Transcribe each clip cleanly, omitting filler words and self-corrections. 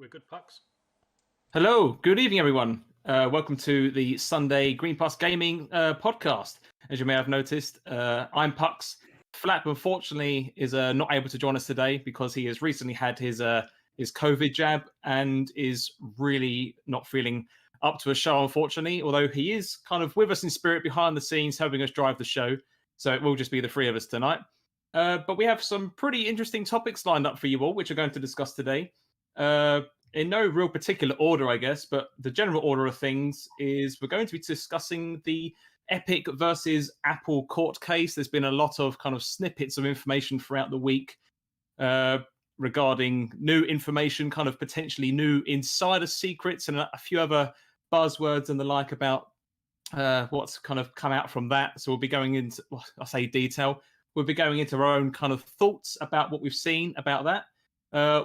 We're good, Pucks. Hello, good evening, everyone. Welcome to the Sunday Green Pass Gaming podcast. As you may have noticed, I'm Pucks. Flap, unfortunately, is not able to join us today because he has recently had his COVID jab and is really not feeling up to a show, unfortunately, although he is kind of with us in spirit behind the scenes, helping us drive the show. So it will just be the three of us tonight. But we have some pretty interesting topics lined up for you all, which we're going to discuss today. In no real particular order, I guess, but the general order of things is we're going to be discussing the Epic versus Apple court case. There's been a lot of kind of snippets of information throughout the week regarding new information, kind of potentially new insider secrets, and a few other buzzwords and the like about what's kind of come out from that. So we'll be going into, well, I say detail. We'll be going into our own kind of thoughts about what we've seen about that.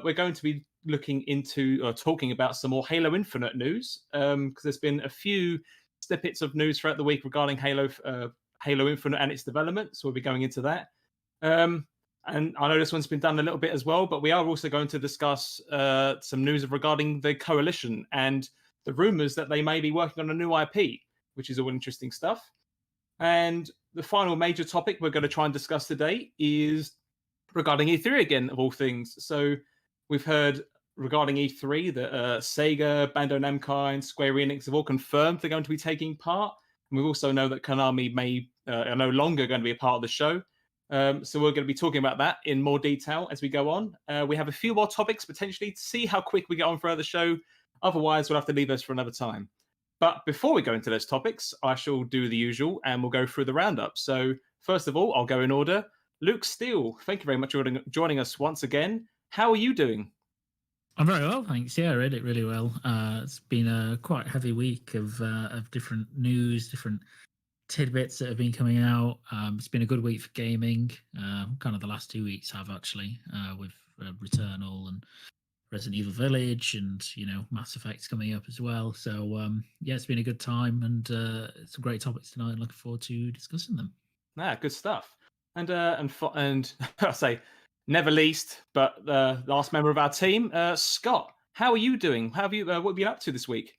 We're going to be looking into or talking about some more Halo Infinite news because there's been a few snippets of news throughout the week regarding Halo Infinite and its development. So we'll be going into that. And I know this one's been done a little bit as well, but we are also going to discuss some news regarding the Coalition and the rumors that they may be working on a new IP, which is all interesting stuff. And the final major topic we're going to try and discuss today is regarding E3 again, of all things. So we've heard regarding E3 that Sega, Bandai Namco, and Square Enix have all confirmed they're going to be taking part. And we also know that Konami are no longer going to be a part of the show. So we're going to be talking about that in more detail as we go on. We have a few more topics potentially to see how quick we get on throughout the show. Otherwise, we'll have to leave those for another time. But before we go into those topics, I shall do the usual and we'll go through the roundup. So first of all, I'll go in order. Luke Steele, thank you very much for joining us once again. How are you doing? I'm very well, thanks. Yeah, I read it really well. It's been a quite heavy week of different news, different tidbits that have been coming out. It's been a good week for gaming. Kind of the last 2 weeks have actually, with Returnal and Resident Evil Village and, Mass Effect's coming up as well. So, yeah, it's been a good time and some great topics tonight. I'm looking forward to discussing them. Good stuff. And I say, never least, but the last member of our team, Scott. How are you doing? How have you? What have you been up to this week?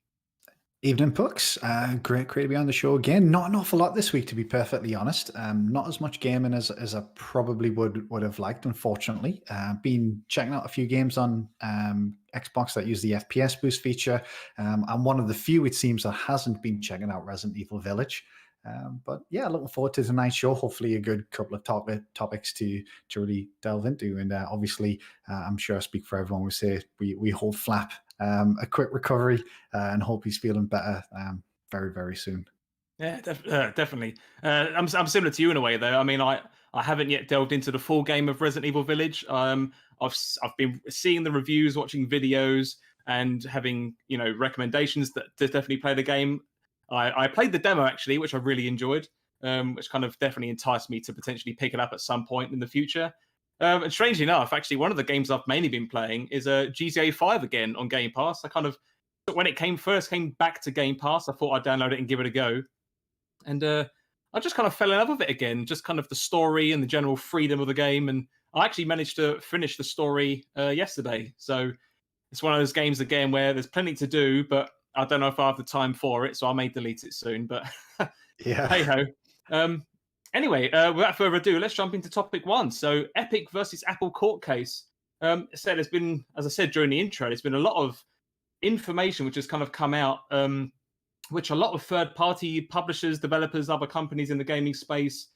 Evening, Pucks. Great to be on the show again. Not an awful lot this week, to be perfectly honest. Not as much gaming as I probably would have liked, unfortunately. Been checking out a few games on Xbox that use the FPS boost feature. I'm one of the few, it seems, that hasn't been checking out Resident Evil Village. But yeah, looking forward to tonight's show. Hopefully a good couple of topics to really delve into. And obviously, I'm sure I speak for everyone. We say we hold Flap a quick recovery and hope he's feeling better very, very soon. Yeah, definitely. I'm similar to you in a way, though. I mean, I haven't yet delved into the full game of Resident Evil Village. I've been seeing the reviews, watching videos, and having recommendations to definitely play the game. I played the demo actually, which I really enjoyed, which kind of definitely enticed me to potentially pick it up at some point in the future. And strangely enough, actually, one of the games I've mainly been playing is GTA 5 again on Game Pass. When it came back to Game Pass, I thought I'd download it and give it a go. And I just kind of fell in love with it again, just kind of the story and the general freedom of the game. And I actually managed to finish the story yesterday. So it's one of those games again where there's plenty to do, but I don't know if I have the time for it, so I may delete it soon. But yeah, hey ho. Anyway, without further ado, let's jump into topic one. So, Epic versus Apple court case. There's been, as I said during the intro, there's been a lot of information which has kind of come out, which a lot of third-party publishers, developers, other companies in the gaming space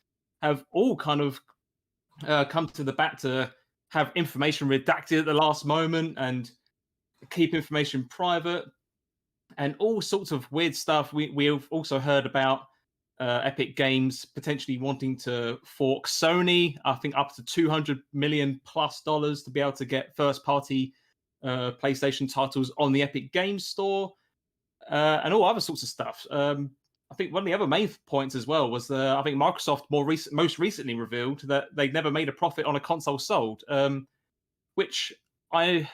have all kind of come to the bat to have information redacted at the last moment and keep information private. And all sorts of weird stuff. We've also heard about Epic Games potentially wanting to fork Sony, I think up to $200 million plus to be able to get first-party PlayStation titles on the Epic Games Store, and all other sorts of stuff. I think one of the other main points as well was I think Microsoft most recently revealed that they'd never made a profit on a console sold, which at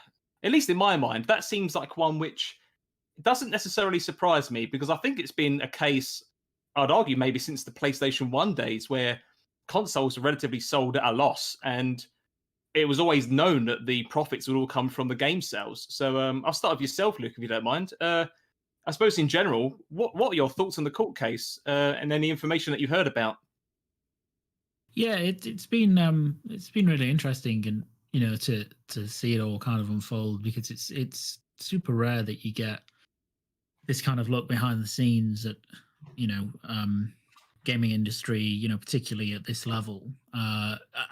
least in my mind, that seems like one which it doesn't necessarily surprise me because I think it's been a case, I'd argue maybe since the PlayStation 1 days, where consoles are relatively sold at a loss. And it was always known that the profits would all come from the game sales. So I'll start with yourself, Luke, if you don't mind. I suppose in general, what are your thoughts on the court case and any information that you heard about? Yeah, it's been really interesting, and to see it all kind of unfold, because it's super rare that you get this kind of look behind the scenes at gaming industry, particularly at this level,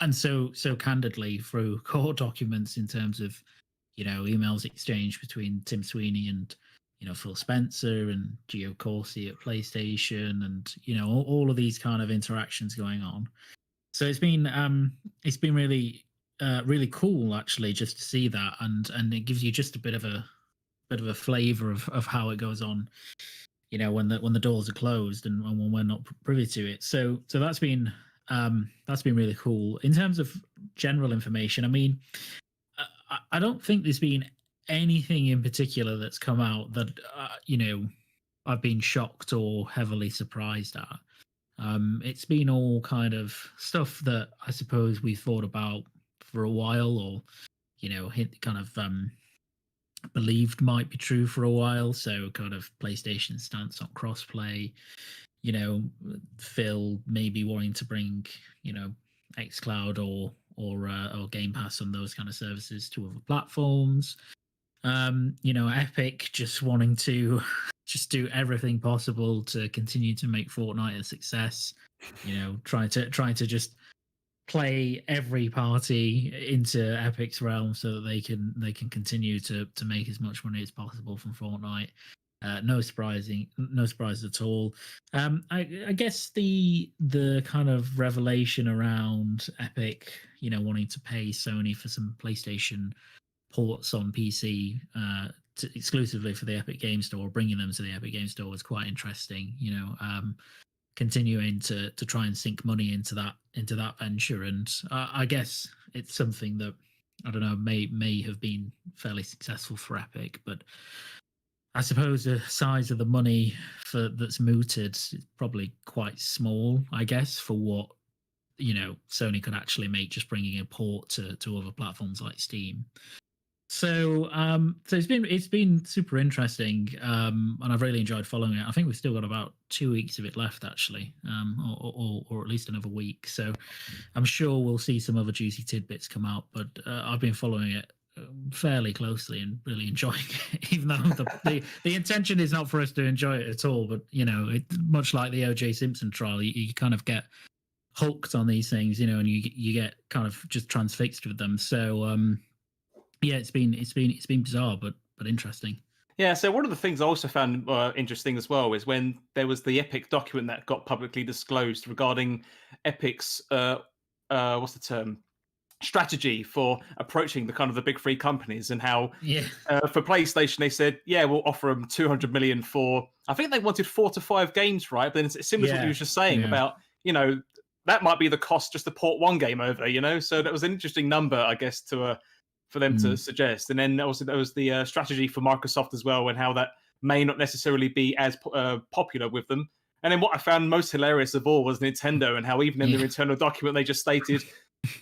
and so candidly through court documents in terms of emails exchanged between Tim Sweeney and Phil Spencer and Gio Corsi at PlayStation, and all of these kind of interactions going on. So it's been really really cool actually, just to see that, and it gives you just a bit of a flavor of how it goes on, when the doors are closed and when we're not privy to it. So that's been really cool. In terms of general information, I mean, I don't think there's been anything in particular that's come out that I've been shocked or heavily surprised at. It's been all kind of stuff that I suppose we thought about for a while, or kind of believed might be true for a while. So kind of PlayStation stance on crossplay, Phil maybe wanting to bring xCloud or Game Pass on those kind of services to other platforms. Epic just wanting to just do everything possible to continue to make Fortnite a success. Trying to just play every party into Epic's realm so that they can continue to make as much money as possible from Fortnite. No surprises at all. I guess the kind of revelation around Epic, wanting to pay Sony for some PlayStation ports on PC exclusively for the Epic Game Store, bringing them to the Epic Game Store was quite interesting. Continuing to try and sink money into that venture, and I guess it's something that I don't know may have been fairly successful for Epic, but I suppose the size of the money that's mooted is probably quite small, I guess, for what Sony could actually make just bringing a port to other platforms like Steam. So it's been super interesting, and I've really enjoyed following it. I think we've still got about 2 weeks of it left, actually, or at least another week. So I'm sure we'll see some other juicy tidbits come out. But I've been following it fairly closely and really enjoying it, even though the intention is not for us to enjoy it at all. But much like the O.J. Simpson trial, you kind of get hooked on these things, and you get kind of just transfixed with them. So yeah, it's been bizarre, but interesting. Yeah, so one of the things I also found interesting as well is when there was the Epic document that got publicly disclosed regarding Epic's what's the term, strategy for approaching the kind of the big three companies, and how for PlayStation they said, yeah, we'll offer them 200 million for, I think they wanted 4 to 5 games, right? But then it's similar to what you were just saying about that might be the cost just to port one game over, so that was an interesting number, I guess, for them to suggest. And then also there was the strategy for Microsoft as well, and how that may not necessarily be as popular with them. And then what I found most hilarious of all was Nintendo, and how even in their internal document they just stated,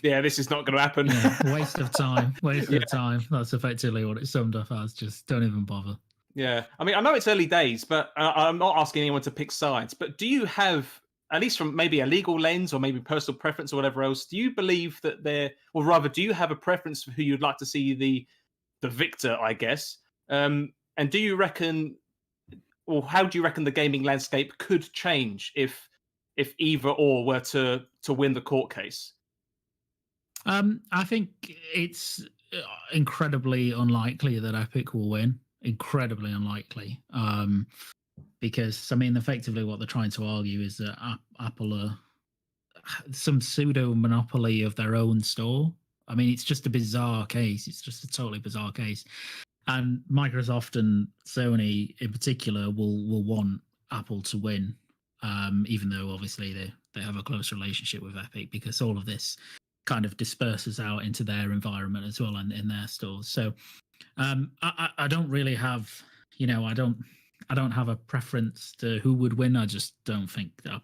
yeah, this is not going to happen. Waste of time. Of time. That's effectively what it summed up as. Just don't even bother. Yeah. I mean, I know it's early days, but I'm not asking anyone to pick sides. But do you have, at least from maybe a legal lens or maybe personal preference or whatever else, do you believe that or rather, do you have a preference for who you'd like to see the victor, I guess? And do you reckon, or how do you reckon the gaming landscape could change if either or were to win the court case? I think it's incredibly unlikely that Epic will win. Incredibly unlikely. Because, I mean, effectively what they're trying to argue is that Apple are some pseudo monopoly of their own store. I mean, it's just a bizarre case. It's just a totally bizarre case. And Microsoft and Sony in particular will want Apple to win, even though obviously they have a close relationship with Epic, because all of this kind of disperses out into their environment as well and in their stores. So I don't really have, I don't have a preference to who would win. I just don't think that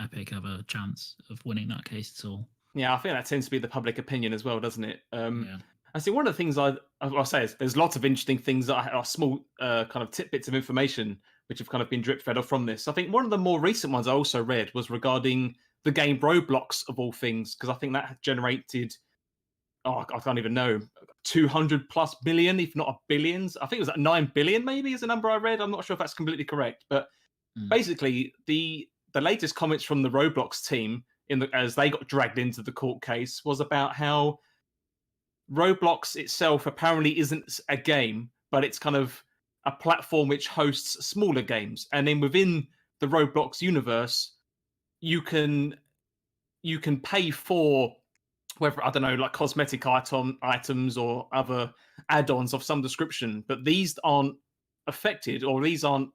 Epic have a chance of winning that case at all. Yeah, I think that tends to be the public opinion as well, doesn't it? Yeah. I see one of the things I'll say is there's lots of interesting things that are small kind of tidbits of information which have kind of been drip fed off from this. I think one of the more recent ones I also read was regarding the game Roblox of all things, because I think that had generated, I can't even know, 200 plus billion, if not billions. I think it was like 9 billion maybe is the number I read. I'm not sure if that's completely correct, but basically the latest comments from the Roblox team as they got dragged into the court case was about how Roblox itself apparently isn't a game, but it's kind of a platform which hosts smaller games. And then within the Roblox universe, you can pay for whether, I don't know, like cosmetic items or other add-ons of some description, but these aren't affected, or these aren't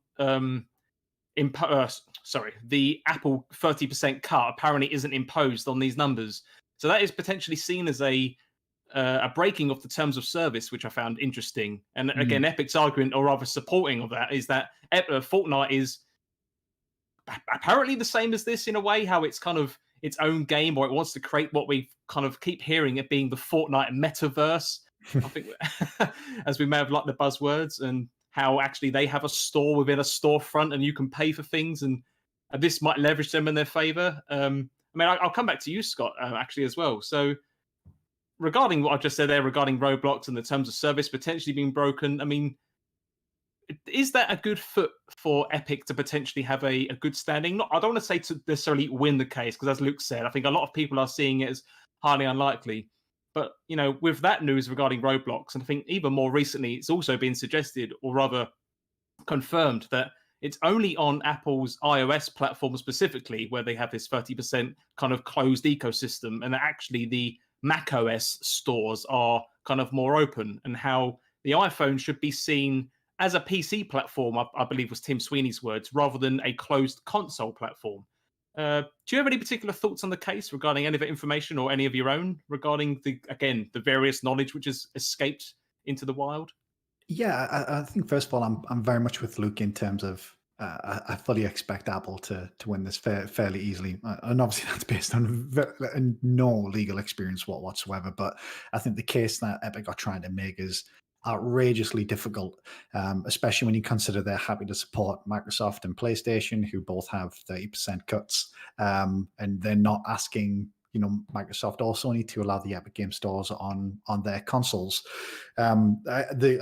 sorry, the Apple 30% cut apparently isn't imposed on these numbers. So that is potentially seen as a breaking of the terms of service, which I found interesting. And again, Epic's argument, or rather supporting of that, is that Fortnite is apparently the same as this in a way, how it's kind of its own game, or it wants to create what we kind of keep hearing it being the Fortnite metaverse. I think, as we may have liked the buzzwords, and how actually they have a store within a storefront and you can pay for things, and this might leverage them in their favor. I mean, I'll come back to you, Scott, actually, as well. So, regarding what I just said there regarding Roblox and the terms of service potentially being broken, I mean, is that a good foot for Epic to potentially have a good standing? I don't want to say to necessarily win the case, because as Luke said, I think a lot of people are seeing it as highly unlikely. But, with that news regarding Roblox, and I think even more recently, it's also been suggested, or rather confirmed, that it's only on Apple's iOS platform specifically where they have this 30% kind of closed ecosystem, and actually the macOS stores are kind of more open, and how the iPhone should be seen as a PC platform, I believe was Tim Sweeney's words, rather than a closed console platform. Do you have any particular thoughts on the case regarding any of the information, or any of your own regarding the various knowledge which has escaped into the wild? Yeah, I think first of all, I'm very much with Luke in terms of I fully expect Apple to win this fairly easily, and obviously that's based on no legal experience whatsoever. But I think the case that Epic are trying to make is outrageously difficult, especially when you consider they're happy to support Microsoft and PlayStation, who both have 30% cuts, and they're not asking Microsoft or Sony to allow the Epic Game Stores on their consoles. A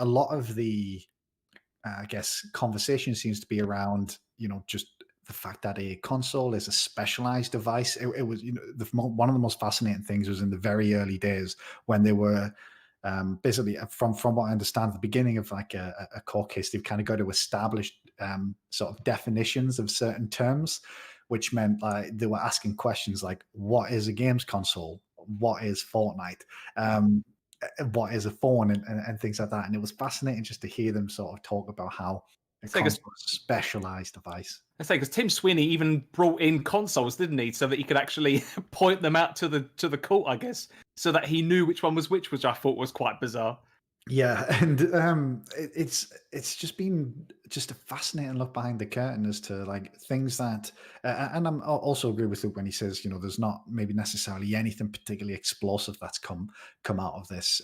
lot of the I guess conversation seems to be around just the fact that a console is a specialized device. It was one of the most fascinating things was in the very early days when they were basically, from what I understand, at the beginning of like a court case, they've kind of got to establish sort of definitions of certain terms, which meant like they were asking questions like, what is a games console? What is Fortnite? What is a phone, and things like that. And it was fascinating just to hear them sort of talk about how a console is a specialized device. I say, because Tim Sweeney even brought in consoles, didn't he, so that he could actually point them out to the court, I guess, so that he knew which one was which I thought was quite bizarre. Yeah, and it's just been just a fascinating look behind the curtain as to like things that, and I'm also agree with Luke when he says there's not maybe necessarily anything particularly explosive that's come out of this,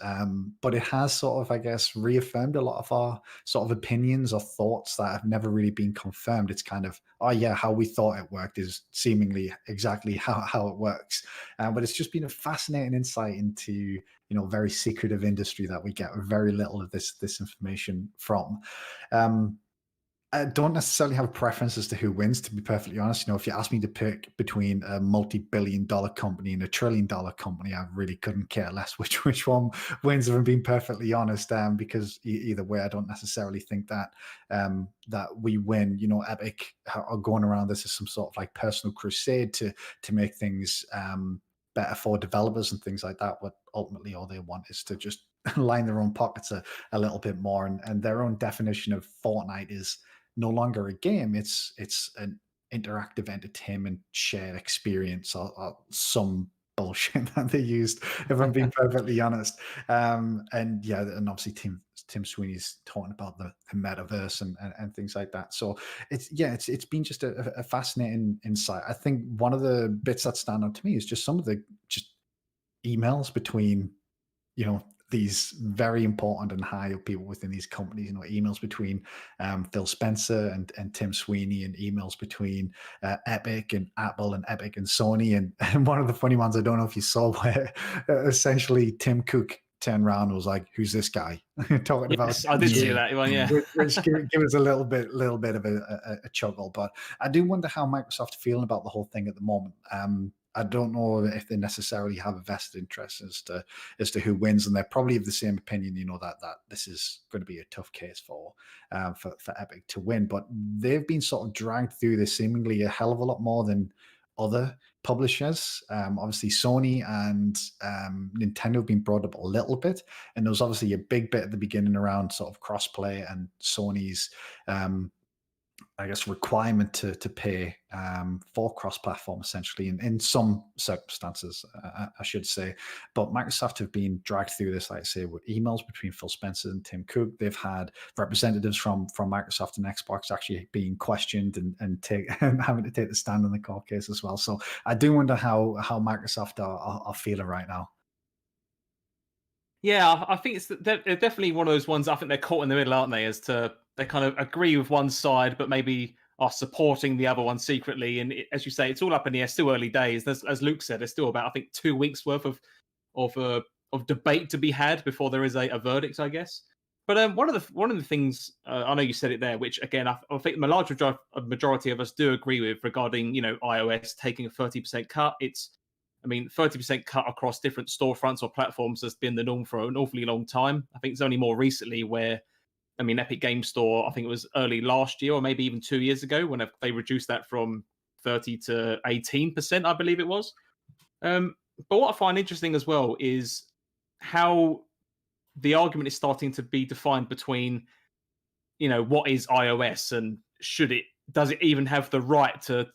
but it has sort of, I guess, reaffirmed a lot of our sort of opinions or thoughts that have never really been confirmed. It's kind of, oh yeah, how we thought it worked is seemingly exactly how it works, but it's just been a fascinating insight into very secretive industry that we get very little of this information from. I don't necessarily have a preference as to who wins, to be perfectly honest. If you ask me to pick between a multi-billion-dollar company and a trillion-dollar company, I really couldn't care less which one wins, if I'm being perfectly honest, because either way, I don't necessarily think that that we win. Epic are going around this as some sort of like personal crusade to make things better for developers and things like that, but ultimately all they want is to just line their own pockets a little bit more, and their own definition of Fortnite is no longer a game, it's an interactive entertainment shared experience, or some bullshit that they used, if I'm being perfectly honest. And yeah, and obviously Tim Sweeney's talking about the metaverse and things like that. So it's been just a fascinating insight. I think one of the bits that stand out to me is just some of the just emails between, these very important and high up people within these companies, emails between Phil Spencer and Tim Sweeney, and emails between Epic and Apple and Epic and Sony. And one of the funny ones, I don't know if you saw, where essentially Tim Cook turned around and was like, "Who's this guy?" Talking Yes, about. I did see that one. Yeah, Which give us a little bit of a chuckle. But I do wonder how Microsoft are feeling about the whole thing at the moment. I don't know if they necessarily have a vested interest as to who wins, and they're probably of the same opinion. That this is going to be a tough case for Epic to win. But they've been sort of dragged through this seemingly a hell of a lot more than other publishers. Obviously, Sony and Nintendo have been brought up a little bit, and there was obviously a big bit at the beginning around sort of crossplay and Sony's I guess requirement to pay for cross-platform, essentially, in some circumstances, I should say. But Microsoft have been dragged through this, like I say, with emails between Phil Spencer and Tim Cook. They've had representatives from Microsoft and Xbox actually being questioned and having to take the stand in the court case as well. So I do wonder how Microsoft are feeling right now. yeah. I think they're definitely one of those ones. I think they're caught in the middle, aren't they? As to they kind of agree with one side, but maybe are supporting the other one secretly. And as you say, it's all up in the air. Still early days. As Luke said, there's still about, I think, 2 weeks worth of debate to be had before there is a verdict, I guess. But one of the things, I know you said it there, which again I think the large majority of us do agree with regarding iOS taking a 30% cut. 30% cut across different storefronts or platforms has been the norm for an awfully long time. I think it's only more recently where, Epic Game Store, I think it was early last year or maybe even 2 years ago when they reduced that from 30 to 18%, I believe it was. But what I find interesting as well is how the argument is starting to be defined between, what is iOS and does it even have the right to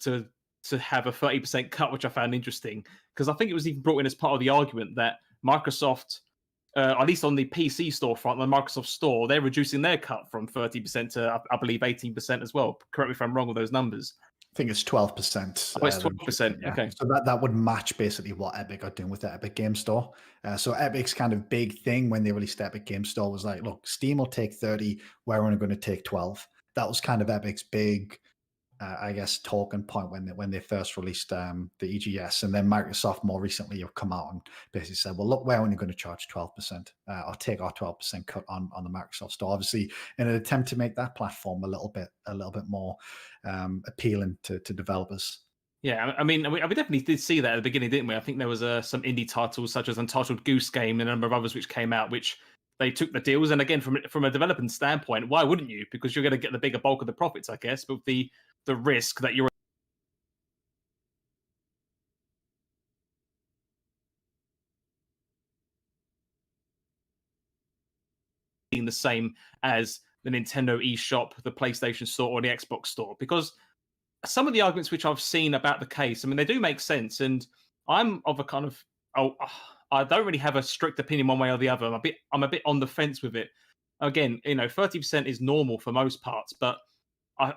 have a 30% cut, which I found interesting because I think it was even brought in as part of the argument that Microsoft, at least on the PC storefront, the Microsoft Store, they're reducing their cut from 30% to, I believe, 18% as well. Correct me if I'm wrong with those numbers. I think it's 12%. Oh, it's 12%. Yeah. Okay. So that would match basically what Epic are doing with the Epic Game Store. So Epic's kind of big thing when they released the Epic Game Store was like, look, Steam will take 30, we're only going to take 12. That was kind of Epic's big, I guess, talking point when they first released the EGS. And then Microsoft more recently have come out and basically said, well, look, we're only going to charge 12% or take our 12% cut on the Microsoft Store, obviously in an attempt to make that platform a little bit more appealing to developers. Yeah, we definitely did see that at the beginning, didn't we? I think there was some indie titles such as Untitled Goose Game and a number of others which came out, which they took the deals. And again, from a developing standpoint, why wouldn't you? Because you're going to get the bigger bulk of the profits, I guess. But the risk that you're the same as the Nintendo eShop, the PlayStation Store, or the Xbox Store, because some of the arguments which I've seen about the case, they do make sense, and I'm of a kind of I don't really have a strict opinion one way or the other. I'm a bit on the fence with it. Again, 30% is normal for most parts, but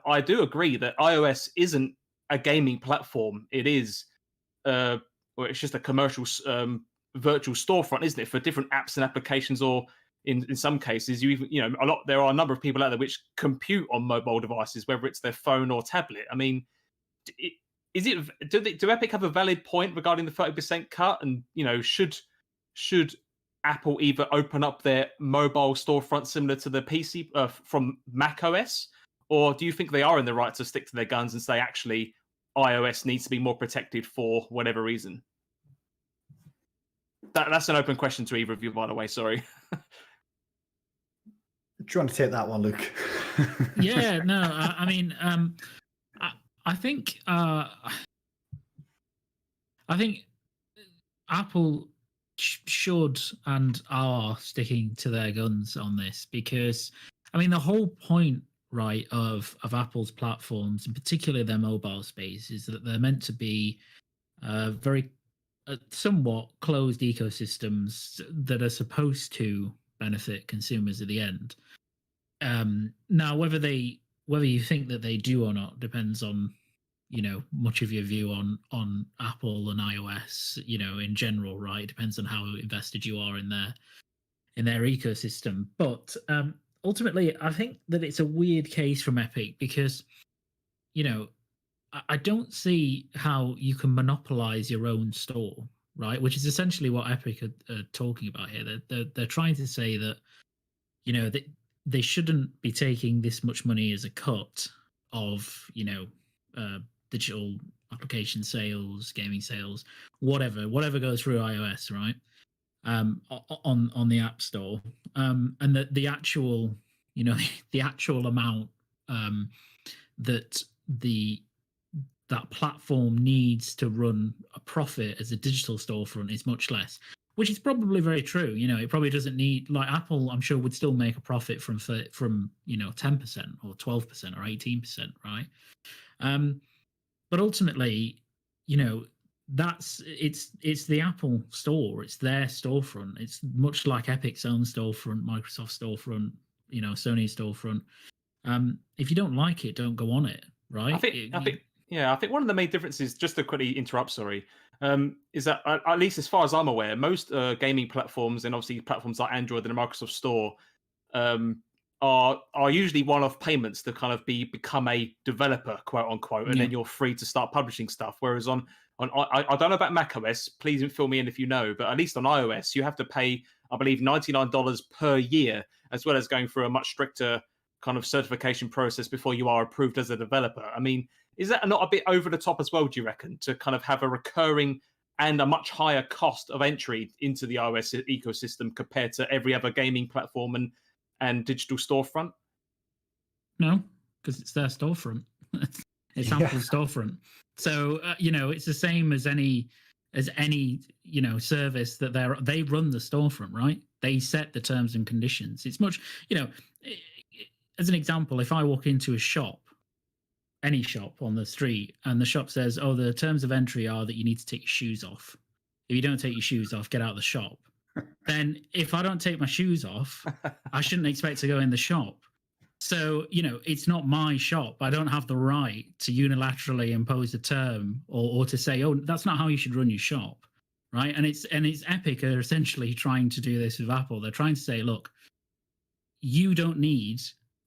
I do agree that iOS isn't a gaming platform. It is, it's just a commercial virtual storefront, isn't it, for different apps and applications, or in some cases, there are a number of people out there which compute on mobile devices, whether it's their phone or tablet. Do Epic have a valid point regarding the 30% cut? And should Apple either open up their mobile storefront similar to the PC from Mac OS, or do you think they are in the right to stick to their guns and say actually iOS needs to be more protected for whatever reason? That's an open question to either of you, by the way. Sorry. Do you want to take that one, Luke? Yeah, no, I think Apple should and are sticking to their guns on this, because the whole point, right, of Apple's platforms, in particular their mobile space, is that they're meant to be very somewhat closed ecosystems that are supposed to benefit consumers at the end. Now, whether you think that they do or not depends on much of your view on Apple and iOS, in general, right? It depends on how invested you are in their ecosystem. But ultimately, I think that it's a weird case from Epic because, I don't see how you can monopolize your own store, right? Which is essentially what Epic are talking about here. They're trying to say that, that they shouldn't be taking this much money as a cut of, digital application sales, gaming sales, whatever goes through iOS, right? On the App Store, and that the actual, the actual amount that that platform needs to run a profit as a digital storefront is much less, which is probably very true. It probably doesn't need, like Apple, I'm sure would still make a profit from 10% or 12% or 18%, right? But ultimately, it's the Apple store, it's their storefront. It's much like Epic's own storefront, Microsoft storefront, Sony storefront. If you don't like it, don't go on it, right? I think one of the main differences, just to quickly interrupt, sorry, is that at least as far as I'm aware, most gaming platforms and obviously platforms like Android and the Microsoft Store are usually one-off payments to kind of become a developer, quote unquote, and then you're free to start publishing stuff. Whereas on I don't know about macOS, please fill me in if you know, but at least on iOS, you have to pay, I believe, $99 per year, as well as going through a much stricter kind of certification process before you are approved as a developer. I mean, is that not a bit over the top as well, do you reckon, to kind of have a recurring and a much higher cost of entry into the iOS ecosystem compared to every other gaming platform and digital storefront? No, because it's their storefront. It's Apple's storefront. So it's the same as any service that they run the storefront, right? They set the terms and conditions. It's much, as an example, if I walk into a shop, any shop on the street, and the shop says, "Oh, the terms of entry are that you need to take your shoes off. If you don't take your shoes off, get out of the shop." Then if I don't take my shoes off, I shouldn't expect to go in the shop. So, it's not my shop. I don't have the right to unilaterally impose a term or to say, "Oh, that's not how you should run your shop." Right. And it's Epic are essentially trying to do this with Apple. They're trying to say, look, you don't need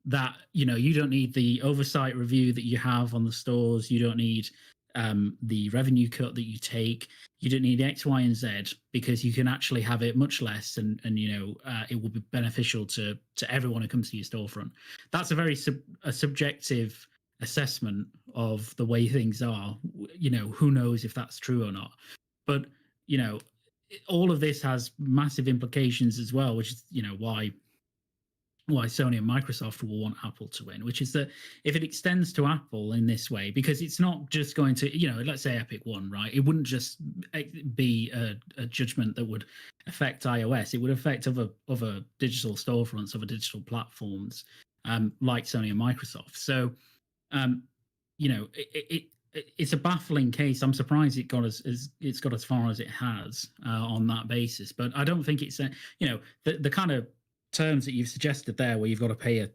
that, you don't need the oversight review that you have on the stores. You don't need the revenue cut that you take. You don't need X, Y, and Z, because you can actually have it much less, and it will be beneficial to everyone who comes to your storefront. That's a very subjective assessment of the way things are. Who knows if that's true or not? But all of this has massive implications as well, which is why Sony and Microsoft will want Apple to win, which is that if it extends to Apple in this way, because it's not just going to, let's say Epic won, right? It wouldn't just be a judgment that would affect iOS. It would affect other digital storefronts, other digital platforms, like Sony and Microsoft. So, it's a baffling case. I'm surprised it got as far as it has on that basis. But I don't think it's the kind of terms that you've suggested there, where you've got to pay a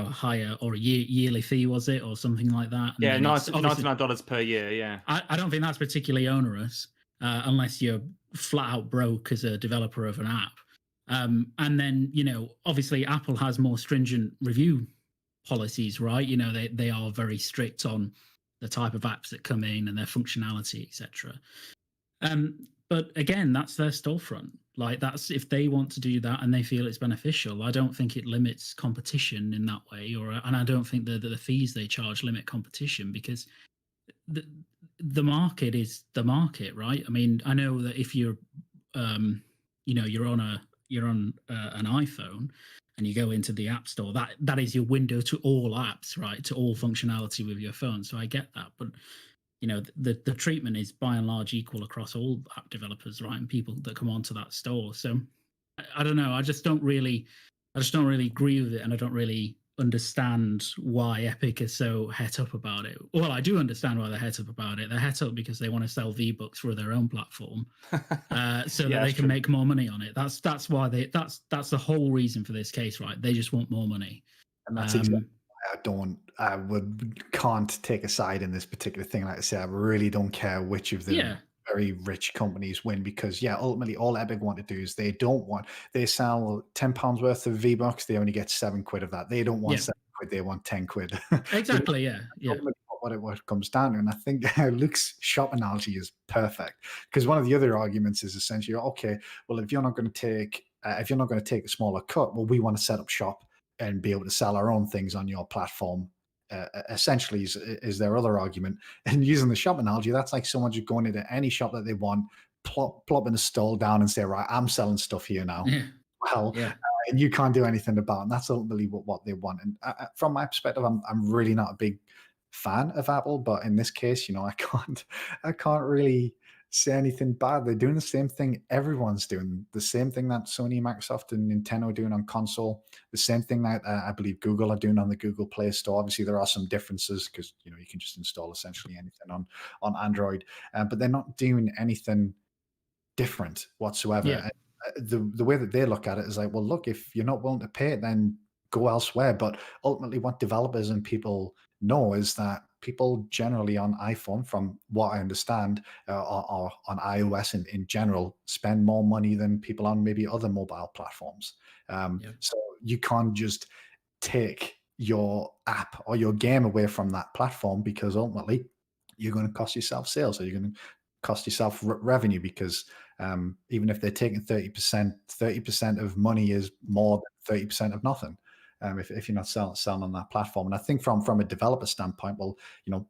higher or a yearly fee, was it, or something like that? Yeah, $99 per year. Yeah, I don't think that's particularly onerous unless you're flat out broke as a developer of an app. And then obviously Apple has more stringent review policies, right? They are very strict on the type of apps that come in and their functionality, etc. But again, that's their storefront. Like, that's if they want to do that and they feel it's beneficial. I don't think it limits competition in that way, and I don't think that the fees they charge limit competition, because the market is the market, right? I mean, I know that if you're you're on an iPhone and you go into the App Store, that is your window to all apps, right? To all functionality with your phone. So I get that, but the treatment is by and large equal across all app developers, right? And people that come onto that store. So I don't know. I just don't really agree with it, and I don't really understand why Epic is so het up about it. Well, I do understand why they're het up about it. They're het up because they want to sell V-Bucks for their own platform, so that they can make more money on it. That's why that's the whole reason for this case, right? They just want more money. And that's exactly can't take a side in this particular thing. Like I say, I really don't care which of the Yeah. very rich companies win, because ultimately all Epic want to do is they sell £10 worth of V-Bucks, they only get £7 of that. They don't want Yeah. £7, they want £10. Exactly. Yeah. Yeah. Ultimately what it comes down to. And I think Luke's shop analogy is perfect, because one of the other arguments is essentially, okay, well, if you're not going to take a smaller cut, well, we want to set up shop and be able to sell our own things on your platform. Essentially, is their other argument. And using the shop analogy, that's like someone just going into any shop that they want, plopping a stall down and say, right, I'm selling stuff here now. Yeah. Well, Yeah. and you can't do anything about it. And that's ultimately what they want. And from my perspective, I'm really not a big fan of Apple, but in this case, I can't really say anything bad. They're doing the same thing everyone's doing, the same thing that Sony, Microsoft, and Nintendo are doing on console, the same thing that I believe Google are doing on the Google Play Store. Obviously, there are some differences because you can just install essentially anything on Android, but they're not doing anything different whatsoever. Yeah. The way that they look at it is like, well, look, if you're not willing to pay it, then go elsewhere. But ultimately, what developers and people know is that people generally on iPhone, from what I understand, or on iOS in general, spend more money than people on maybe other mobile platforms. Yeah. So you can't just take your app or your game away from that platform, because ultimately you're going to cost yourself sales, or you're going to cost yourself revenue, because even if they're taking 30% of money is more than 30% of nothing. If you're not selling on that platform. And I think from a developer standpoint, well,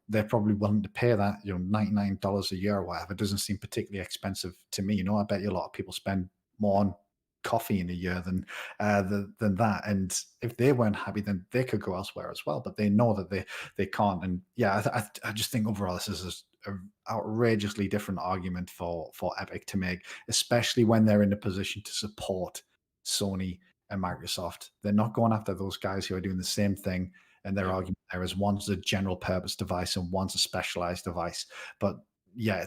they're probably willing to pay that, $99 a year or whatever. It doesn't seem particularly expensive to me. I bet you a lot of people spend more on coffee in a year than that. And if they weren't happy, then they could go elsewhere as well. But they know that they can't. And yeah, I just think overall this is an outrageously different argument for Epic to make, especially when they're in a position to support Sony and Microsoft. They're not going after those guys who are doing the same thing. And their argument there is one's a general purpose device and one's a specialized device. But yeah,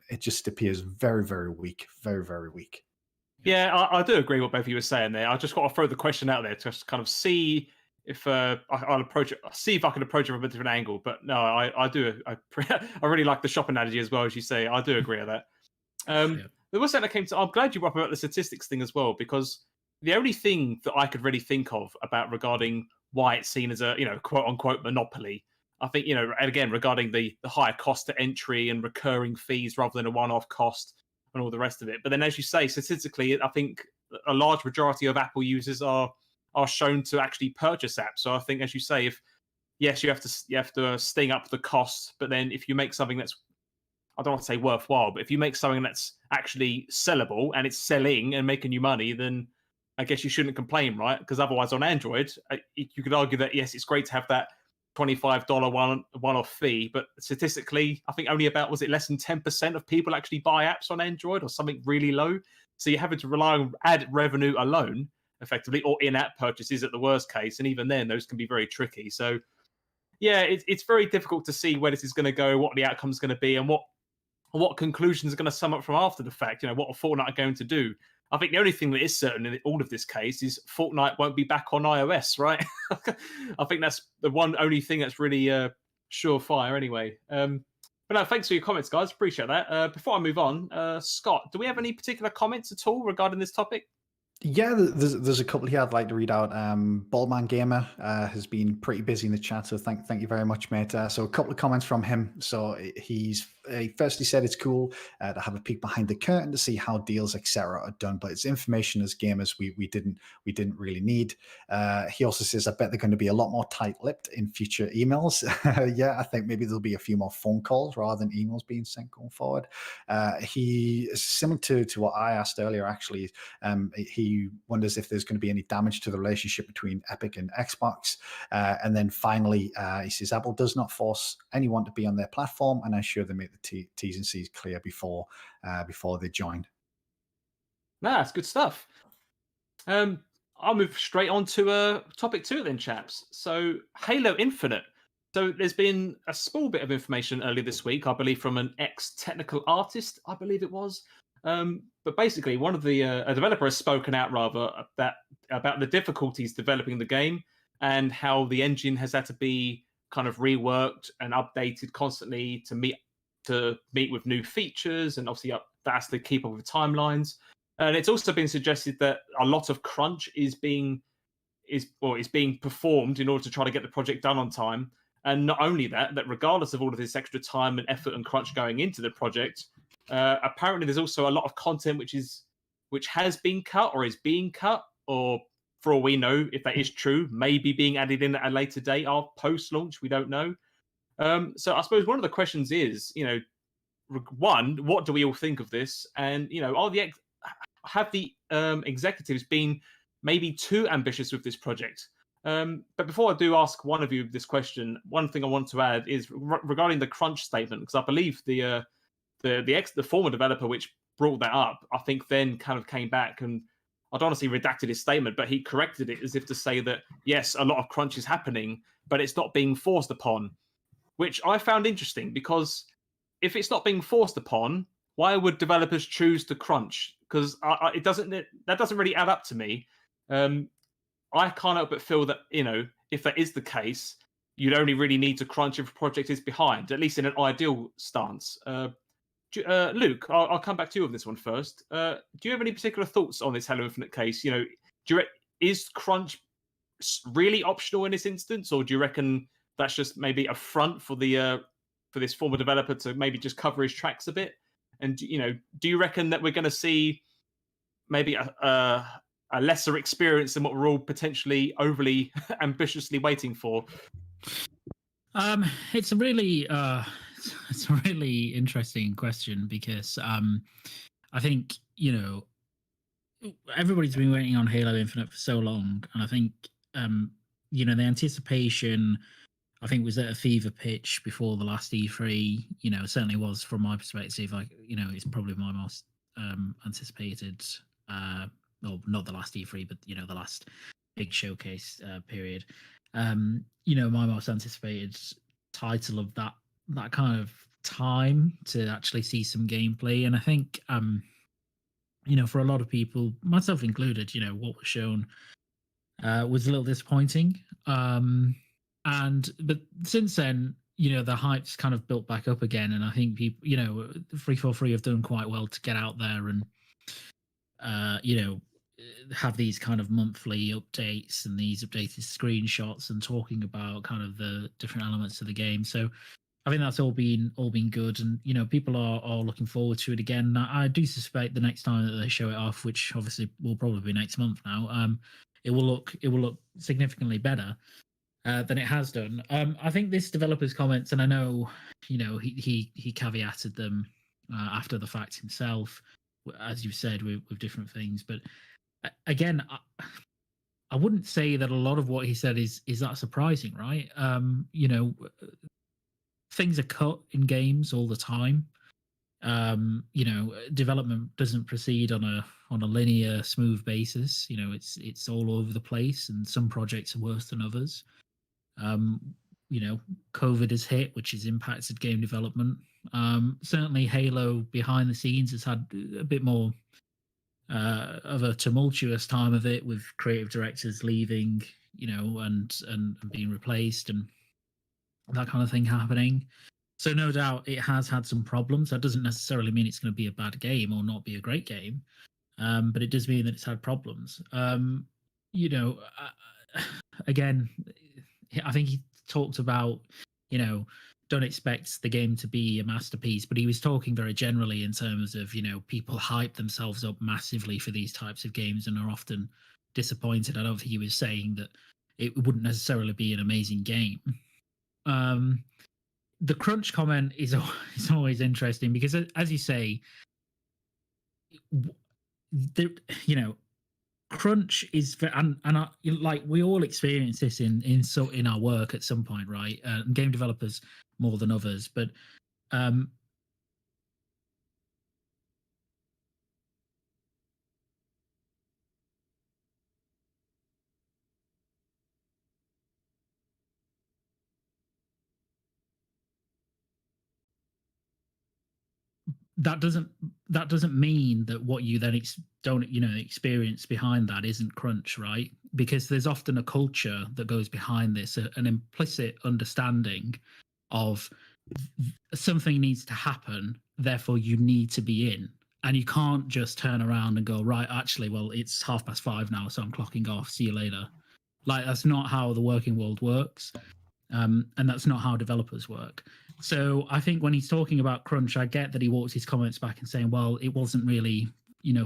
it just appears very, very weak, very, very weak. Yeah, I do agree with what both of you were saying there. I just got to throw the question out there to just kind of see if I'll approach it, see if I can approach it from a different angle. But no, I do. I really like the shop analogy as well, as you say. I do agree with that. There was something that came to. I'm glad you brought up about the statistics thing as well, because the only thing that I could really think of about regarding why it's seen as a quote unquote monopoly, I think and again regarding the higher cost to entry and recurring fees rather than a one-off cost and all the rest of it. But then, as you say, statistically, I think a large majority of Apple users are shown to actually purchase apps. So I think, as you say, if yes, you have to sting up the cost, but then if you make something that's, I don't want to say worthwhile, but if you make something that's actually sellable and it's selling and making you money, then I guess you shouldn't complain, right? Because otherwise, on Android, you could argue that yes, it's great to have that $25 one-off fee, but statistically, I think only about, was it less than 10% of people actually buy apps on Android, or something really low? So you're having to rely on ad revenue alone, effectively, or in-app purchases at the worst case, and even then, those can be very tricky. So yeah, it's very difficult to see where this is going to go, what the outcome is going to be, and what conclusions are going to sum up from after the fact. What are Fortnite going to do? I think the only thing that is certain in all of this case is Fortnite won't be back on iOS, right? I think that's the only thing that's really surefire anyway. But no, thanks for your comments, guys. Appreciate that. Before I move on, Scott, do we have any particular comments at all regarding this topic? Yeah, there's a couple here I'd like to read out. Baldman Gamer has been pretty busy in the chat, so thank you very much, mate. So a couple of comments from him. So he firstly said it's cool to have a peek behind the curtain to see how deals, etc., are done, but it's information as gamers we didn't really need. He also says, I bet they're going to be a lot more tight-lipped in future emails. Yeah, I think maybe there'll be a few more phone calls rather than emails being sent going forward. He is similar to what I asked earlier, actually. He wonders if there's going to be any damage to the relationship between Epic and Xbox. And then finally, he says, Apple does not force anyone to be on their platform, and I'm sure they make the T's and C's clear before they join. Nah, that's good stuff. I'll move straight on to topic 2 then, chaps. So Halo Infinite. So there's been a small bit of information earlier this week, I believe, from an ex-technical artist, I believe it was. But basically, one of a developer has spoken out rather about the difficulties developing the game. and how the engine has had to be kind of reworked and updated constantly to meet with new features, and obviously that has to keep up with timelines. And it's also been suggested that a lot of crunch is being performed in order to try to get the project done on time. And not only that, regardless of all of this extra time and effort and crunch going into the project, apparently there's also a lot of content which has been cut or is being cut, or for all we know, if that is true, maybe being added in at a later date or post-launch. We don't know. So I suppose one of the questions is, one, what do we all think of this? And have the executives been maybe too ambitious with this project? But before I do ask one of you this question, one thing I want to add is regarding the crunch statement, because I believe the former developer which brought that up, I think then kind of came back and I'd honestly redacted his statement, but he corrected it as if to say that yes, a lot of crunch is happening, but it's not being forced upon, which I found interesting because if it's not being forced upon, why would developers choose to crunch? Because that doesn't really add up to me. I can't help but feel that if that is the case, you'd only really need to crunch if a project is behind, at least in an ideal stance. Luke, I'll come back to you on this one first. Do you have any particular thoughts on this Halo Infinite case? Is crunch really optional in this instance, or do you reckon that's just maybe a front for this former developer to maybe just cover his tracks a bit? And do you reckon that we're going to see maybe a lesser experience than what we're all potentially overly ambitiously waiting for? It's a really interesting question because I think everybody's been waiting on Halo Infinite for so long, and I think the anticipation, I think, was at a fever pitch before the last E3. Certainly was from my perspective. It's probably my most anticipated. Well, not the last E3, but the last big showcase period. My most anticipated title of that kind of time to actually see some gameplay, and I think for a lot of people, myself included, what was shown was a little disappointing. But since then, the hype's kind of built back up again, and I think people, 343 have done quite well to get out there and have these kind of monthly updates and these updated screenshots and talking about kind of the different elements of the game. So I think that's all been good, and people are looking forward to it again. I do suspect the next time that they show it off, which obviously will probably be next month now, it will look significantly better than it has done. I think this developer's comments, and I know he caveated them after the fact himself, as you said, with different things. But again, I wouldn't say that a lot of what he said is that surprising, right? Things are cut in games all the time. Development doesn't proceed on a linear, smooth basis. It's all over the place, and some projects are worse than others. COVID has hit, which has impacted game development. Certainly, Halo behind the scenes has had a bit more of a tumultuous time of it, with creative directors leaving, and being replaced, and that kind of thing happening. So no doubt it has had some problems. That doesn't necessarily mean it's going to be a bad game or not be a great game, but it does mean that it's had problems. Again, I think he talked about, don't expect the game to be a masterpiece, but he was talking very generally in terms of, people hype themselves up massively for these types of games and are often disappointed. I don't think he was saying that it wouldn't necessarily be an amazing game. The crunch comment is always interesting because, as you say, crunch is like we all experience this in our work at some point, right? Game developers more than others, but that doesn't mean that what you then don't experience behind that isn't crunch, right? Because there's often a culture that goes behind this, an implicit understanding of something needs to happen, therefore you need to be in. And you can't just turn around and go, right, actually, well, it's 5:30 now, so I'm clocking off. See you later. Like, that's not how the working world works. And that's not how developers work. So I think when he's talking about crunch, I get that he walks his comments back and saying, well, it wasn't really,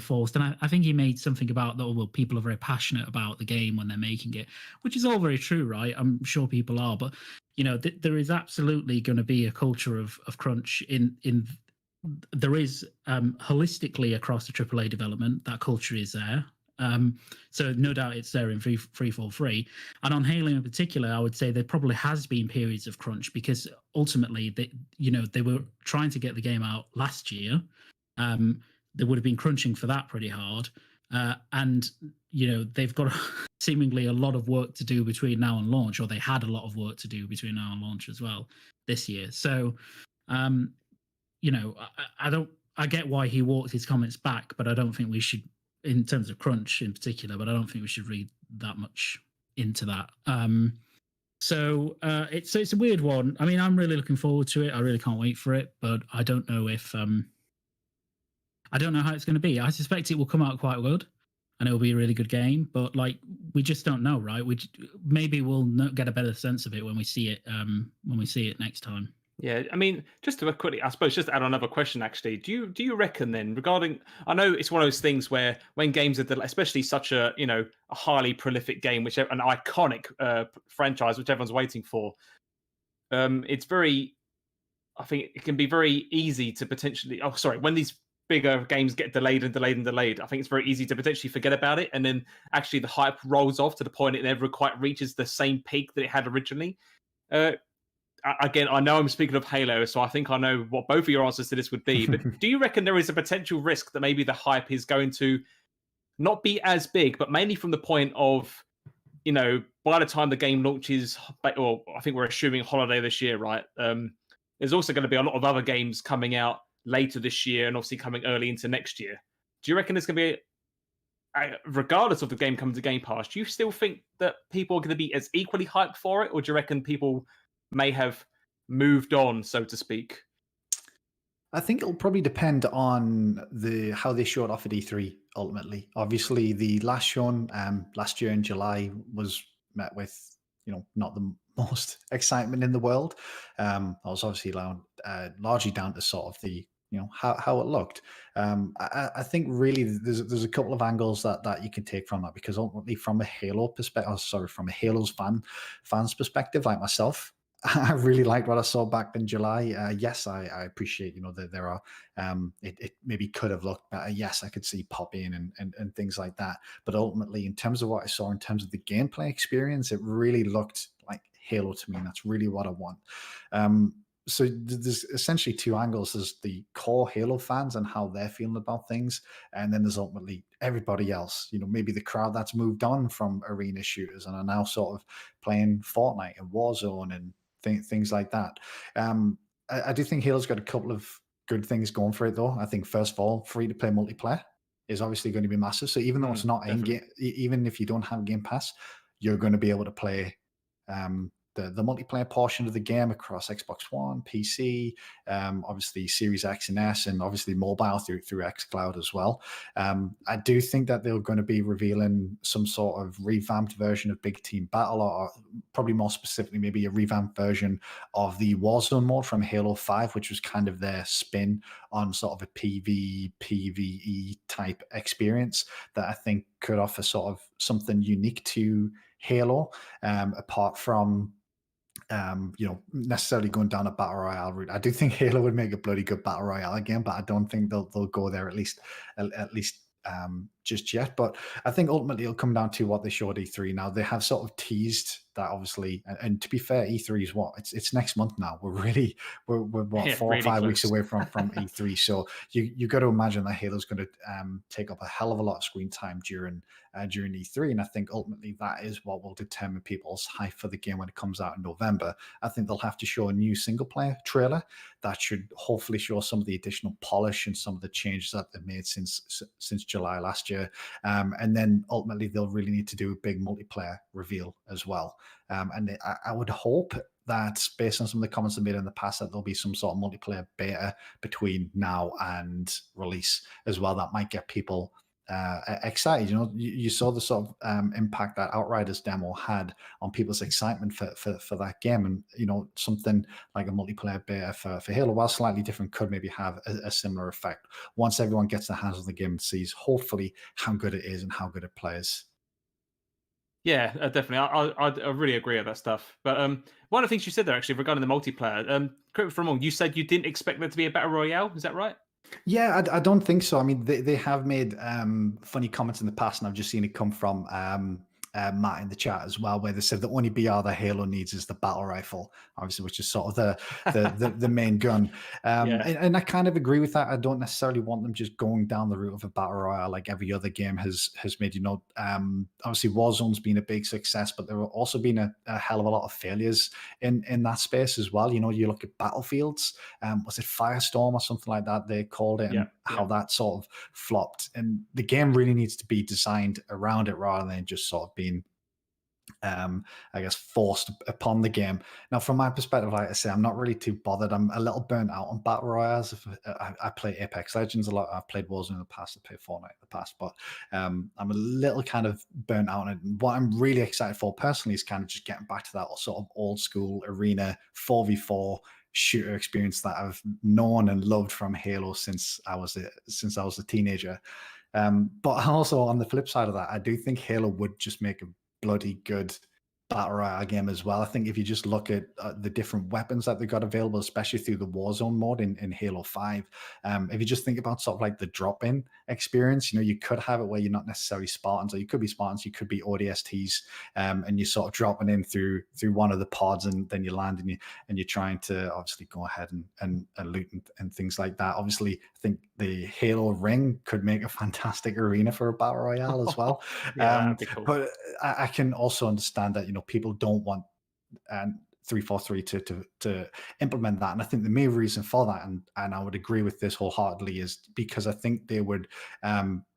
forced. And I think he made something about that, well, people are very passionate about the game when they're making it, which is all very true, right? I'm sure people are. But, there is absolutely going to be a culture of crunch in there is holistically across the AAA development, that culture is there. So no doubt it's there in Freefall 3. And on Halo in particular, I would say there probably has been periods of crunch because ultimately they were trying to get the game out last year. They would have been crunching for that pretty hard. And they've got seemingly a lot of work to do between now and launch, or they had a lot of work to do between now and launch as well this year. So I get why he walked his comments back, but I don't think we should, in terms of crunch in particular, but I don't think we should read that much into that. So it's a weird one. I mean, I'm really looking forward to it. I really can't wait for it, but I don't know if I don't know how it's going to be. I suspect it will come out quite good, and it will be a really good game. But we just don't know, right? Maybe we'll get a better sense of it when we see it. When we see it next time. Yeah, I mean, just to quickly, I suppose, just to add another question. Actually, do you reckon then regarding? I know it's one of those things where when games are, especially such a a highly prolific game, which an iconic franchise, which everyone's waiting for, it's very. I think it can be very easy to potentially. Oh, sorry, when these bigger games get delayed and delayed and delayed, I think it's very easy to potentially forget about it, and then actually the hype rolls off to the point it never quite reaches the same peak that it had originally. Again, I know I'm speaking of Halo, so I think I know what both of your answers to this would be. But do you reckon there is a potential risk that maybe the hype is going to not be as big, but mainly from the point of, by the time the game launches, or I think we're assuming holiday this year, right? There's also going to be a lot of other games coming out later this year and obviously coming early into next year. Do you reckon there's going to be, regardless of the game coming to Game Pass, do you still think that people are going to be as equally hyped for it, or do you reckon people may have moved on, so to speak? I think it'll probably depend on how they show it off at E3 ultimately. Obviously, the last shown last year in July was met with not the most excitement in the world. That was obviously largely down to sort of the how it looked. I think really there's a couple of angles that you can take from that, because ultimately from a Halo perspective, from a Halo's fans perspective, like myself, I really liked what I saw back in July. Yes, I appreciate that there are it maybe could have looked better. Yes, I could see pop-in and things like that. But ultimately, in terms of what I saw in terms of the gameplay experience, it really looked like Halo to me, and that's really what I want. So there's essentially two angles. There's the core Halo fans and how they're feeling about things, and then there's ultimately everybody else. Maybe the crowd that's moved on from arena shooters and are now sort of playing Fortnite and Warzone and things like that. I do think Halo's got a couple of good things going for it, though. I think first of all, free-to-play multiplayer is obviously going to be massive. So even though it's not in game, even if you don't have Game Pass, you're going to be able to play the multiplayer portion of the game across Xbox One, PC, obviously Series X and S, and obviously mobile through xCloud as well. I do think that they're going to be revealing some sort of revamped version of Big Team Battle, or probably more specifically, maybe a revamped version of the Warzone mode from Halo 5, which was kind of their spin on sort of a PvE type experience that I think could offer sort of something unique to Halo, apart from necessarily going down a battle royale route. I do think Halo would make a bloody good battle royale game, but I don't think they'll go there at least just yet. But I think ultimately it'll come down to what they showed E3. Now they have sort of teased that obviously, and to be fair, E3 is what, it's next month now. We're what, Yeah, 4 or really 5 weeks close. away from E3. So you got to imagine that Halo's going to take up a hell of a lot of screen time during E3, and I think ultimately that is what will determine people's hype for the game when it comes out in November. I think they'll have to show a new single player trailer that should hopefully show some of the additional polish and some of the changes that they've made since July last year. And then ultimately they'll really need to do a big multiplayer reveal as well. And I would hope that based on some of the comments I made in the past, that there'll be some sort of multiplayer beta between now and release as well. That might get people excited. You know, you saw the sort of impact that Outriders demo had on people's excitement for that game, and you know, something like a multiplayer beta for Halo, while slightly different, could maybe have a similar effect once everyone gets their hands on the game and sees hopefully how good it is and how good it plays. Yeah, definitely. I really agree with that stuff. But one of the things you said there actually regarding the multiplayer, correct me if I'm wrong, you said you didn't expect there to be a battle royale. Is that right? Yeah, I don't think so. I mean, they have made funny comments in the past, and I've just seen it come from Matt in the chat as well, where they said the only BR that Halo needs is the battle rifle, obviously, which is sort of the main gun. Yeah. And I kind of agree with that. I don't necessarily want them just going down the route of a battle royale like every other game has made. You know, obviously Warzone's been a big success, but there have also been a hell of a lot of failures in that space as well. You know, you look at Battlefields, was it Firestorm or something like that they called it, Yeah, and how that sort of flopped. And the game really needs to be designed around it rather than just sort of being I guess forced upon the game. Now, from my perspective, like I say, I'm not really too bothered. I'm a little burnt out on battle royales. I play Apex Legends a lot. I've played Warzone in the past. I played Fortnite in the past, but I'm a little kind of burnt out on it. And what I'm really excited for personally is kind of just getting back to that sort of old school arena 4v4 shooter experience that I've known and loved from Halo since I was a teenager. But also on the flip side of that, I do think Halo would just make a bloody good battle royale game as well. I think if you just look at the different weapons that they got available, especially through the Warzone mode in Halo 5, if you just think about sort of like the drop-in experience, you know, you could have it where you're not necessarily Spartans, or you could be Spartans, you could be ODSTs, and you're sort of dropping in through one of the pods, and then you land and you're trying to obviously go ahead and loot and things like that. Obviously, I think the Halo ring could make a fantastic arena for a battle royale as well. Yeah, that'd be cool. But I can also understand that, you know, people don't want 343 to implement that, and I think the main reason for that, and I would agree with this wholeheartedly, is because I think they would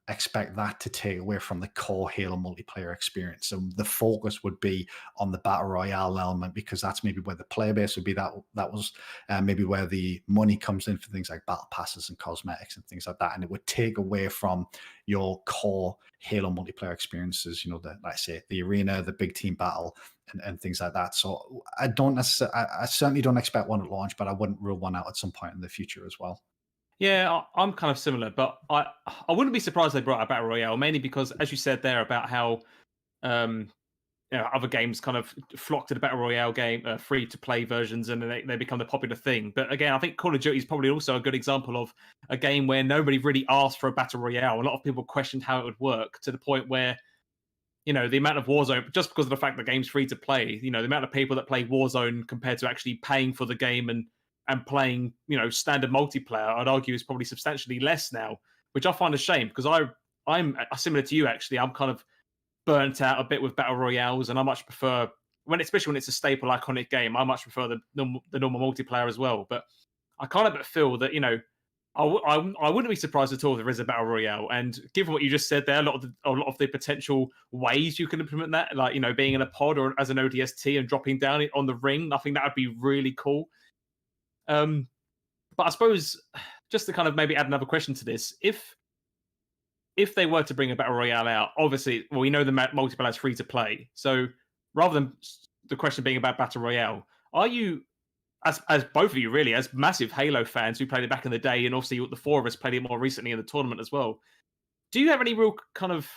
expect that to take away from the core Halo multiplayer experience. So the focus would be on the battle royale element, because that's maybe where the player base would be. That was maybe where the money comes in for things like battle passes and cosmetics and things like that, and it would take away from your core Halo multiplayer experiences. You know, like I say, the arena, the big team battle, and things like that. So I don't necessarily, I certainly don't expect one at launch, but I wouldn't rule one out at some point in the future as well. Yeah, I'm kind of similar, but I wouldn't be surprised they brought out Battle Royale, mainly because, as you said there about how other games kind of flock to the Battle Royale game, free-to-play versions, and they become the popular thing. But again, I think Call of Duty is probably also a good example of a game where nobody really asked for a Battle Royale. A lot of people questioned how it would work, to the point where, you know, the amount of Warzone, just because of the fact the game's free to play, you know, the amount of people that play Warzone compared to actually paying for the game and playing, you know, standard multiplayer, I'd argue is probably substantially less now, which I find a shame, because I'm similar to you actually. I'm kind of burnt out a bit with battle royales, and I much prefer, especially when it's a staple iconic game, I much prefer the normal multiplayer as well. But I kind of feel that, you know, I wouldn't be surprised at all if there is a battle royale. And given what you just said there, a lot of the potential ways you can implement that, like, you know, being in a pod or as an ODST and dropping down on the ring, I think that would be really cool. But I suppose, just to kind of maybe add another question to this, if they were to bring a battle royale out, obviously, well, we know the multiplayer is free to play. So rather than the question being about battle royale, are you, as both of you really, as massive Halo fans who played it back in the day, and obviously the four of us played it more recently in the tournament as well, do you have any real kind of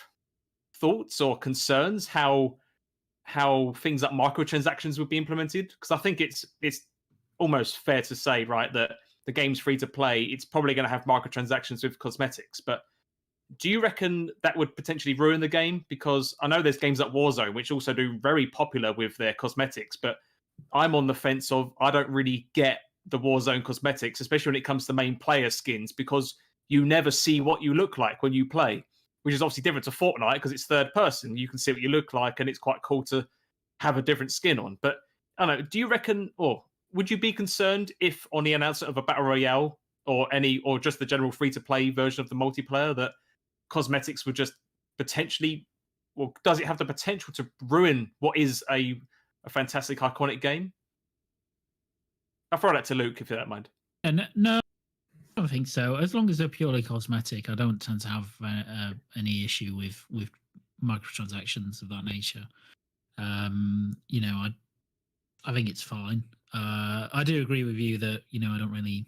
thoughts or concerns how things like microtransactions would be implemented? Because I think it's almost fair to say, right, that the game's free to play, it's probably going to have microtransactions with cosmetics. But do you reckon that would potentially ruin the game? Because I know there's games like Warzone, which also do very popular with their cosmetics, but I'm on the fence of I don't really get the Warzone cosmetics, especially when it comes to main player skins, because you never see what you look like when you play, which is obviously different to Fortnite because it's third person. You can see what you look like, and it's quite cool to have a different skin on. But I don't know, do you reckon, or would you be concerned if on the announcement of a battle royale or just the general free to play version of the multiplayer that cosmetics would just potentially, or does it have the potential to ruin what is a fantastic iconic game? I'll throw that to Luke if you don't mind. And no, I don't think so. As long as they're purely cosmetic, I don't tend to have any issue with microtransactions of that nature. You know, I think it's fine. I do agree with you that, you know, I don't really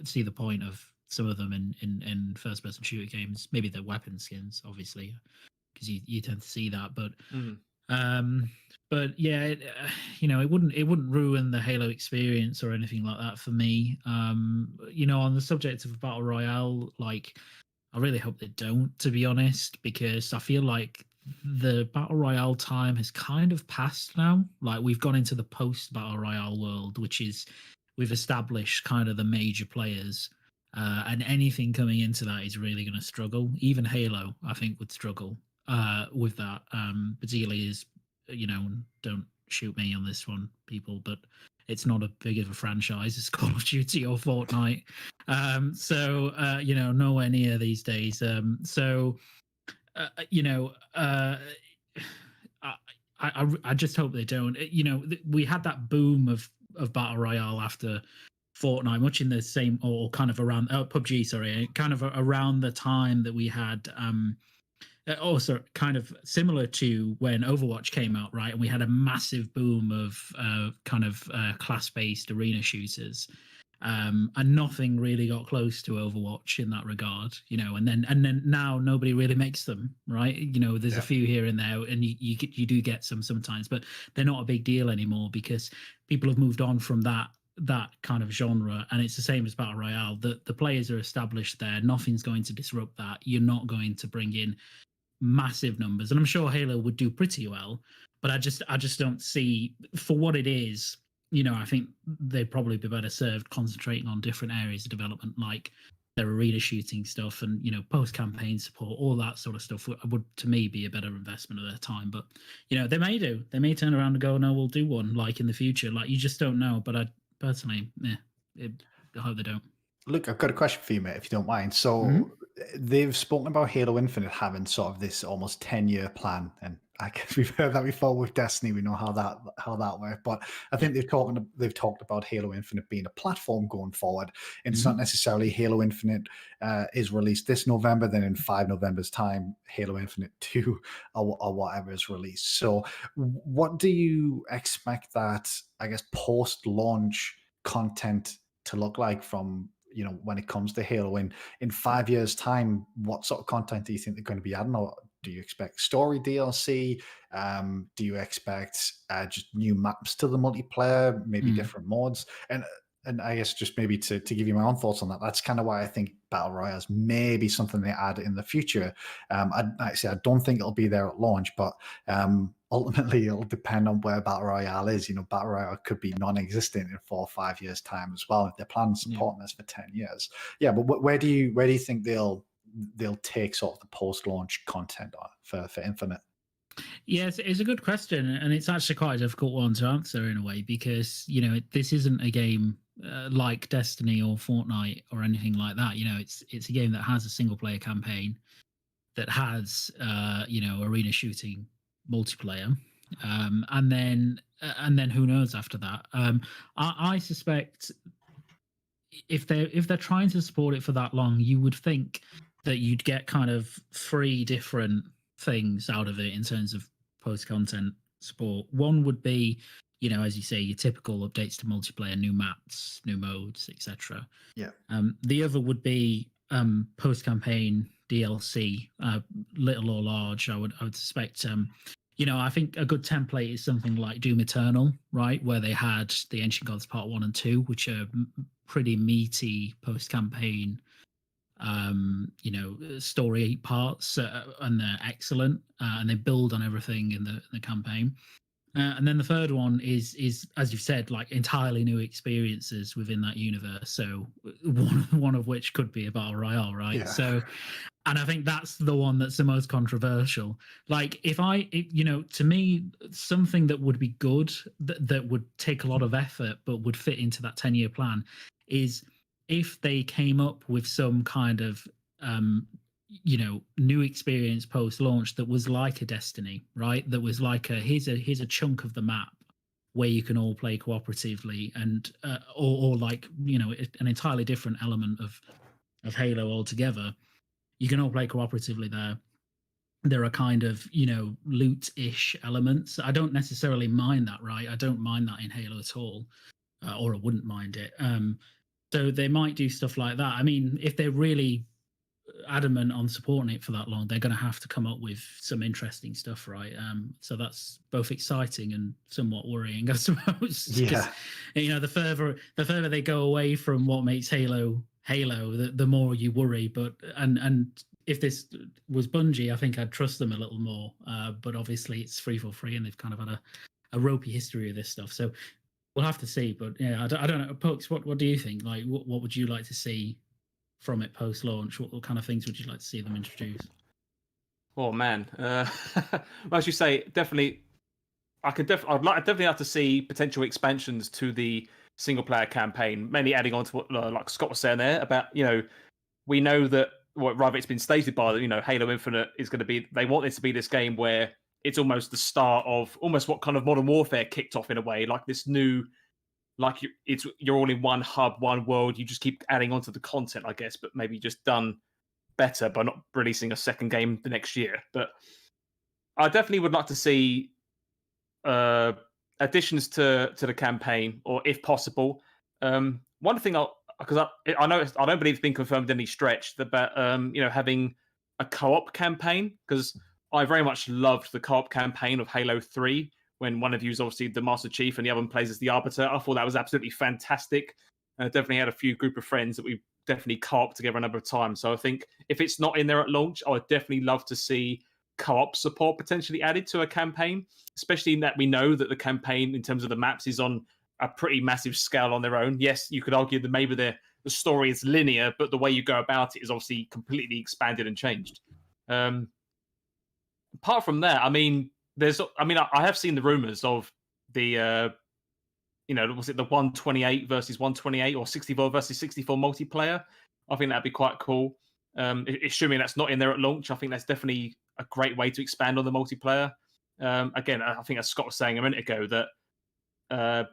see the point of some of them in first person shooter games. Maybe the weapon skins, obviously, because you tend to see that. But yeah, you know, it wouldn't ruin the Halo experience or anything like that for me. You know, on the subject of battle royale, like, I really hope they don't, to be honest, because I feel like the battle royale time has kind of passed now. Like, we've gone into the post battle royale world, which is we've established kind of the major players, and anything coming into that is really going to struggle. Even Halo, I think, would struggle with that. Particularly is, you know, don't shoot me on this one, people, but it's not a big of a franchise as Call of Duty or Fortnite. You know, nowhere near these days. You know, I just hope they don't. You know, we had that boom of battle royale after Fortnite, much in the same, or kind of around PUBG, sorry, kind of around the time that we had also kind of similar to when Overwatch came out, right? And we had a massive boom of class-based arena shooters, and nothing really got close to Overwatch in that regard, you know. And then now nobody really makes them, right? You know, there's a few here and there, and you do get some sometimes, but they're not a big deal anymore because people have moved on from that kind of genre. And it's the same as battle royale. The players are established there. Nothing's going to disrupt that. You're not going to bring in massive numbers, and I'm sure Halo would do pretty well, but I just don't see, for what it is, you know. I think they'd probably be better served concentrating on different areas of development, like their arena shooting stuff and, you know, post-campaign support, all that sort of stuff would to me be a better investment of their time. But, you know, they may turn around and go, no, we'll do one, like, in the future. Like, you just don't know. But I personally, I hope they don't. Look, I've got a question for you, mate, if you don't mind. So they've spoken about Halo Infinite having sort of this almost 10-year plan, and I guess we've heard that before with Destiny. We know how that worked, but I think they've talked about Halo Infinite being a platform going forward. And it's not necessarily Halo Infinite is released this November, then in 5 November's time, Halo Infinite 2 or whatever is released. So what do you expect that, I guess, post-launch content to look like from, you know, when it comes to Halo in 5 years' time? What sort of content do you think they're going to be adding? Or do you expect story DLC? Do you expect just new maps to the multiplayer, maybe different mods? And I guess just maybe to give you my own thoughts on that, that's kind of why I think Battle Royales may be something they add in the future. I don't think it'll be there at launch, but ultimately it'll depend on where Battle Royale is. You know, Battle Royale could be non-existent in 4 or 5 years' time as well if they're planning supporting this for 10 years. Yeah, but where do you think they'll take sort of the post-launch content for Infinite? Yes, it's a good question, and it's actually quite a difficult one to answer in a way, because, you know, this isn't a game like Destiny or Fortnite or anything like that. You know, it's a game that has a single player campaign, that has you know, arena shooting multiplayer, and then who knows after that. I suspect if they're trying to support it for that long, you would think that you'd get kind of 3 different things out of it in terms of post content support. One would be, you know, as you say, your typical updates to multiplayer, new maps, new modes, etc. Yeah. The other would be post campaign DLC, little or large. I would suspect. You know, I think a good template is something like Doom Eternal, right, where they had the Ancient Gods Part 1 and 2, which are pretty meaty post campaign story parts, and they're excellent, and they build on everything in the campaign. And then the third one is as you've said, like entirely new experiences within that universe. So one of which could be a battle royale, right? Yeah. So, and I think that's the one that's the most controversial. Like, to me, something that would be good, that would take a lot of effort but would fit into that 10-year plan, is if they came up with some kind of new experience post launch that was like a Destiny, right? That was like here's a chunk of the map where you can all play cooperatively, and or like an entirely different element of Halo altogether. You can all play cooperatively there. There are kind of loot-ish elements. I don't necessarily mind that, right? I don't mind that in Halo at all, or I wouldn't mind it. So they might do stuff like that. I mean, if they're really adamant on supporting it for that long, they're going to have to come up with some interesting stuff, right? So that's both exciting and somewhat worrying, I suppose. Yeah. The further they go away from what makes Halo, the more you worry. But and if this was Bungie, I think I'd trust them a little more. But obviously, it's 343, and they've kind of had a ropey history of this stuff. So we'll have to see. But yeah, I don't know. Pokes, what do you think? Like, what would you like to see from it post launch? What kind of things would you like to see them introduce? Oh man, as you say, definitely. I'd definitely have to see potential expansions to the single player campaign, mainly adding on to what like Scott was saying there about we know that rather it's been stated by Halo Infinite is going to be, they want this to be this game where it's almost the start of almost what kind of Modern Warfare kicked off in a way, like this new, like you're all in one hub, one world. You just keep adding onto the content, I guess, but maybe just done better by not releasing a second game the next year. But I definitely would like to see additions to the campaign, or if possible, one thing because I know I don't believe it's been confirmed any stretch about having a co-op campaign, because I very much loved the co-op campaign of Halo 3 when one of you is obviously the Master Chief and the other one plays as the Arbiter. I thought that was absolutely fantastic. Definitely had a few group of friends that we definitely co-op together a number of times. So I think if it's not in there at launch, I would definitely love to see co-op support potentially added to a campaign, especially in that we know that the campaign in terms of the maps is on a pretty massive scale on their own. Yes, you could argue that maybe the story is linear, but the way you go about it is obviously completely expanded and changed. Apart from that, I mean, I have seen the rumors of the was it the 128 versus 128 or 64 versus 64 multiplayer? I think that'd be quite cool. Assuming that's not in there at launch, I think that's definitely a great way to expand on the multiplayer. Again, I think as Scott was saying a minute ago, that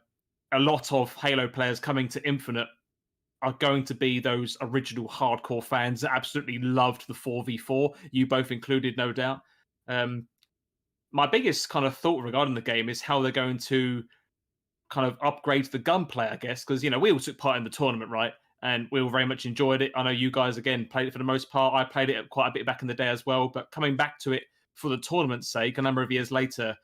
a lot of Halo players coming to Infinite are going to be those original hardcore fans that absolutely loved the 4v4, you both included, no doubt. My biggest kind of thought regarding the game is how they're going to kind of upgrade the gunplay, I guess, because we all took part in the tournament, right? And we all very much enjoyed it. I know you guys again played it for the most part. I played it quite a bit back in the day as well. But coming back to it for the tournament's sake, a number of years later,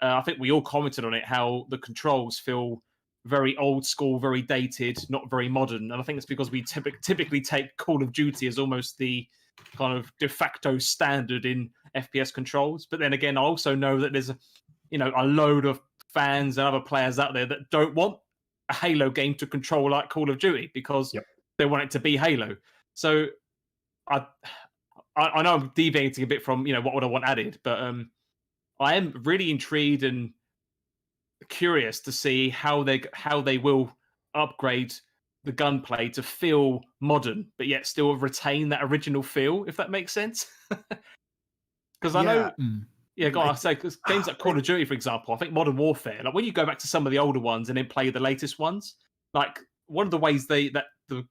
I think we all commented on it how the controls feel very old school, very dated, not very modern. And I think it's because we typically take Call of Duty as almost the kind of de facto standard in FPS controls. But then again, I also know that there's a load of fans and other players out there that don't want a Halo game to control like Call of Duty because they want it to be Halo. So I know I'm deviating a bit from what would I want added, but I am really intrigued and curious to see how they will upgrade the gunplay to feel modern, but yet still retain that original feel, if that makes sense. Because I know. Yeah, go on. I say, because games like Call of Duty, for example, I think Modern Warfare, like when you go back to some of the older ones and then play the latest ones, like one of the ways the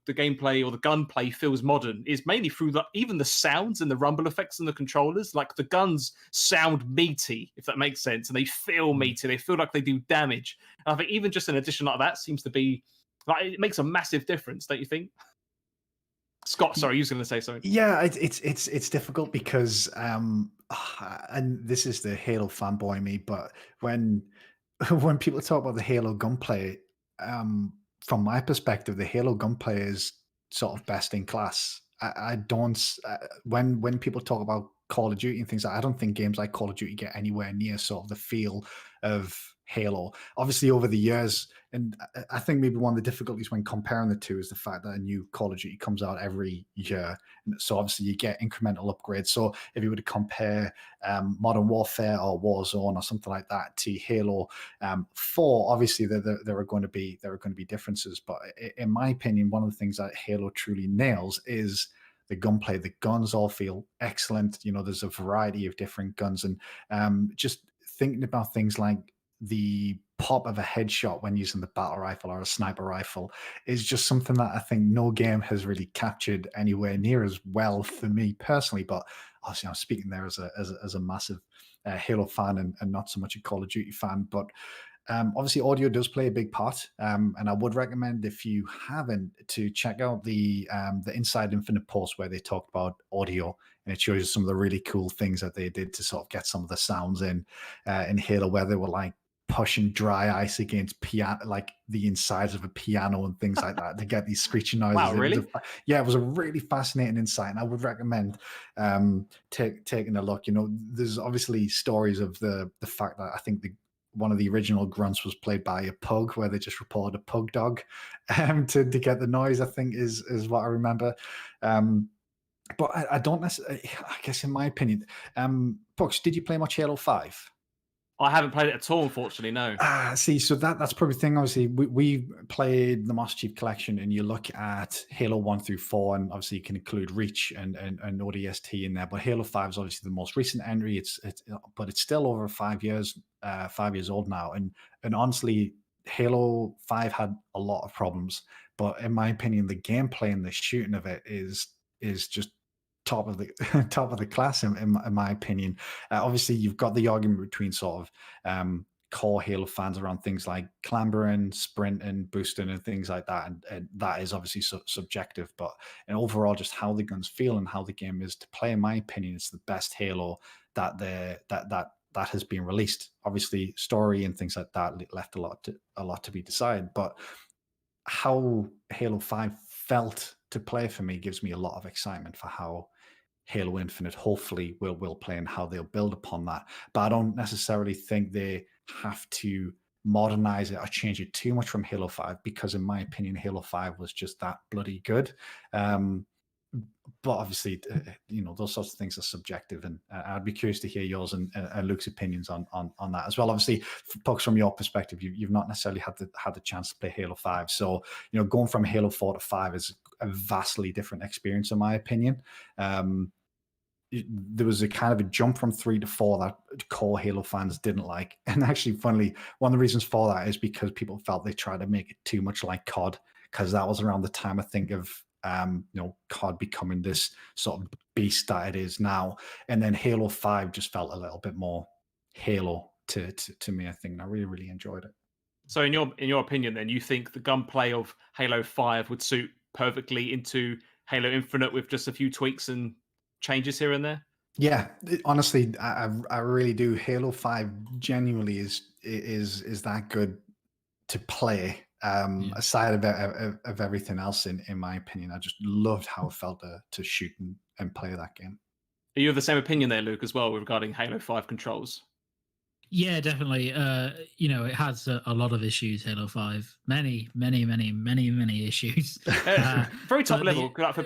gameplay or the gunplay feels modern is mainly through even the sounds and the rumble effects on the controllers. Like the guns sound meaty, if that makes sense, and they feel meaty. They feel like they do damage. And I think even just an addition like that seems to be like it makes a massive difference, don't you think? Scott, sorry, you was going to say something. Yeah, it's difficult because and this is the Halo fanboy me, but when people talk about the Halo gunplay, from my perspective, the Halo gunplay is sort of best in class. I don't. When people talk about Call of Duty and things, I don't think games like Call of Duty get anywhere near sort of the feel of Halo. Obviously, over the years, and I think maybe one of the difficulties when comparing the two is the fact that a new Call of Duty comes out every year. So obviously, you get incremental upgrades. So if you were to compare Modern Warfare or Warzone or something like that to Halo 4, obviously there are going to be differences. But in my opinion, one of the things that Halo truly nails is the gunplay. The guns all feel excellent. There's a variety of different guns, and just thinking about things like the pop of a headshot when using the battle rifle or a sniper rifle is just something that I think no game has really captured anywhere near as well for me personally. But obviously, I'm speaking there as a massive Halo fan and not so much a Call of Duty fan. But obviously, audio does play a big part, and I would recommend, if you haven't, to check out the Inside Infinite post where they talked about audio, and it shows you some of the really cool things that they did to sort of get some of the sounds in Halo, where they were like pushing dry ice against piano, like the insides of a piano and things like that, to get these screeching noises. Wow, really? It was a really fascinating insight, and I would recommend taking a look. There's obviously stories of the fact that I think one of the original grunts was played by a pug, where they just reported a pug dog to get the noise, I think is what I remember. But I don't necessarily, I guess in my opinion, Pucks, did you play much Halo 5? I haven't played it at all, unfortunately. No. See, so that's probably the thing. Obviously, we played the Master Chief Collection, and you look at Halo 1 through 4, and obviously you can include Reach and ODST in there. But Halo 5 is obviously the most recent entry. But it's still over 5 years, 5 years old now. And honestly, Halo 5 had a lot of problems. But in my opinion, the gameplay and the shooting of it is just top of the class in my opinion. Obviously, you've got the argument between sort of core Halo fans around things like clambering, sprinting, boosting, and things like that, and that is obviously subjective. But and overall, just how the guns feel and how the game is to play, in my opinion, it's the best Halo that has been released. Obviously, story and things like that left a lot to be decided, but how Halo 5 felt to play for me gives me a lot of excitement for how Halo Infinite hopefully will play and how they'll build upon that. But I don't necessarily think they have to modernize it or change it too much from Halo 5, because in my opinion, Halo 5 was just that bloody good. But obviously, those sorts of things are subjective, and I'd be curious to hear yours and Luke's opinions on that as well. Obviously, Pucks, from your perspective, you've not necessarily had the chance to play Halo 5, so going from Halo 4 to 5 is a vastly different experience, in my opinion. There was a kind of a jump from 3 to 4 that core Halo fans didn't like, and actually, funnily, one of the reasons for that is because people felt they tried to make it too much like COD, because that was around the time, I think, of COD becoming this sort of beast that it is now. And then Halo 5 just felt a little bit more Halo to me, I think, and I really enjoyed it. So in your opinion, then, you think the gunplay of Halo 5 would suit perfectly into Halo Infinite with just a few tweaks and changes here and there? Yeah, honestly, I really do. Halo 5 genuinely is that good to play. Aside of everything else, in my opinion, I just loved how it felt to shoot and play that game. Are you of the same opinion there, Luke, as well, regarding Halo 5 controls? Yeah, definitely. It has a lot of issues, Halo 5. Many issues. Very top level. For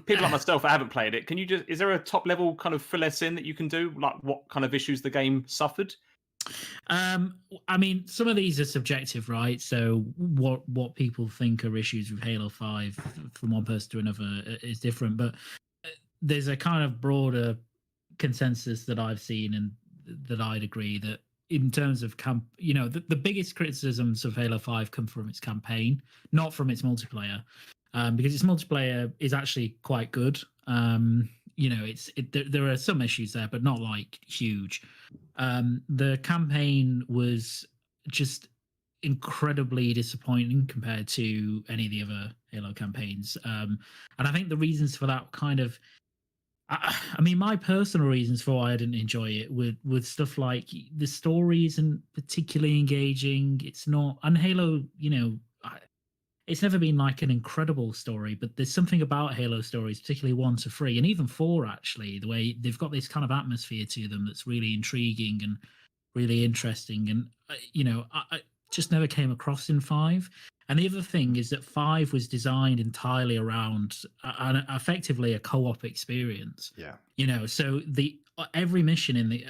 people like myself that haven't played it, is there a top level kind of fill us in that you can do? Like what kind of issues the game suffered? I mean, some of these are subjective, right? So what people think are issues with Halo 5 from one person to another is different, but there's a kind of broader consensus that I've seen and that I'd agree that in terms of the biggest criticisms of Halo 5 come from its campaign, not from its multiplayer, because its multiplayer is actually quite good. There are some issues there, but not like huge. The campaign was just incredibly disappointing compared to any of the other Halo campaigns. And I think the reasons for that kind of, I mean, my personal reasons for why I didn't enjoy it with stuff like the story isn't particularly engaging. It's not, and Halo, it's never been like an incredible story, but there's something about Halo stories, particularly 1 to 3, and even 4 actually, the way they've got this kind of atmosphere to them that's really intriguing and really interesting. And I just never came across in 5. And the other thing is that 5 was designed entirely around effectively a co-op experience. Yeah. So the every mission in the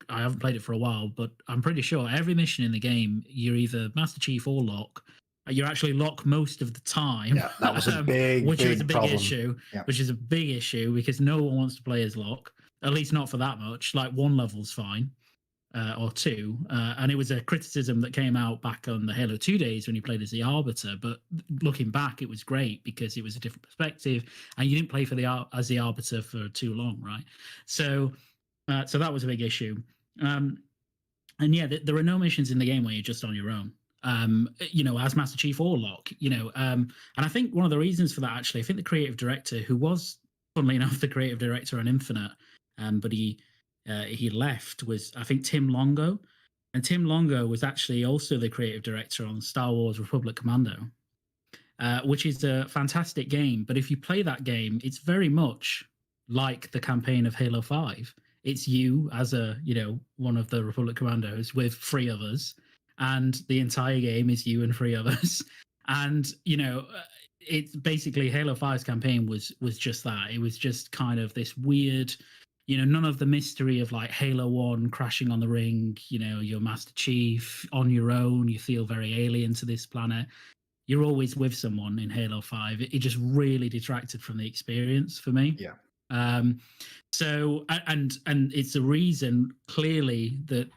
I haven't played it for a while, but I'm pretty sure every mission in the game you're either Master Chief or Locke. You're actually Locke most of the time. Yeah, that was a which big was a big problem. issue. Yeah. Which is a big issue because no one wants to play as Locke, at least not for that much. Like 1 level's fine. Or 2, and it was a criticism that came out back on the Halo 2 days when you played as the Arbiter. But looking back, it was great because it was a different perspective, and you didn't play for as the Arbiter for too long, right? So that was a big issue. And yeah, there are no missions in the game where you're just on your own. As Master Chief or Locke, and I think one of the reasons for that, actually, I think the creative director, who was, funnily enough, the creative director on Infinite, but he left, was, I think, Tim Longo. And Tim Longo was actually also the creative director on Star Wars Republic Commando, which is a fantastic game. But if you play that game, it's very much like the campaign of Halo 5. It's you as one of the Republic Commandos with 3 others, and the entire game is you and 3 others. And it's basically Halo 5's campaign was just that. It was just kind of this weird, none of the mystery of like Halo 1 crashing on the ring, you're Master Chief on your own, you feel very alien to this planet. You're always with someone in Halo 5. It just really detracted from the experience for me. Yeah. So and it's a reason clearly that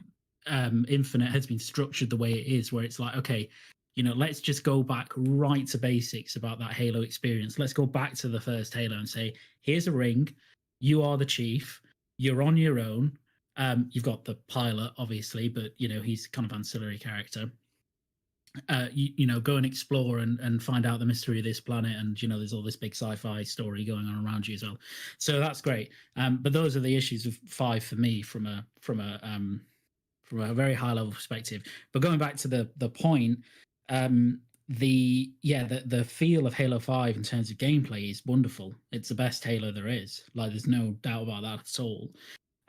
Infinite has been structured the way it is, where it's like, okay, let's just go back right to basics about that Halo experience. Let's go back to the first Halo and say, here's a ring. You are the chief. You're on your own. You've got the pilot, obviously, but he's kind of ancillary character. Go and explore and find out the mystery of this planet, and there's all this big sci-fi story going on around you as well. So that's great. But those are the issues of 5 for me from a very high level perspective. But going back to the point, the feel of Halo 5 in terms of gameplay is wonderful. It's the best Halo there is. Like, there's no doubt about that at all.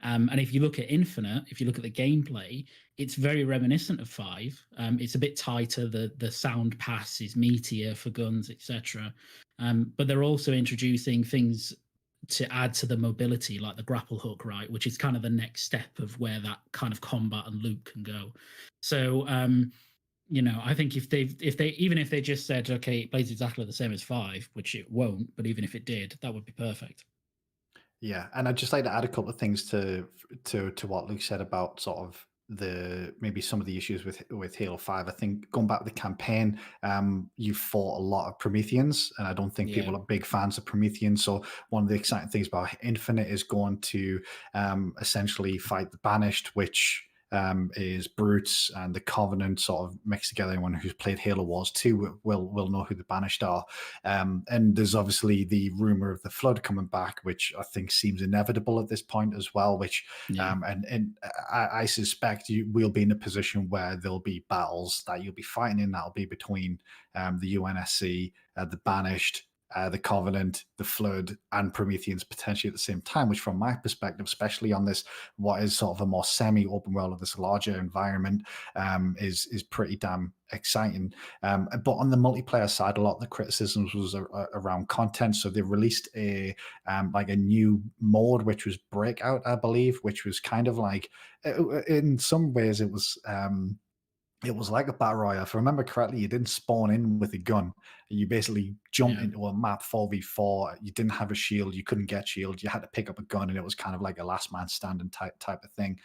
And if you look at Infinite, if you look at the gameplay, it's very reminiscent of 5. It's a bit tighter. The sound pass is meatier for guns, etc. But they're also introducing things to add to the mobility, like the grapple hook, right? Which is kind of the next step of where that kind of combat and loop can go. So, I think if they just said, okay, it plays exactly the same as 5, which it won't, but even if it did, that would be perfect. Yeah, and I'd just like to add a couple of things to what Luke said about sort of maybe some of the issues with Halo 5. I think going back to the campaign, you fought a lot of Prometheans, and I don't think people are big fans of Prometheans. So one of the exciting things about Infinite is going to essentially fight the Banished, which is Brutes and the Covenant sort of mixed together. Anyone who's played Halo Wars 2 will know who the Banished are. And there's obviously the rumor of the Flood coming back, which I think seems inevitable at this point as well, which and I suspect we'll be in a position where there'll be battles that you'll be fighting in that'll be between the UNSC, the Banished, the Covenant, the Flood, and Prometheans potentially at the same time, which from my perspective, especially on this, what is sort of a more semi-open world of this larger environment, is pretty damn exciting. But on the multiplayer side, a lot of the criticisms was around content. So they released a new mode, which was Breakout, I believe, which was kind of like, in some ways it was like a battle royale. If I remember correctly, you didn't spawn in with a gun. You basically jumped into a map 4v4. You didn't have a shield. You couldn't get shield. You had to pick up a gun, and it was kind of like a last man standing type of thing.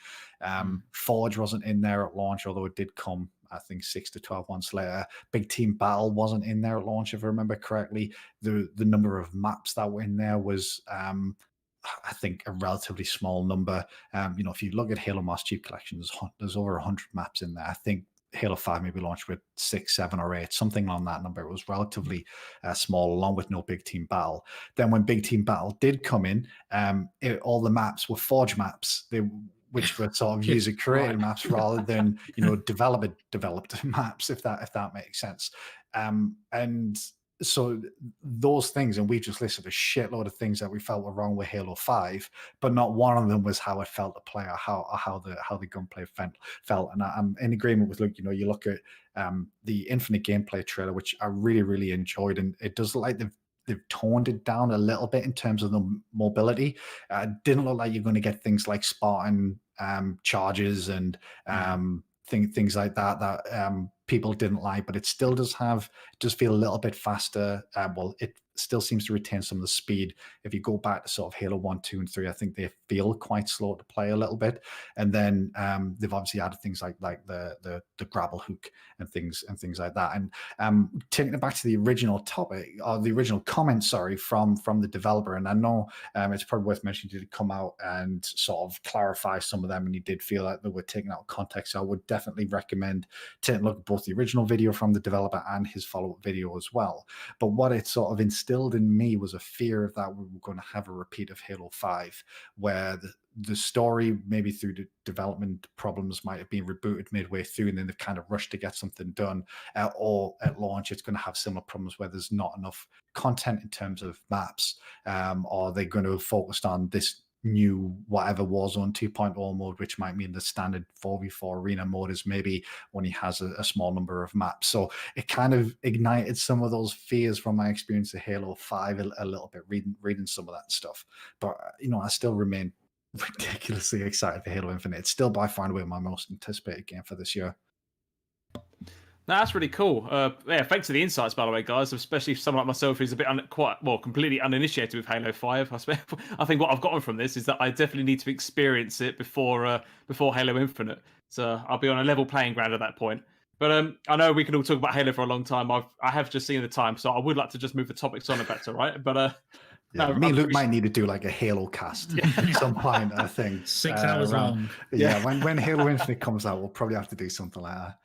Forge wasn't in there at launch, although it did come, I think, 6 to 12 months later. Big Team Battle wasn't in there at launch, if I remember correctly. The number of maps that were in there was I think a relatively small number. If you look at Halo Master Chief Collection, there's over 100 maps in there. I think Halo 5 maybe launched with 6, 7, or 8, something on that number. It was relatively small, along with no Big Team Battle. Then when Big Team Battle did come in, all the maps were Forge maps, which were sort of user-created maps rather than developed maps, if that makes sense. And so those things, and we just listed a shitload of things that we felt were wrong with Halo 5, but not one of them was how it felt to play, or how the gunplay felt. And I'm in agreement with Luke. You look at the Infinite gameplay trailer, which I really, really enjoyed, and it does look like they've toned it down a little bit in terms of the mobility. Didn't look like you're going to get things like Spartan charges and things like that people didn't like, but it still does feel a little bit faster. Well, it still seems to retain some of the speed. If you go back to sort of Halo 1, 2, and 3, I think they feel quite slow to play a little bit. And then they've obviously added things like the grapple hook and things like that. And taking it back to the original topic, or the original comment, sorry, from the developer, and I know it's probably worth mentioning, he did come out and sort of clarify some of them, and he did feel like they were taken out of context. So I would definitely recommend taking a look at both the original video from the developer and his follow-up video as well. But what it sort of instilled in me was a fear of that we were going to have a repeat of Halo 5, where the story, maybe through the development problems, might have been rebooted midway through, and then they've kind of rushed to get something done. Or at launch, it's going to have similar problems where there's not enough content in terms of maps, or they're going to have focused on this new whatever Warzone 2.0 mode, which might mean the standard 4v4 arena mode is maybe when he has a small number of maps. So it kind of ignited some of those fears from my experience of Halo 5 a little bit, reading some of that stuff. But I still remain ridiculously excited for Halo Infinite. It's still by far and away my most anticipated game for this year. No, that's really cool. Yeah, thanks for the insights, by the way, guys. Especially for someone like myself who's a bit completely uninitiated with Halo 5. I think what I've gotten from this is that I definitely need to experience it before Halo Infinite. So I'll be on a level playing ground at that point. But I know we can all talk about Halo for a long time. I have just seen the time, so I would like to just move the topics on if that's all right. But yeah, me and Luke might need to do like a Halo cast at some point, I think. 6 hours long. Yeah, when Halo Infinite comes out, we'll probably have to do something like that.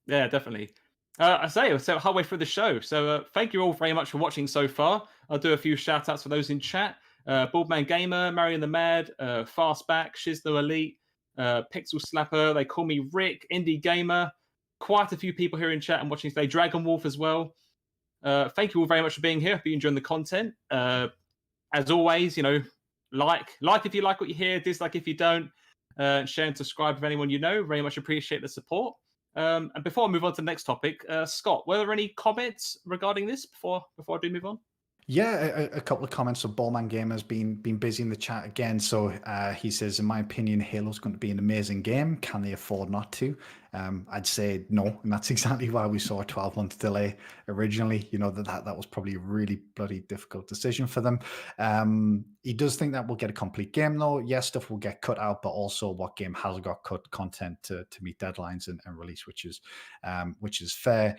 Yeah, definitely. I say, so halfway through the show. So thank you all very much for watching so far. I'll do a few shout outs for those in chat. Baldman Gamer, Marion the Mad, Fastback, Shizno Elite, Pixel Slapper, they call me Rick, Indie Gamer. Quite a few people here in chat and watching today. Dragon Wolf as well. Thank you all very much for being here. Hope you enjoying the content. As always, like if you like what you hear, dislike if you don't. Share and subscribe with anyone you know. Very much appreciate the support. And before I move on to the next topic, Scott, were there any comments regarding this before I do move on? Yeah, a couple of comments. So Ballman Gamer's been busy in the chat again. So he says, in my opinion, Halo's going to be an amazing game. Can they afford not to? I'd say no, and that's exactly why we saw a 12-month delay originally. That was probably a really bloody difficult decision for them. He does think that we'll get a complete game, though. Yes, stuff will get cut out, but also what game has got cut content to meet deadlines and release, which is fair.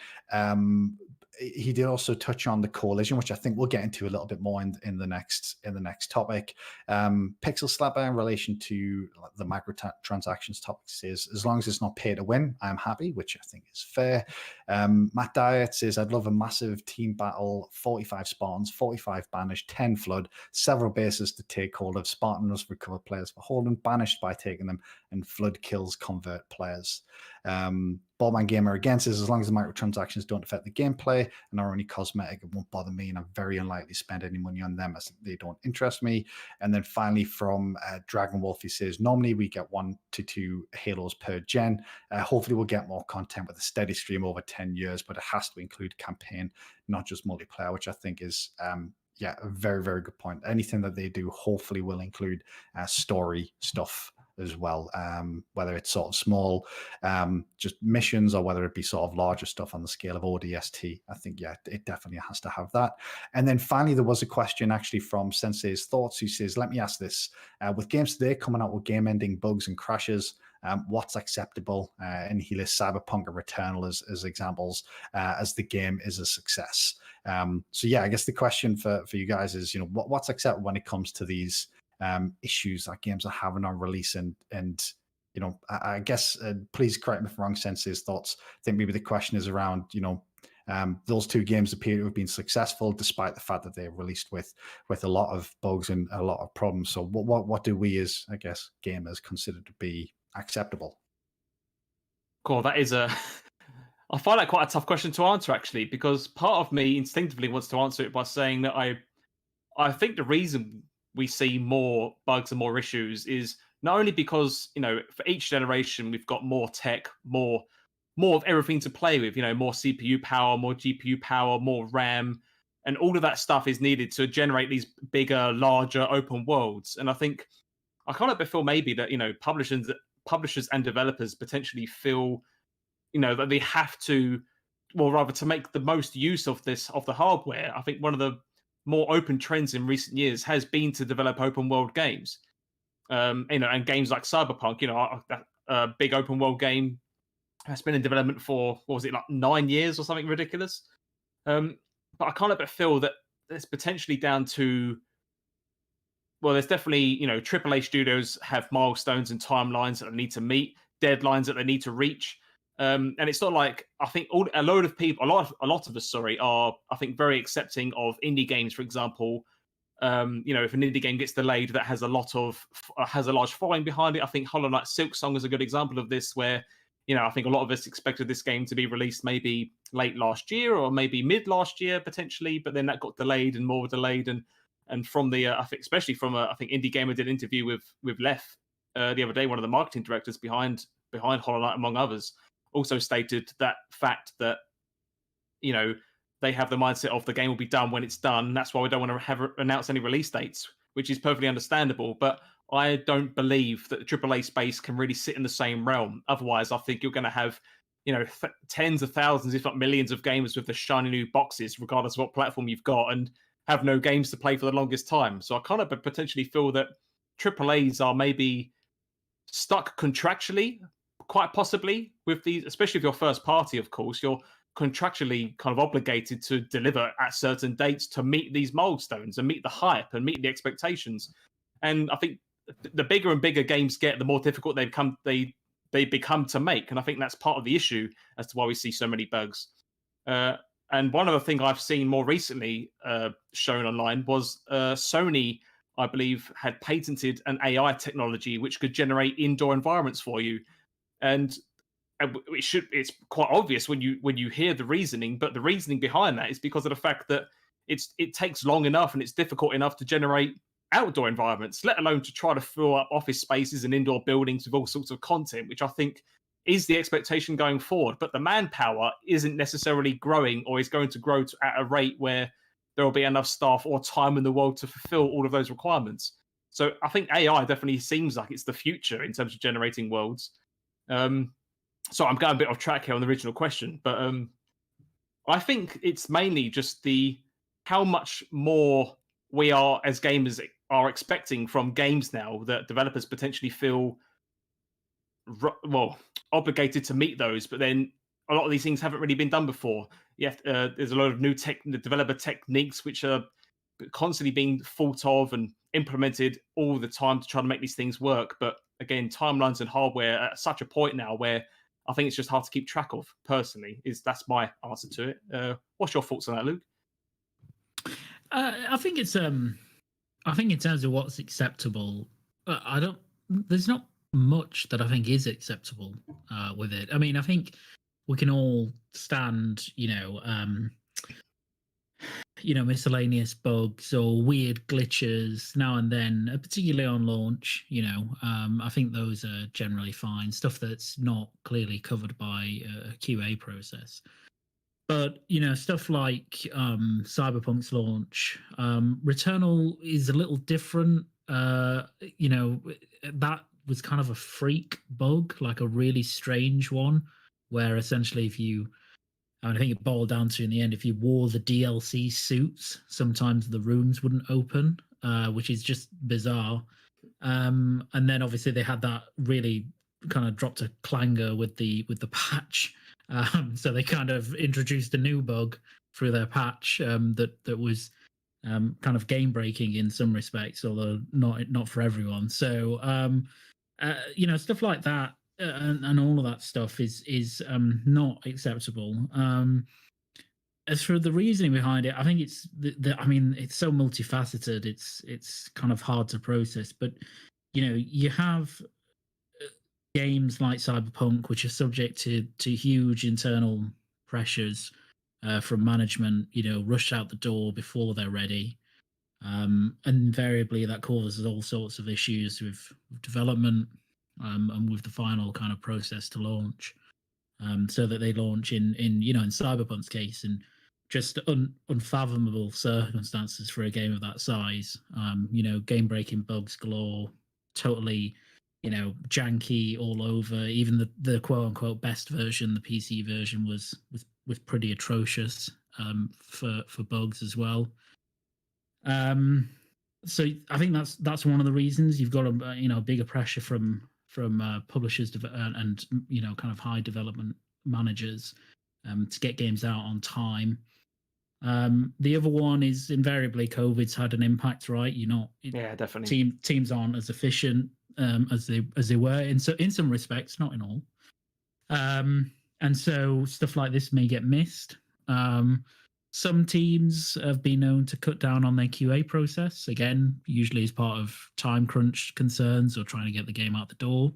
He did also touch on the coalition, which I think we'll get into a little bit more in the next topic. Pixel Slapper, in relation to the microtransactions topic, says, as long as it's not pay to win, I'm happy, which I think is fair. Matt Diet says, I'd love a massive team battle, 45 Spartans, 45 banished, 10 flood, several bases to take hold of. Spartan must recover players for holding, banished by taking them, and flood kills convert players. Ballman Gamer again says, as long as the microtransactions don't affect the gameplay and are only cosmetic, it won't bother me, and I'm very unlikely to spend any money on them as they don't interest me. And then finally from Dragon Wolf, he says, normally we get 1 to 2 Halos per gen. Hopefully we'll get more content with a steady stream over 10 years, but it has to include campaign, not just multiplayer, which I think is a very, very good point. Anything that they do hopefully will include story stuff as well, whether it's sort of small just missions or whether it be sort of larger stuff on the scale of ODST. I think it definitely has to have that. And then finally there was a question actually from Sensei's Thoughts, who says, let me ask this, with games today coming out with game ending bugs and crashes, what's acceptable? And he lists Cyberpunk and Returnal as examples, as the game is a success. So I guess the question for you guys is, what's acceptable when it comes to these issues that games are having on release, and I guess please correct me if I'm wrong, Sensei's Thoughts. I think maybe the question is around those two games appear to have been successful despite the fact that they're released with a lot of bugs and a lot of problems. So what do we as, I guess, gamers consider to be acceptable? Cool, that is a I find that quite a tough question to answer, actually, because part of me instinctively wants to answer it by saying that I think the reason we see more bugs and more issues is not only because, for each generation we've got more tech, more of everything to play with, more CPU power, more GPU power, more RAM, and all of that stuff is needed to generate these bigger, larger open worlds. And I think I kind of feel maybe that, publishers and developers potentially feel, that they have to, well, rather to make the most use of the hardware. I think one of the more open trends in recent years has been to develop open world games. And games like Cyberpunk, that big open world game has been in development for, what was it, like 9 years or something ridiculous. But I kind of feel that it's potentially down to, well, there's definitely, AAA studios have milestones and timelines that they need to meet, deadlines that they need to reach. And it's not like, I think a lot of us, sorry, are, I think, very accepting of indie games, for example. If an indie game gets delayed that has a large following behind it. I think Hollow Knight Silksong is a good example of this, where, I think a lot of us expected this game to be released maybe late last year or maybe mid last year potentially, but then that got delayed and more delayed. And from the, I think, especially from I think Indie Gamer did an interview with Lef the other day, one of the marketing directors behind Hollow Knight, among others, also stated that fact that, they have the mindset of the game will be done when it's done. That's why we don't want to announce any release dates, which is perfectly understandable. But I don't believe that the AAA space can really sit in the same realm. Otherwise, I think you're going to have, tens of thousands, if not millions, of gamers with the shiny new boxes, regardless of what platform you've got, and have no games to play for the longest time. So I kind of potentially feel that AAAs are maybe stuck contractually, quite possibly, with these, especially if you're first party, of course, you're contractually kind of obligated to deliver at certain dates to meet these milestones and meet the hype and meet the expectations. And I think the bigger and bigger games get, the more difficult they become to make. And I think that's part of the issue as to why we see so many bugs. And one other thing I've seen more recently shown online was Sony, I believe, had patented an AI technology which could generate indoor environments for you. And it's quite obvious when you hear the reasoning, but the reasoning behind that is because of the fact that it takes long enough and it's difficult enough to generate outdoor environments, let alone to try to fill up office spaces and indoor buildings with all sorts of content, which I think is the expectation going forward. But the manpower isn't necessarily growing, or is going to grow at a rate where there will be enough staff or time in the world to fulfill all of those requirements. So I think AI definitely seems like it's the future in terms of generating worlds. So I'm going a bit off track here on the original question, but I think it's mainly just how much more we are as gamers are expecting from games now, that developers potentially feel obligated to meet those, but then a lot of these things haven't really been done before. There's a lot of new developer techniques which are constantly being thought of and implemented all the time to try to make these things work. But again, timelines and hardware are at such a point now where I think it's just hard to keep track of. Personally, that's my answer to it. What's your thoughts on that, Luke? I think it's I think in terms of what's acceptable, there's not much that I think is acceptable with it. I mean, I think we can all stand, miscellaneous bugs or weird glitches now and then, particularly on launch. I think those are generally fine. Stuff that's not clearly covered by a QA process. But stuff like Cyberpunk's launch, Returnal is a little different. That was kind of a freak bug, like a really strange one, where essentially I think it boiled down to in the end, if you wore the DLC suits, sometimes the rooms wouldn't open, which is just bizarre. And then obviously they had that really kind of dropped a clanger with the patch. So they kind of introduced a new bug through their patch that was kind of game breaking in some respects, although not for everyone. So stuff like that and all of that stuff is not acceptable. As for the reasoning behind it, I think it's it's so multifaceted. It's kind of hard to process, but you have games like Cyberpunk, which are subject to huge internal pressures from management, rush out the door before they're ready. And invariably that causes all sorts of issues with development and with the final kind of process to launch. So that they launch in Cyberpunk's case in just unfathomable circumstances for a game of that size. Game breaking bugs galore, totally, janky all over. Even the quote unquote best version, the PC version, was pretty atrocious for bugs as well. So I think that's one of the reasons you've got a bigger pressure from publishers and kind of high development managers to get games out on time. The other one is invariably COVID's had an impact, right? Yeah, definitely. Teams aren't as efficient as they were in some respects, not in all. And so stuff like this may get missed. Some teams have been known to cut down on their QA process, again, usually as part of time crunch concerns or trying to get the game out the door.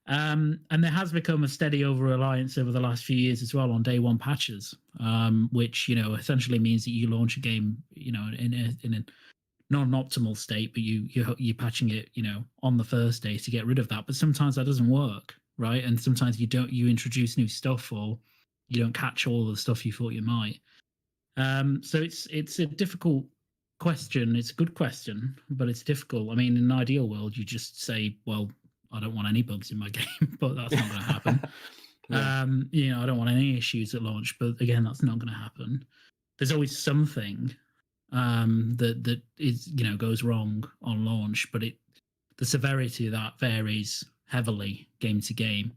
And there has become a steady over-reliance over the last few years as well on day one patches, which, essentially means that you launch a game, in a non-optimal state, but you're patching it, on the first day to get rid of that. But sometimes that doesn't work, right? And sometimes you introduce new stuff, or you don't catch all the stuff you thought you might. So it's a difficult question. It's a good question, but it's difficult. I mean, in an ideal world, you just say, well, I don't want any bugs in my game, but that's not going to happen. Yeah. I don't want any issues at launch, but again, that's not going to happen. There's always something that is goes wrong on launch, but the severity of that varies heavily game to game.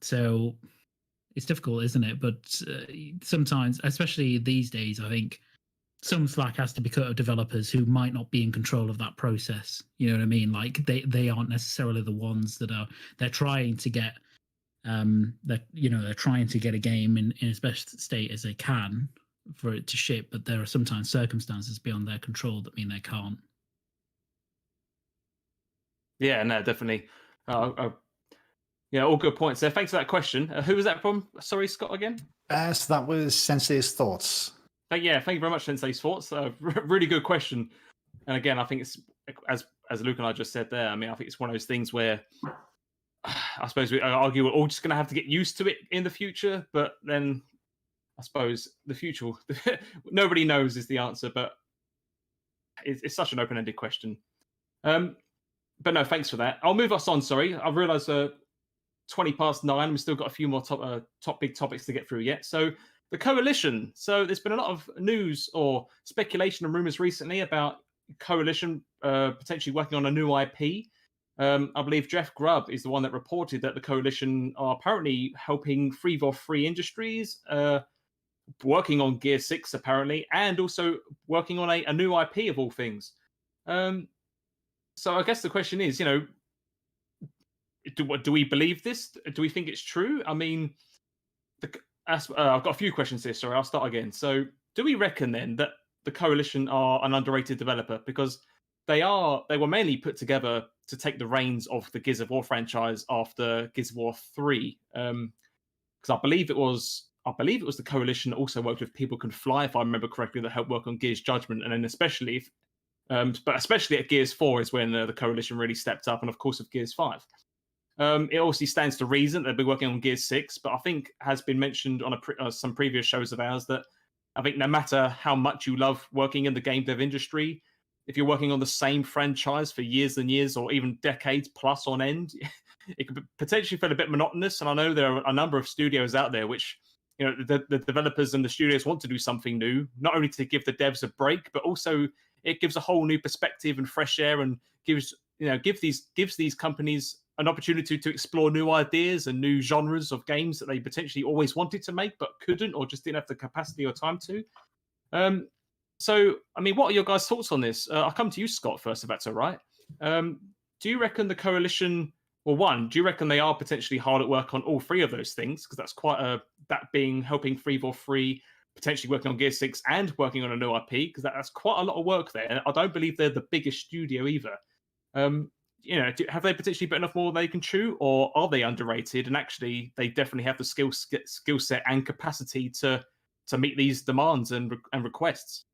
So it's difficult, isn't it? But sometimes, especially these days, I think some slack has to be cut of developers who might not be in control of that process. You know what I mean? Like they aren't necessarily the ones they're trying to get they're trying to get a game in as best state as they can for it to ship, but there are sometimes circumstances beyond their control that mean they can't. Yeah, no, definitely. Yeah, all good points there. Thanks for that question. Who was that from? Sorry, Scott, again? So that was Sensei's thoughts. Yeah, thank you very much, Sensei's thoughts. Really good question. And again, I think it's, as Luke and I just said there, I mean, I think it's one of those things where I suppose I argue we're all just going to have to get used to it in the future. But then I suppose the future, nobody knows is the answer. But it's such an open-ended question. But no, thanks for that. I'll move us on, sorry. I've realised 20 past 9. We've still got a few more top big topics to get through yet. So the Coalition. So there's been a lot of news or speculation and rumours recently about Coalition potentially working on a new IP. I believe Jeff Grubb is the one that reported that the Coalition are apparently helping 343 Industries, working on Gear 6 apparently, and also working on a new IP of all things. So I guess the question is, do we believe this? Do we think it's true? I mean, I've got a few questions here. Sorry, I'll start again. So do we reckon then that the Coalition are an underrated developer? Because they were mainly put together to take the reins of the Gears of War franchise after Gears of War 3. Because I believe it was the Coalition that also worked with People Can Fly, if I remember correctly, that helped work on Gears Judgment, and then especially at Gears 4 is when the Coalition really stepped up, and of course with Gears 5. It obviously stands to reason they'll be working on Gears 6, but I think has been mentioned on some previous shows of ours that I think no matter how much you love working in the game dev industry, if you're working on the same franchise for years and years or even decades plus on end, it could potentially feel a bit monotonous. And I know there are a number of studios out there which, the developers and the studios want to do something new, not only to give the devs a break, but also it gives a whole new perspective and fresh air, and gives these companies an opportunity to explore new ideas and new genres of games that they potentially always wanted to make but couldn't, or just didn't have the capacity or time to. So, I mean, what are your guys' thoughts on this? I'll come to you, Scott, first, if that's all right. Do you reckon the Coalition, well, one, do you reckon they are potentially hard at work on all three of those things? Because that's quite that being helping 343, potentially working on Gear 6 and working on a new IP, because that's quite a lot of work there. And I don't believe they're the biggest studio either. have they potentially bit enough more they can chew, or are they underrated? And actually, they definitely have the skill set and capacity to meet these demands and requests.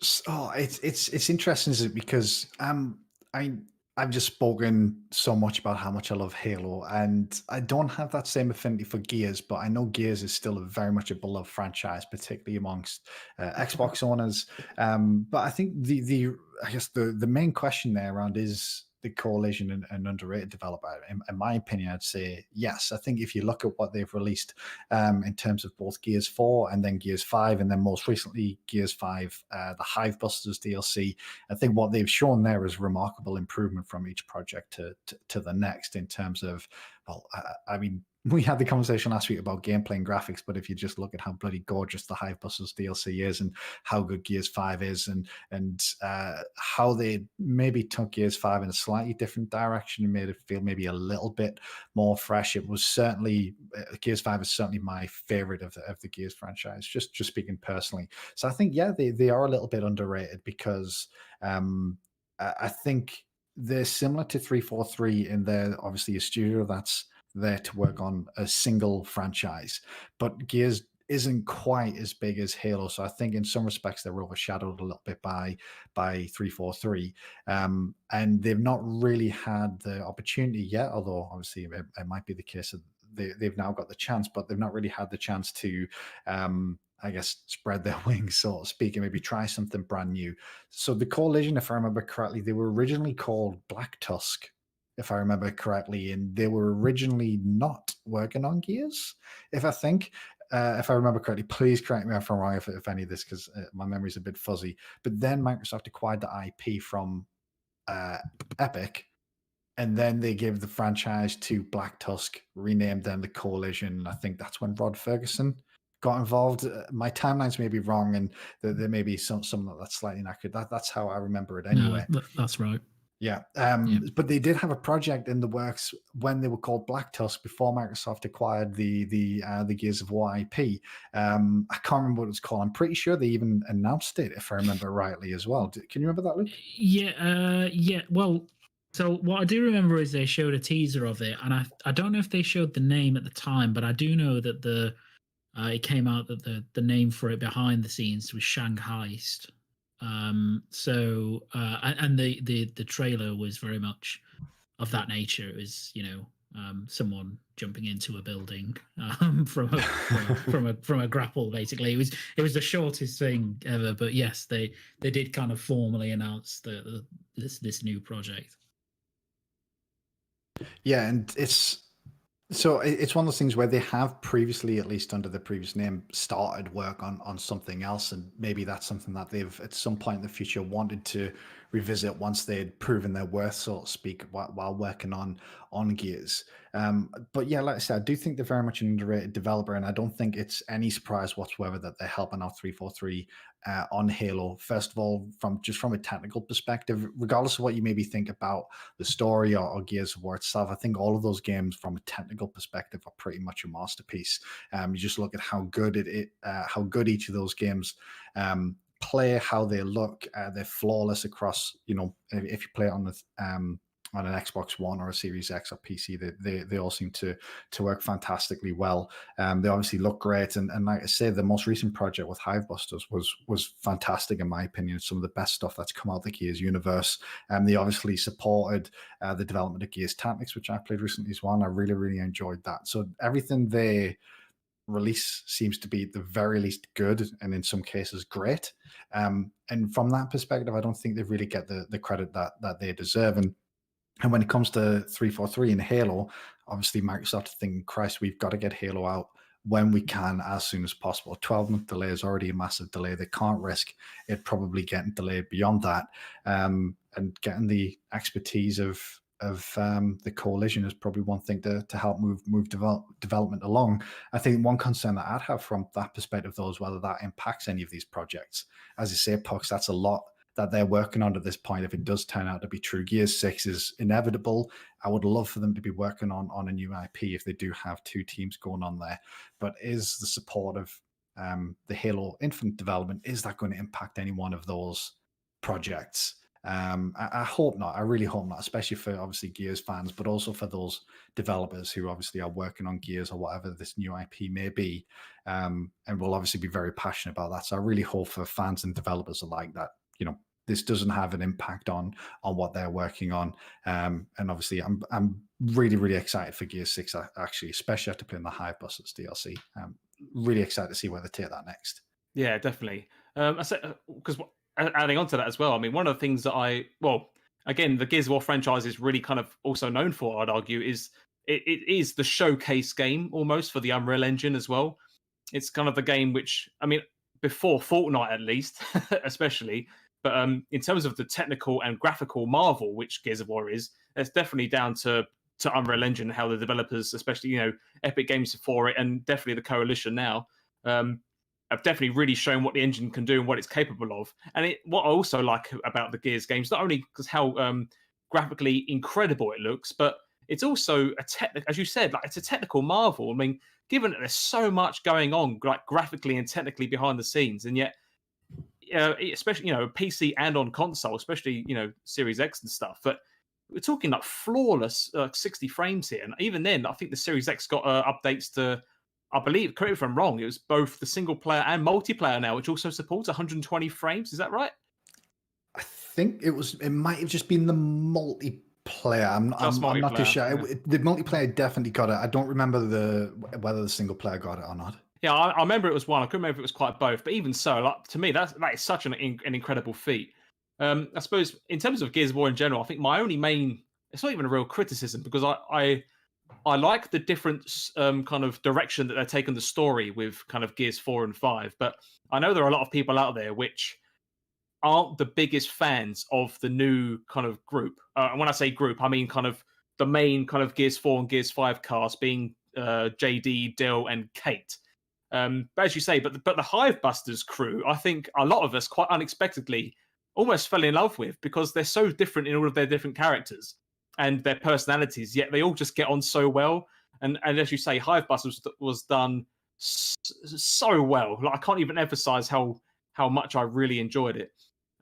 So it's interesting, is it? Because I I've just spoken so much about how much I love Halo, and I don't have that same affinity for Gears, but I know Gears is still very much a beloved franchise, particularly amongst Xbox owners. But I think the I guess the main question there around is the coalition and underrated developer. In my opinion, I'd say yes. I think if you look at what they've released in terms of both Gears 4 and then Gears 5, and then most recently Gears 5, the Hivebusters DLC. I think what they've shown there is remarkable improvement from each project to the next in terms of, well, I mean, we had the conversation last week about gameplay and graphics, but if you just look at how bloody gorgeous the Hivebusters DLC is and how good Gears 5 is and how they maybe took Gears 5 in a slightly different direction and made it feel maybe a little bit more fresh. It was certainly, Gears 5 is certainly my favorite of the Gears franchise, just speaking personally. So I think, yeah, they are a little bit underrated because I think they're similar to 343 in they're obviously a studio that's there to work on a single franchise, but Gears isn't quite as big as Halo. So I think in some respects they're overshadowed a little bit by 343, and they've not really had the opportunity yet. Although obviously it might be the case that they've now got the chance, but they've not really had the chance to. I guess spread their wings, so to speak, and maybe try something brand new. So the Coalition, if I remember correctly, they were originally called Black Tusk, if I remember correctly, and they were originally not working on Gears. If I remember correctly, please correct me if I'm wrong if any of this, because my memory's a bit fuzzy. But then Microsoft acquired the IP from Epic, and then they gave the franchise to Black Tusk, renamed them the Coalition. And I think that's when Rod Ferguson got involved. My timelines may be wrong, and there may be some that's slightly inaccurate. That's how I remember it anyway. No, that's right. Yeah. Yeah. But they did have a project in the works when they were called Black Tusk before Microsoft acquired the Gears of War IP. I can't remember what it was called. I'm pretty sure they even announced it, if I remember rightly, as well. Can you remember that, Luke? Yeah. Well, so what I do remember is they showed a teaser of it, and I don't know if they showed the name at the time, but I do know that it came out that the name for it behind the scenes was Shanghaiist. And the trailer was very much of that nature. It was, someone jumping into a building from a grapple. Basically, it was the shortest thing ever. But yes, they did kind of formally announce this new project. Yeah, and it's one of those things where they have previously, at least under the previous name, started work on something else, and maybe that's something that they've at some point in the future wanted to revisit once they'd proven their worth, so to speak, while working on Gears. But yeah, like I said, I do think they're very much an underrated developer, and I don't think it's any surprise whatsoever that they're helping out 343 on Halo. First of all, from a technical perspective, regardless of what you maybe think about the story or Gears of War itself, I think all of those games from a technical perspective are pretty much a masterpiece. You just look at how good how good each of those games play, how they look. They're flawless across. If you play it on an Xbox One or a Series X or PC, they all seem to work fantastically well. They obviously look great, and like I said, the most recent project with Hivebusters was fantastic in my opinion. It's some of the best stuff that's come out of the Gears universe. They obviously supported the development of Gears Tactics, which I played recently as well, and I really enjoyed that. So everything they release seems to be at the very least good, and in some cases great. And from that perspective, I don't think they really get the credit that they deserve. And when it comes to 343 and Halo, obviously Microsoft is thinking, Christ, we've got to get Halo out when we can as soon as possible. 12-month delay is already a massive delay. They can't risk it probably getting delayed beyond that. And getting the expertise of the coalition is probably one thing to help move development along. I think one concern that I'd have from that perspective, though, is whether that impacts any of these projects. As you say, Pucks, that's a lot that they're working on at this point. If it does turn out to be true, Gears 6 is inevitable. I would love for them to be working on a new IP if they do have two teams going on there. But is the support of the Halo Infinite development, is that going to impact any one of those projects? I hope not. I really hope not, especially for obviously Gears fans, but also for those developers who obviously are working on Gears or whatever this new IP may be, and will obviously be very passionate about that. So I really hope for fans and developers alike that this doesn't have an impact on what they're working on. And obviously, I'm really, really excited for Gears 6, actually, especially after playing the Hive Busters DLC. Really excited to see where they take that next. Yeah, definitely. I said because adding on to that as well. I mean, one of the things that again, the Gears of War franchise is really kind of also known for, I'd argue, is it is the showcase game almost for the Unreal Engine as well. It's kind of the game which, I mean, before Fortnite at least, especially. But in terms of the technical and graphical marvel, which Gears of War is, it's definitely down to Unreal Engine, how the developers, especially Epic Games for it, and definitely the Coalition now, have definitely really shown what the engine can do and what it's capable of. And what I also like about the Gears games, not only because how graphically incredible it looks, but it's also as you said, like it's a technical marvel. I mean, given that there's so much going on, like graphically and technically behind the scenes, and yet, especially PC and on console, especially Series X and stuff. But we're talking like flawless 60 frames here, and even then, I think the Series X got updates to, I believe, correct me if I'm wrong, it was both the single player and multiplayer now, which also supports 120 frames. Is that right? I think it might have just been the multiplayer. I'm not too sure. Yeah. The multiplayer definitely got it. I don't remember whether the single player got it or not. Yeah, I remember it was one. I couldn't remember if it was quite both, but even so, like, to me, that is such an incredible feat. I suppose in terms of Gears of War in general, I think my only it's not even a real criticism, because I like the different kind of direction that they're taking the story with kind of Gears 4 and 5, but I know there are a lot of people out there which aren't the biggest fans of the new kind of group. And when I say group, I mean kind of the main kind of Gears 4 and Gears 5 cast being JD, Dill, and Kate. But as you say, but the Hive Busters crew, I think a lot of us quite unexpectedly almost fell in love with, because they're so different in all of their different characters and their personalities, yet they all just get on so well. And as you say, Hive Busters was done so well. Like, I can't even emphasize how much I really enjoyed it.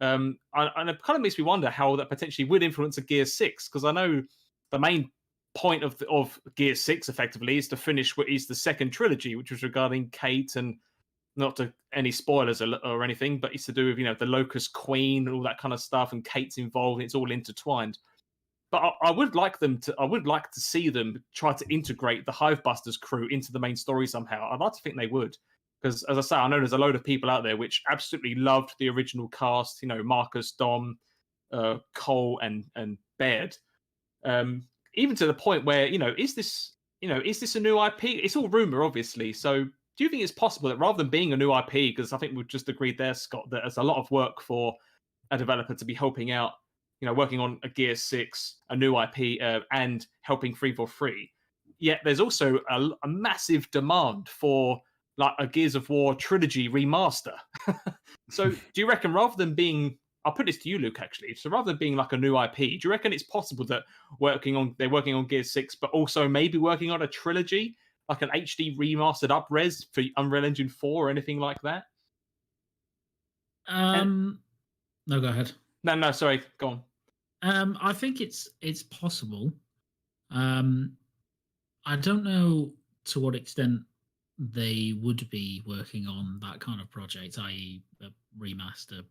And it kind of makes me wonder how that potentially would influence a Gear 6, because I know the main point of Gear 6 effectively is to finish what is the second trilogy, which was regarding Kate, and not to any spoilers or anything, but it's to do with the Locust Queen and all that kind of stuff, and Kate's involved, and it's all intertwined. But I would like to see them try to integrate the Hive Busters crew into the main story somehow. I'd like to think they would, because as I say, I know there's a load of people out there which absolutely loved the original cast. Marcus, Dom, Cole, and Baird. Even to the point where is this a new IP? It's all rumor, obviously. So do you think it's possible that rather than being a new IP, because I think we've just agreed there, Scott, that there's a lot of work for a developer to be helping out, working on a Gear 6, a new IP, and helping 343. Yet there's also a massive demand for like a Gears of War trilogy remaster. So do you reckon, rather than being, I'll put this to you, Luke, actually. So rather than being like a new IP, do you reckon it's possible that they're working on Gear 6, but also maybe working on a trilogy, like an HD remastered up-res for Unreal Engine 4 or anything like that? No, go ahead. No, sorry, go on. I think it's possible. I don't know to what extent they would be working on that kind of project, i.e., a remaster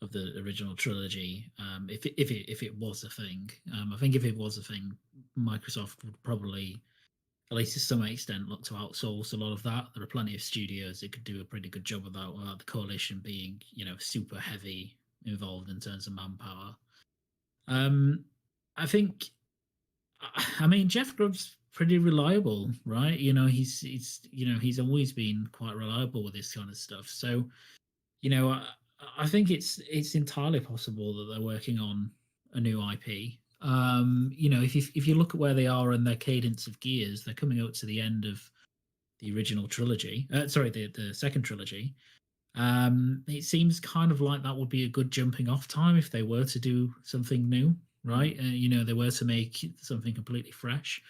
of the original trilogy. If it was a thing, I think if it was a thing, Microsoft would probably, at least to some extent, look to outsource a lot of that. There are plenty of studios that could do a pretty good job of that, without the Coalition being, super heavy involved in terms of manpower. I think, I mean, Jeff Grubb's pretty reliable, right? He's always been quite reliable with this kind of stuff. So, I think it's entirely possible that they're working on a new IP. If you look at where they are in their cadence of Gears, they're coming out to the end of the original trilogy. The second trilogy. It seems kind of like that would be a good jumping off time if they were to do something new, right? They were to make something completely fresh.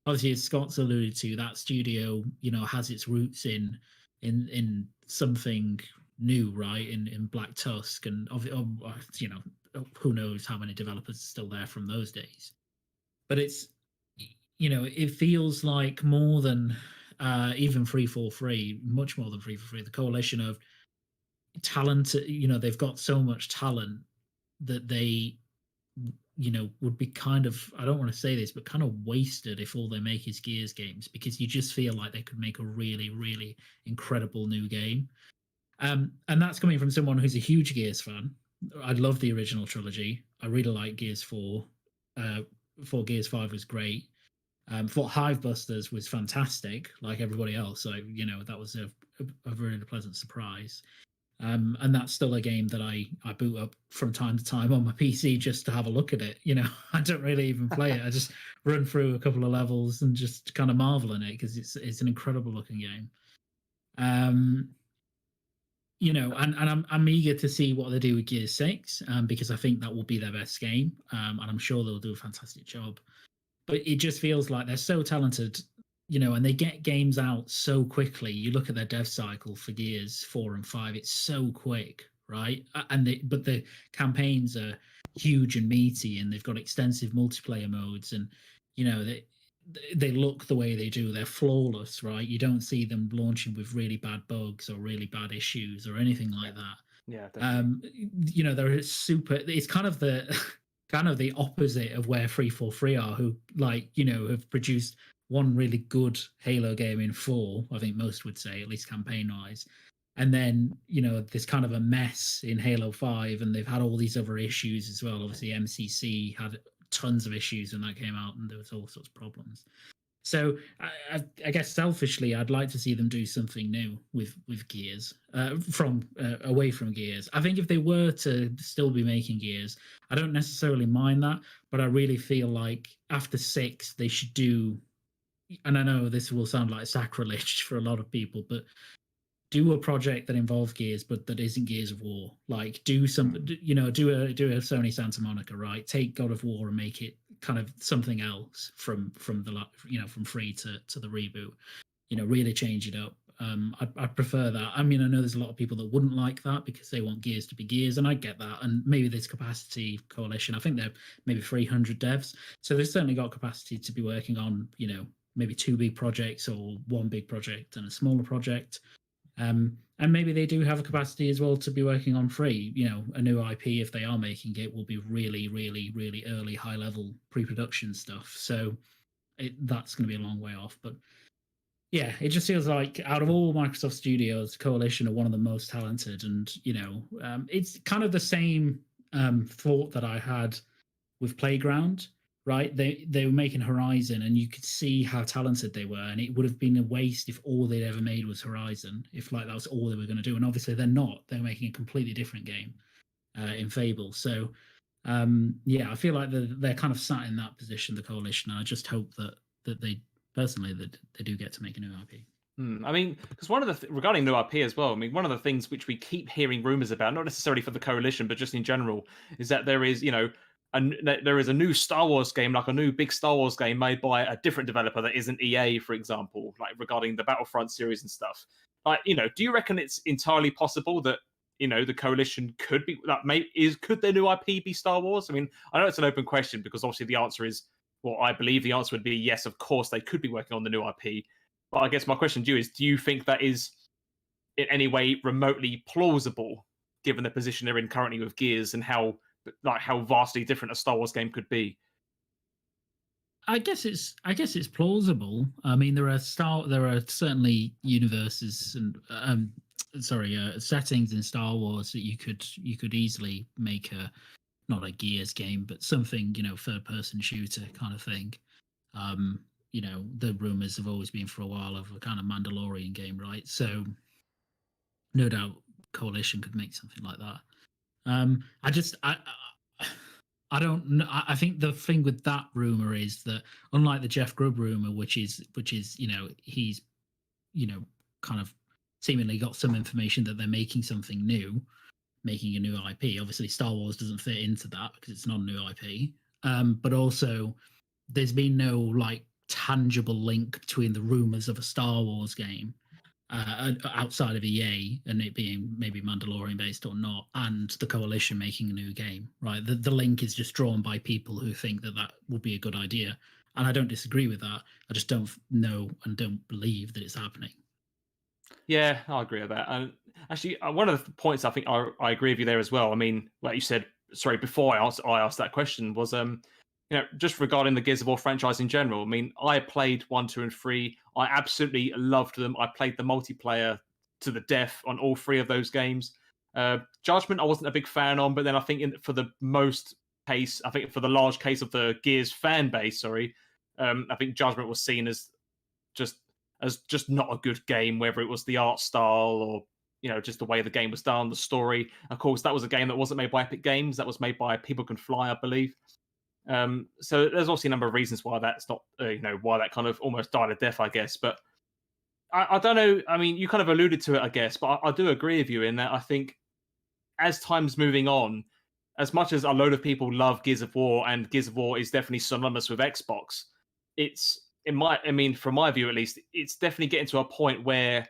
Obviously, as Scott's alluded to, that studio, has its roots in something new, right? In Black Tusk, and who knows how many developers are still there from those days. But it's, it feels like more than even 343, much more than 343. The coalition of talent, they've got so much talent that they, would be kind of, I don't want to say this, but kind of wasted if all they make is Gears games, because you just feel like they could make a really, really incredible new game. And that's coming from someone who's a huge Gears fan. I love the original trilogy. I really like Gears 4. For Gears 5 was great. Thought Hivebusters was fantastic, like everybody else. So, that was a really pleasant surprise. And that's still a game that I boot up from time to time on my PC just to have a look at it. I don't really even play it. I just run through a couple of levels and just kind of marvel in it because it's an incredible looking game. And I'm eager to see what they do with Gears 6 because I think that will be their best game, and I'm sure they'll do a fantastic job. But it just feels like they're so talented, and they get games out so quickly. You look at their dev cycle for Gears 4 and 5; it's so quick, right? But the campaigns are huge and meaty, and they've got extensive multiplayer modes, and they look the way they do. They're flawless, right? You don't see them launching with really bad bugs or really bad issues or anything like that. Yeah, definitely. They're super. It's kind of the opposite of where 343 are, who have produced one really good Halo game in 4. I think most would say, at least campaign wise. And then, this kind of a mess in Halo 5, and they've had all these other issues as well. Obviously, MCC had tons of issues when that came out, and there was all sorts of problems. So I guess selfishly, I'd like to see them do something new with Gears, away from Gears. I think if they were to still be making Gears, I don't necessarily mind that, but I really feel like after 6, they should do, and I know this will sound like sacrilege for a lot of people, but do a project that involves Gears, but that isn't Gears of War. Like do some, do a Sony Santa Monica, right? Take God of War and make it kind of something else from the from 3 to the reboot. Really change it up. I prefer that. I mean, I know there's a lot of people that wouldn't like that because they want Gears to be Gears, and I get that. And maybe there's capacity coalition. I think they're maybe 300 devs, so they've certainly got capacity to be working on maybe 2 big projects or 1 big project and a smaller project. And maybe they do have a capacity as well to be working on 3. A new IP, if they are making it, will be really, really, really early, high-level pre-production stuff. So that's going to be a long way off. But yeah, it just feels like out of all Microsoft Studios, Coalition are one of the most talented. And, it's kind of the same thought that I had with Playground. Right, they were making Horizon, and you could see how talented they were, and it would have been a waste if all they'd ever made was Horizon, if that was all they were going to do. And obviously they're not. They're making a completely different game in Fable. So I feel like they're kind of sat in that position, the Coalition. And I just hope that they personally that they do get to make a new IP. I mean, because one of the regarding new IP as well. I mean, one of the things which we keep hearing rumors about, not necessarily for the Coalition, but just in general, is that there is there is a new Star Wars game, like a new big Star Wars game made by a different developer that isn't EA, for example, like regarding the Battlefront series and stuff. Like, do you reckon it's entirely possible that, the Coalition could be could their new IP be Star Wars? I mean, I know it's an open question because obviously the answer is, well, I believe the answer would be yes, of course they could be working on the new IP. But I guess my question to you is, do you think that is in any way remotely plausible given the position they're in currently with Gears and how vastly different a Star Wars game could be? I guess it's plausible. I mean, there are certainly universes and settings in Star Wars that you could easily make not a Gears game, but something, third person shooter kind of thing. The rumors have always been for a while of a kind of Mandalorian game, right? So no doubt Coalition could make something like that. I don't know. I think the thing with that rumor is that, unlike the Jeff Grubb rumor, which is he's kind of seemingly got some information that they're making something new, making a new IP. Obviously, Star Wars doesn't fit into that because it's not a new IP. But also, there's been no tangible link between the rumors of a Star Wars game outside of EA and it being maybe Mandalorian based or not, and the Coalition making a new game, right? The link is just drawn by people who think that would be a good idea. And I don't disagree with that. I just don't know and don't believe that it's happening. Yeah, I agree with that. And actually, one of the points I think I agree with you there as well. I mean, like you said, sorry, before I asked that question was, just regarding the Gears of War franchise in general. I mean, I played 1, 2, and 3. I absolutely loved them. I played the multiplayer to the death on all 3 of those games. Judgment, I wasn't a big fan on, but then I think for the most case, I think for the large case of the Gears fan base, I think Judgment was seen just just not a good game, whether it was the art style or just the way the game was done, the story. Of course, that was a game that wasn't made by Epic Games. That was made by People Can Fly, I believe. So there's obviously a number of reasons why that's not, why that kind of almost died a death, I guess. But I don't know. I mean, you kind of alluded to it, I guess, but I do agree with you in that I think as time's moving on, as much as a load of people love Gears of War, and Gears of War is definitely synonymous with Xbox, from my view at least, it's definitely getting to a point where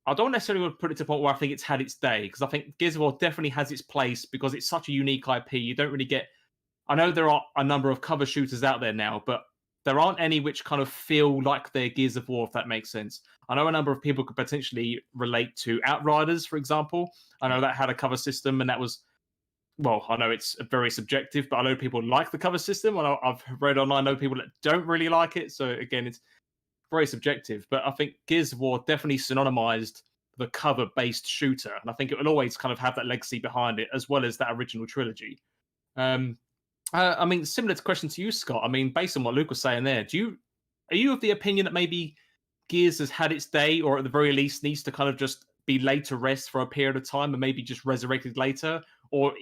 I don't necessarily want to put it to a point where I think it's had its day, because I think Gears of War definitely has its place because it's such a unique IP. You don't really get. I know there are a number of cover shooters out there now, but there aren't any which kind of feel like they're Gears of War, if that makes sense. I know a number of people could potentially relate to Outriders, for example. I know that had a cover system, and that was, well, I know it's very subjective, but I know people like the cover system. And I've read online, I know people that don't really like it. So again, it's very subjective. But I think Gears of War definitely synonymized the cover-based shooter, and I think it will always kind of have that legacy behind it, as well as that original trilogy. I mean, similar to question to you, Scott. I mean, based on what Luke was saying there, are you of the opinion that maybe Gears has had its day, or at the very least needs to kind of just be laid to rest for a period of time and maybe just resurrected later, or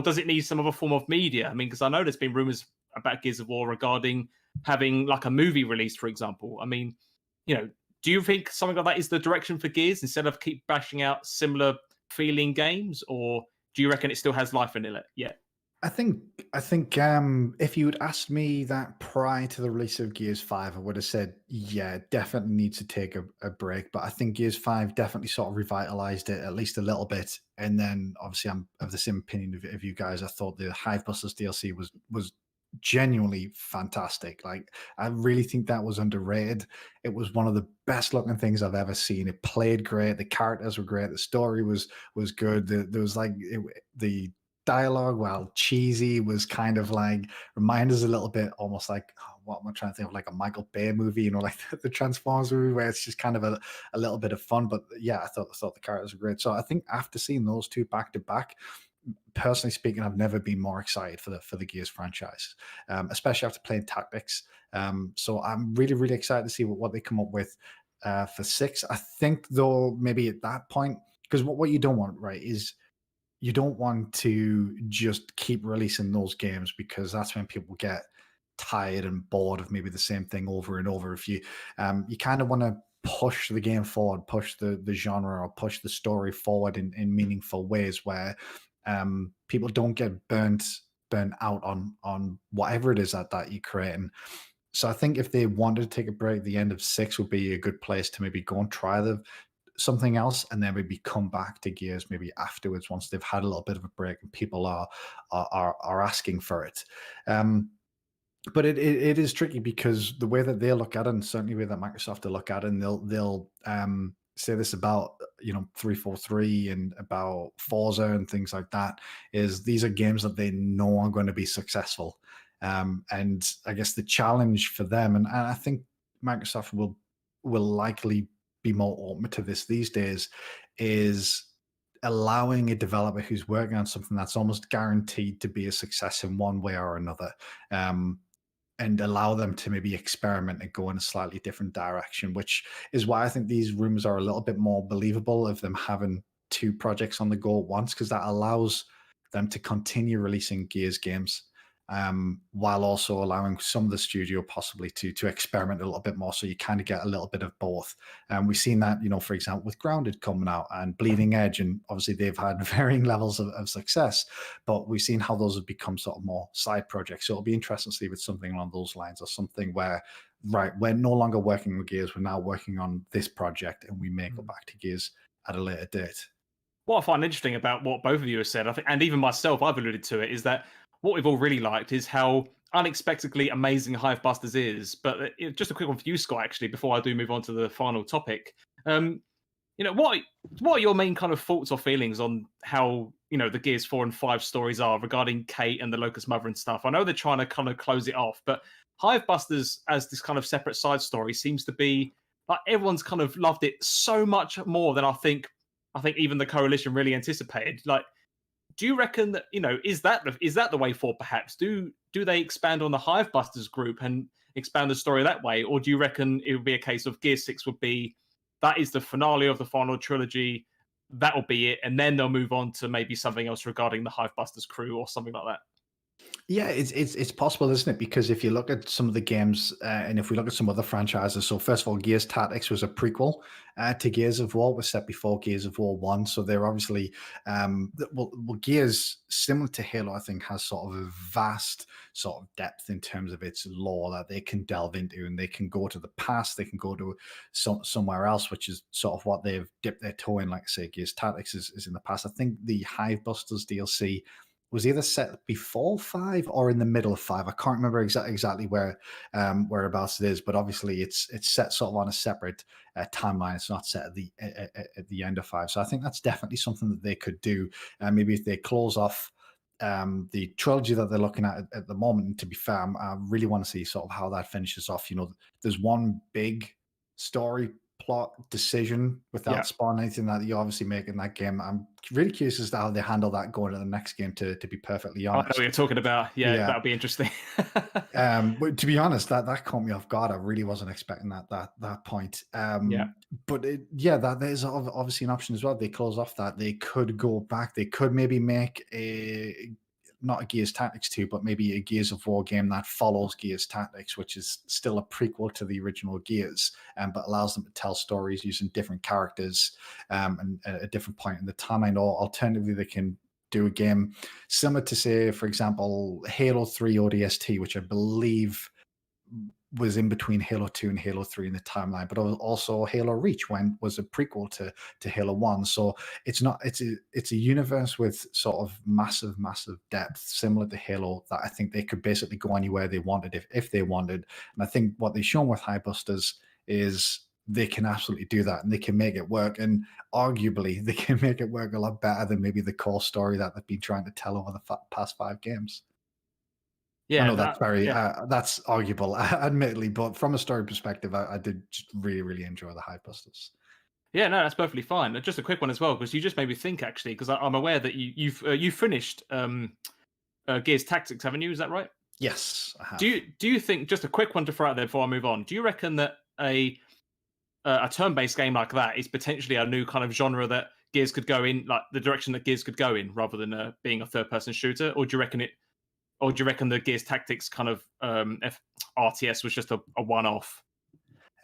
does it need some other form of media? I mean, because I know there's been rumors about Gears of War regarding having like a movie released, for example. I mean, do you think something like that is the direction for Gears instead of keep bashing out similar feeling games, or do you reckon it still has life in it yet? I think if you had asked me that prior to the release of Gears 5, I would have said, yeah, it definitely needs to take a break. But I think Gears 5 definitely sort of revitalized it at least a little bit. And then obviously I'm of the same opinion of you guys. I thought the Hivebusters DLC was genuinely fantastic. Like, I really think that was underrated. It was one of the best looking things I've ever seen. It played great. The characters were great. The story was good. There was like the dialogue, while cheesy, was kind of like remind us a little bit, almost like what am I trying to think of, like a Michael Bay movie, like the Transformers movie, where it's just kind of a little bit of fun. But yeah, I thought the characters were great. So I think after seeing those two back to back, personally speaking, I've never been more excited for the Gears franchise, especially after playing Tactics. So I'm really, really excited to see what they come up with for 6. I think though, maybe at that point, because what you don't want, right, is you don't want to just keep releasing those games, because that's when people get tired and bored of maybe the same thing over and over. If you kind of want to push the game forward, push the genre, or push the story forward in meaningful ways where people don't get burnt out on whatever it is that you're creating. So I think if they wanted to take a break, the end of 6 would be a good place to maybe go and try something else, and then maybe come back to Gears maybe afterwards, once they've had a little bit of a break and people are asking for it. But it is tricky, because the way that they look at it, and certainly the way that Microsoft will look at it, and they'll say this about 343 and about Forza and things like that, is these are games that they know are going to be successful. And I guess the challenge for them, and I think Microsoft will likely be more open to this these days, is allowing a developer who's working on something that's almost guaranteed to be a success in one way or another, and allow them to maybe experiment and go in a slightly different direction, which is why I think these rumors are a little bit more believable of them having 2 projects on the go at once, because that allows them to continue releasing Gears games, while also allowing some of the studio possibly to experiment a little bit more, so you kind of get a little bit of both. We've seen that, for example, with Grounded coming out and Bleeding Edge, and obviously they've had varying levels of success, but we've seen how those have become sort of more side projects. So it'll be interesting to see with something along those lines, or something where right, we're no longer working with Gears, we're now working on this project, and we may go back to Gears at a later date. What I find interesting about what both of you have said, I think, and even myself, I've alluded to it, is that what we've all really liked is how unexpectedly amazing Hivebusters is. But just a quick one for you, Scott, actually, before I do move on to the final topic. What are your main kind of thoughts or feelings on how the Gears 4 and 5 stories are regarding Kate and the Locust Mother and stuff? I know they're trying to kind of close it off, but Hivebusters as this kind of separate side story seems to be like everyone's kind of loved it so much more than I think even the coalition really anticipated. Like, do you reckon that is that the way forward? Perhaps do they expand on the Hivebusters group and expand the story that way, or do you reckon it would be a case of Gear 6 would be that is the finale of the final trilogy, that will be it, and then they'll move on to maybe something else regarding the Hivebusters crew or something like that? Yeah, it's possible, isn't it? Because if you look at some of the games, and if we look at some other franchises, so first of all, Gears Tactics was a prequel to Gears of War, was set before Gears of War 1. So they're obviously, well, Gears, similar to Halo, I think, has sort of a vast sort of depth in terms of its lore that they can delve into, and they can go to the past, they can go to somewhere else, which is sort of what they've dipped their toe in. Like I say, Gears Tactics is in the past. I think the Hivebusters DLC was either set before 5 or in the middle of 5. I can't remember exactly whereabouts it is, but obviously it's set sort of on a separate timeline. It's not set at the end of 5. So I think that's definitely something that they could do. Maybe if they close off the trilogy that they're looking at the moment. And to be fair, I really want to see sort of how that finishes off. There's one big story plot decision without spawning anything that you obviously make in that game. I'm really curious as to how they handle that going to the next game, to be perfectly honest. I know what you're talking about. Yeah. That'll be interesting. But to be honest, that caught me off guard. I really wasn't expecting that point. But that is obviously an option as well. They close off that. They could go back. They could maybe make not a Gears Tactics 2, but maybe a Gears of War game that follows Gears Tactics, which is still a prequel to the original Gears, but allows them to tell stories using different characters and at a different point in the timeline. Or alternatively, they can do a game similar to, say, for example, Halo 3 ODST, which I believe was in between Halo 2 and Halo 3 in the timeline, but also Halo Reach was a prequel to Halo 1. So it's a universe with sort of massive depth, similar to Halo, that I think they could basically go anywhere they wanted if they wanted. And I think what they've shown with Hivebusters is they can absolutely do that, and they can make it work. And arguably, they can make it work a lot better than maybe the core story that they've been trying to tell over the past 5 games. Yeah, I know that's very that's arguable, admittedly, but from a story perspective, I did just really enjoy the Hivebusters. Yeah, no, that's perfectly fine. Just a quick one as well, because you just made me think, actually, because I'm aware that you've finished Gears Tactics, haven't you? Is that right? Yes, I have. Do you think, just a quick one to throw out there before I move on, do you reckon that a turn-based game like that is potentially a new kind of genre that Gears could go in, like the direction that Gears could go in, rather than being a third-person shooter? Or do you reckon the Gears Tactics kind of RTS was just a one-off?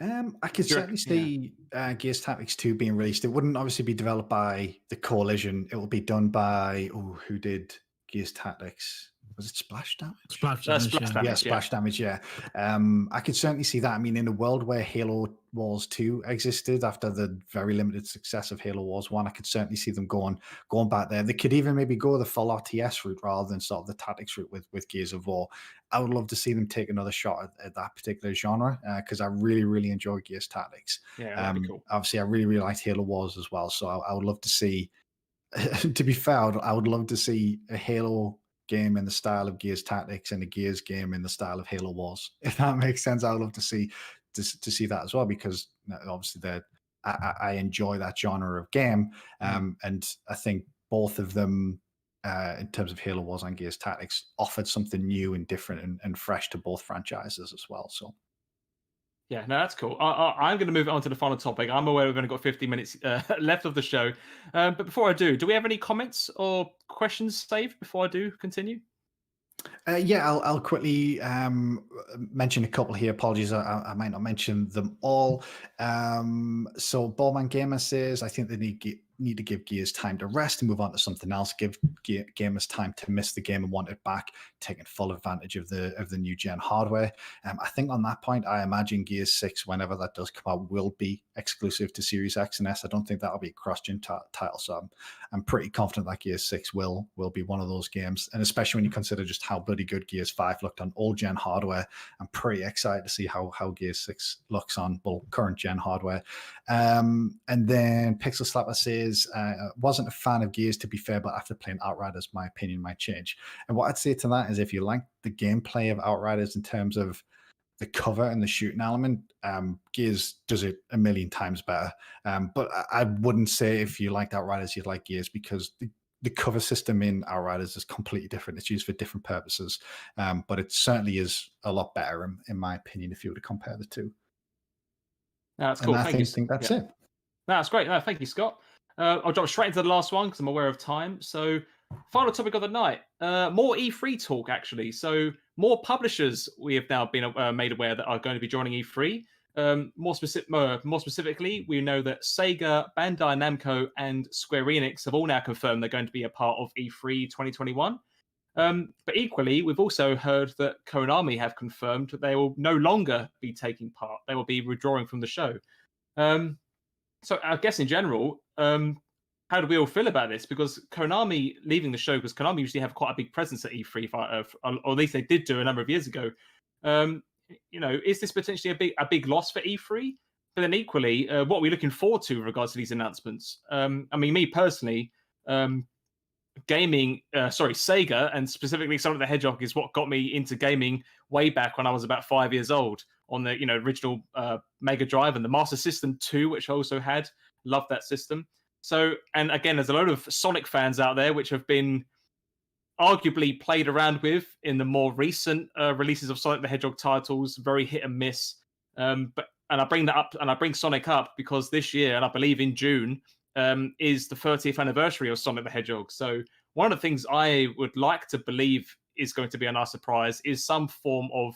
I could certainly see Gears Tactics 2 being released. It wouldn't obviously be developed by the Coalition. It will be done by who did Gears Tactics? Was it Splash Damage? Splash Damage, yeah, Splash Damage, yeah. I could certainly see that. I mean, in a world where Halo Wars 2 existed after the very limited success of Halo Wars 1, I could certainly see them going back there. They could even maybe go the full RTS route rather than sort of the Tactics route with Gears of War. I would love to see them take another shot at that particular genre, because I really enjoy Gears Tactics. Yeah, that'd be cool. Obviously, I really liked Halo Wars as well, so I would love to see, to be fair, I would love to see a Halo game in the style of Gears Tactics and a Gears game in the style of Halo Wars. If that makes sense, I would love to see that as well, because obviously I enjoy that genre of game, and I think both of them, in terms of Halo Wars and Gears Tactics, offered something new and different and fresh to both franchises as well. So. Yeah, no, that's cool. I'm going to move on to the final topic. I'm aware we've only got 50 minutes left of the show. But before I do we have any comments or questions saved before I do continue? I'll quickly mention a couple here. Apologies, I might not mention them all. So Ballman Gamer says, I think they need to give Gears time to rest and move on to something else. Give gamers time to miss the game and want it back, taking full advantage of the new gen hardware. I think on that point, I imagine Gears 6, whenever that does come out, will be exclusive to Series X and S. I don't think that'll be a cross-gen title, so I'm pretty confident that Gears 6 will be one of those games. And especially when you consider just how bloody good Gears 5 looked on old gen hardware, I'm pretty excited to see how Gears 6 looks on current gen hardware. And then Pixel Slapper says, wasn't a fan of Gears, to be fair, but after playing Outriders, my opinion might change. And what I'd say to that is, if you like the gameplay of Outriders in terms of the cover and the shooting element, Gears does it a million times better. But I wouldn't say if you liked Outriders, you'd like Gears, because the cover system in Outriders is completely different. It's used for different purposes. But it certainly is a lot better, in my opinion, if you were to compare the two. That's cool. And I think that's it. That's great. No, thank you, Scott. I'll jump straight into the last one because I'm aware of time. So, final topic of the night: more E3 talk, actually. So, more publishers we have now been made aware that are going to be joining E3. More specifically, we know that Sega, Bandai Namco, and Square Enix have all now confirmed they're going to be a part of E3 2021. But equally, we've also heard that Konami have confirmed that they will no longer be taking part. They will be withdrawing from the show. So I guess in general, how do we all feel about this? Because Konami leaving the show, because Konami usually have quite a big presence at E3, or at least they did do a number of years ago. Is this potentially a big loss for E3? But then equally, what are we looking forward to with regards to these announcements? Me personally, Sega, and specifically Sonic the Hedgehog, is what got me into gaming way back when I was about 5 years old on the original Mega Drive, and the Master System 2, which I also had. Loved that system. So, and again, there's a lot of Sonic fans out there which have been arguably played around with in the more recent releases of Sonic the Hedgehog titles, very hit and miss. And I bring that up, and I bring Sonic up because this year, and I believe in June, is the 30th anniversary of Sonic the Hedgehog. So one of the things I would like to believe is going to be a nice surprise is some form of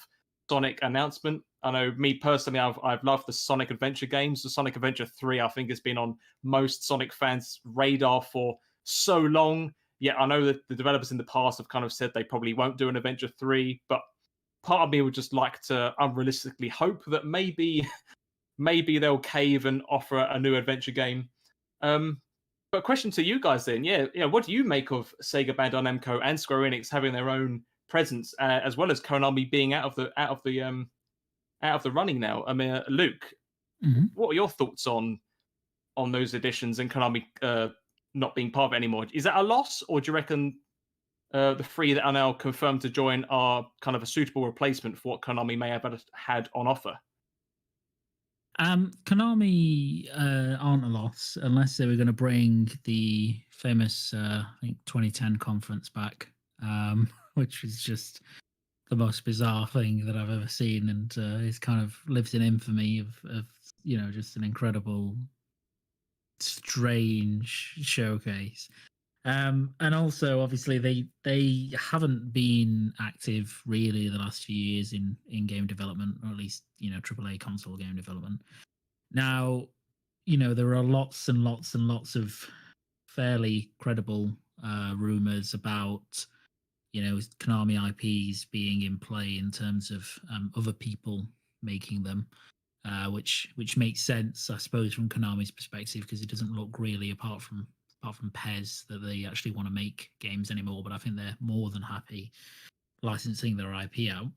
Sonic announcement. I know, me personally, I've loved the Sonic Adventure games. The Sonic Adventure 3, I think, has been on most Sonic fans' radar for so long. Yet I know that the developers in the past have kind of said they probably won't do an Adventure 3, but part of me would just like to unrealistically hope that maybe they'll cave and offer a new adventure game. But question to you guys then, what do you make of Sega, Bandai Namco, and Square Enix having their own presence, as well as Konami being out of the running now? I mean, Luke, what are your thoughts on those additions and Konami not being part of it anymore? Is that a loss, or do you reckon the three that are now confirmed to join are kind of a suitable replacement for what Konami may have had on offer? Konami aren't a loss unless they were going to bring the famous, I think, 2010 conference back, which is just the most bizarre thing that I've ever seen, and it's kind of lives in infamy of just an incredible, strange showcase. And also, obviously, they haven't been active really the last few years in game development, or at least AAA console game development. Now, there are lots and lots and lots of fairly credible rumors about Konami IPs being in play in terms of other people making them, which makes sense, I suppose, from Konami's perspective, because it doesn't look really, apart from PES, that they actually want to make games anymore. But I think they're more than happy licensing their IP out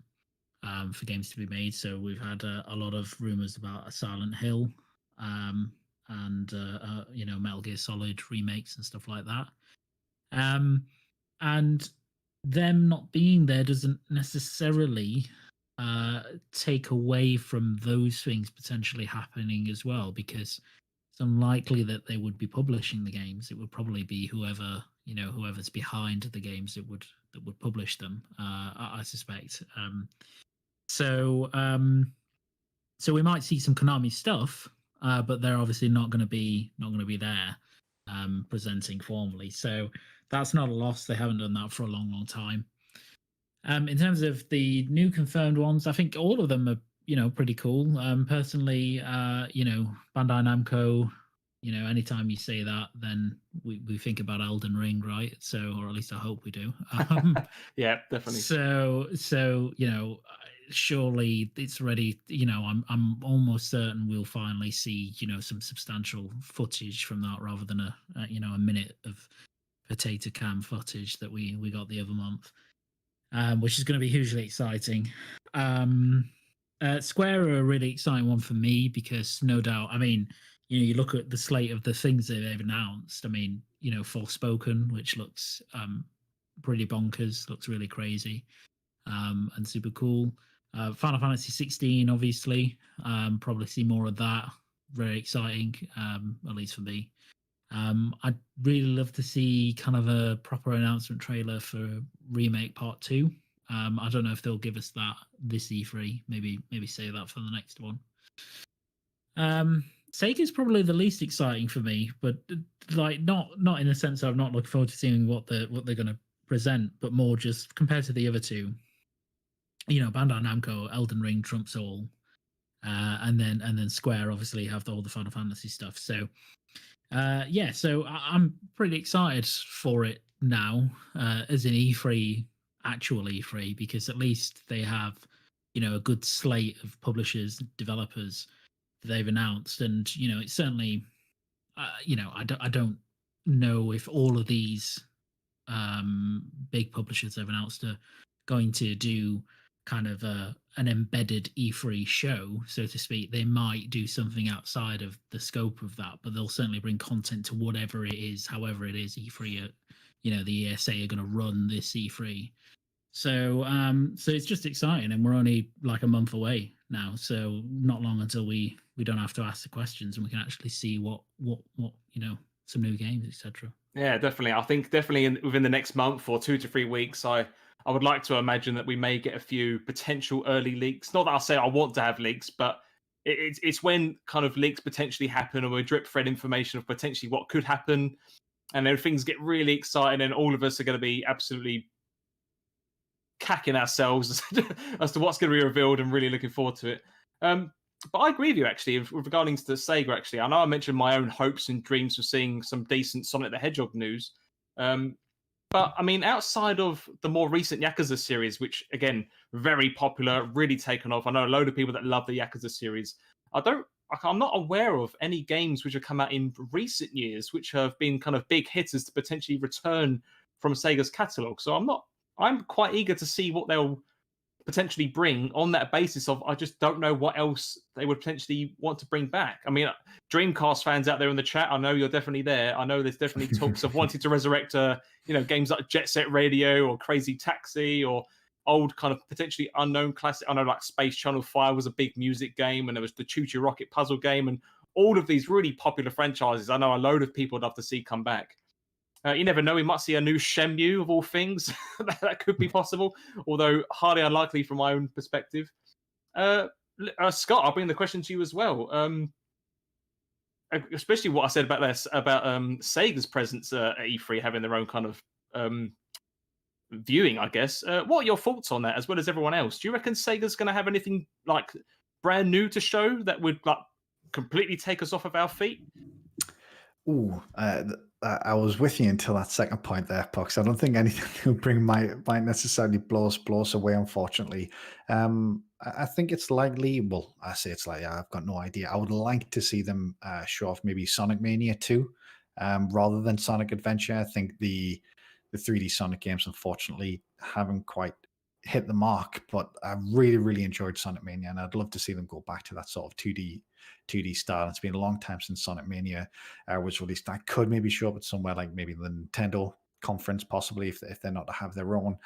for games to be made. So we've had a lot of rumors about a Silent Hill and Metal Gear Solid remakes and stuff like that. And them not being there doesn't necessarily take away from those things potentially happening as well, because it's unlikely that they would be publishing the games. It would probably be whoever's behind the games that would publish them. I suspect. So we might see some Konami stuff, but they're obviously not going to be there presenting formally. So that's not a loss. They haven't done that for a long, long time. In terms of the new confirmed ones, I think all of them are pretty cool. Personally, Bandai Namco, anytime you say that, then we think about Elden Ring, right? So, or at least I hope we do. Yeah, definitely. So surely it's ready. I'm almost certain we'll finally see some substantial footage from that rather than a minute of potato cam footage that we got the other month, which is going to be hugely exciting. Square are a really exciting one for me because no doubt, I mean, you look at the slate of the things that they've announced. I mean, Forspoken, which looks pretty bonkers, looks really crazy, and super cool. Final Fantasy 16, obviously, probably see more of that. Very exciting, at least for me. I'd really love to see kind of a proper announcement trailer for Remake Part 2. I don't know if they'll give us that this E3. Maybe save that for the next one. Sega's probably the least exciting for me, but like not in the sense I'm not looking forward to seeing what they're going to present, but more just compared to the other two. Bandai Namco, Elden Ring trumps all, and then Square obviously have all the Final Fantasy stuff. So so I'm pretty excited for it now, as an E3, actual E3, because at least they have a good slate of publishers, developers that they've announced, and it's certainly I don't know if all of these big publishers they've announced are going to do kind of an embedded E3 show, so to speak. They might do something outside of the scope of that, but they'll certainly bring content to whatever it is, however it is E3. The ESA are going to run this E3. So it's just exciting, and we're only like a month away now, so not long until we don't have to ask the questions and we can actually see what some new games, etc. Yeah, definitely. I think definitely within the next month or 2 to 3 weeks, I would like to imagine that we may get a few potential early leaks. Not that I'll say I want to have leaks, but it's when kind of leaks potentially happen, or we drip thread information of potentially what could happen, and then things get really exciting, and all of us are going to be absolutely cacking ourselves as to what's going to be revealed, and really looking forward to it. But I agree with you, actually, regarding to Sega. Actually, I know I mentioned my own hopes and dreams for seeing some decent Sonic the Hedgehog news. But I mean, outside of the more recent Yakuza series, which again, very popular, really taken off. I know a load of people that love the Yakuza series. I'm not aware of any games which have come out in recent years which have been kind of big hitters to potentially return from Sega's catalog. So I'm quite eager to see what they'll potentially bring on that basis of I just don't know what else they would potentially want to bring back. I mean, Dreamcast fans out there in the chat, I know you're definitely there. I know there's definitely talks of wanting to resurrect games like Jet Set Radio or Crazy Taxi or old kind of potentially unknown classic. I know like Space Channel 5 was a big music game, and there was the Choo Choo Rocket puzzle game, and all of these really popular franchises I know a load of people would love to see come back. You never know, we might see a new Shenmue of all things. That could be possible, although highly unlikely from my own perspective. Scott, I'll bring the question to you as well. Especially what I said about this, about Sega's presence at E3 having their own kind of viewing, I guess. What are your thoughts on that, as well as everyone else? Do you reckon Sega's going to have anything like brand new to show that would like completely take us off of our feet? Ooh, I was with you until that second point there, Pox. I don't think anything will bring might necessarily blow us away, unfortunately. I think it's likely, well, I say it's likely, I've got no idea. I would like to see them show off maybe Sonic Mania 2 rather than Sonic Adventure. I think the 3D Sonic games, unfortunately, haven't quite hit the mark, but I really, really enjoyed Sonic Mania, and I'd love to see them go back to that sort of 2D style. It's been a long time since Sonic Mania was released. I could maybe show up at somewhere like maybe the Nintendo conference, possibly, if they're not to have their own.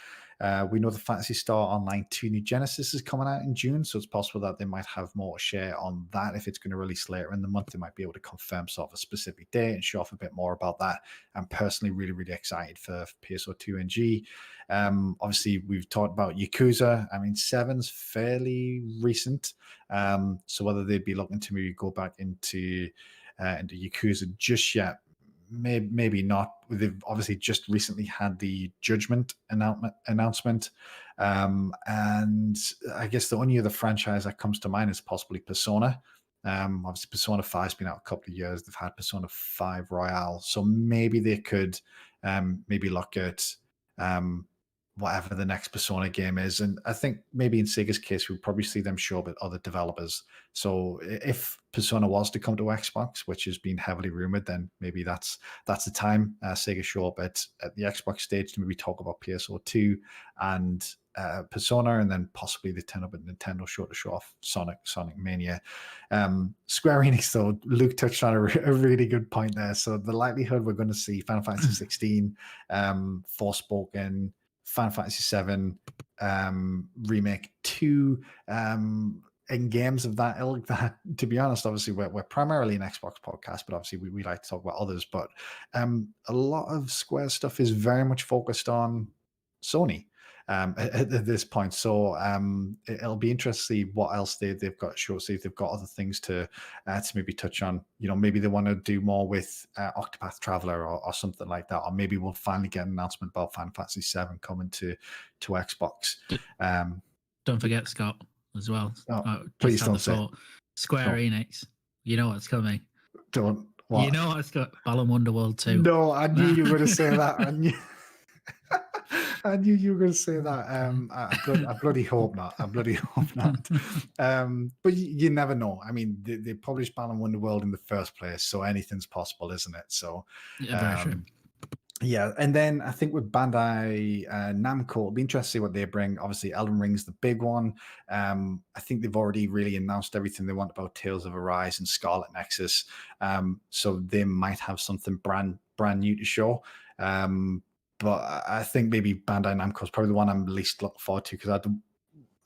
We know the Fantasy Star Online 2 New Genesis is coming out in June, so it's possible that they might have more to share on that. If it's going to release later in the month, they might be able to confirm sort of a specific date and show off a bit more about that. I'm personally really, really excited for PSO2 and G. Obviously, we've talked about Yakuza. I mean, 7's fairly recent, so whether they'd be looking to maybe go back into Yakuza just yet, maybe not. They've obviously just recently had the Judgment announcement, and I guess the only other franchise that comes to mind is possibly Persona. Obviously, Persona 5's been out a couple of years. They've had Persona 5 Royale, so maybe they could maybe look at whatever the next Persona game is. And I think maybe in Sega's case, we'll probably see them show up at other developers. So if Persona was to come to Xbox, which has been heavily rumored, then maybe that's the time Sega show up at the Xbox stage to maybe talk about PSO2 and Persona, and then possibly they turn up at Nintendo show to show off Sonic Mania. Square Enix, though, Luke touched on a really good point there. So the likelihood we're going to see Final Fantasy 16, Forspoken, Final Fantasy VII Remake 2 in games of that ilk, that, to be honest, obviously we're primarily an Xbox podcast, but obviously we like to talk about others. But a lot of Square stuff is very much focused on Sony at this point. So it'll be interesting to see what else they've got to show, see if they've got other things to maybe touch on. You know, maybe they want to do more with Octopath Traveler or something like that. Or maybe we'll finally get an announcement about Final Fantasy VII coming to Xbox. Don't forget, Scott, as well. Please don't say Square Enix, you know what's coming. Don't. What? You know what's got Balan Wonderworld 2. No, I knew you were going to say that. I knew you were going to say that. I bloody hope not. But you never know. I mean, they published Balan Wonderworld in the first place, so anything's possible, isn't it? So, very true. Yeah, and then I think with Bandai Namco, it'll be interesting to see what they bring. Obviously, Elden Ring's the big one. I think they've already really announced everything they want about Tales of Arise and Scarlet Nexus. So they might have something brand new to show. But I think maybe Bandai Namco is probably the one I'm least looking forward to, because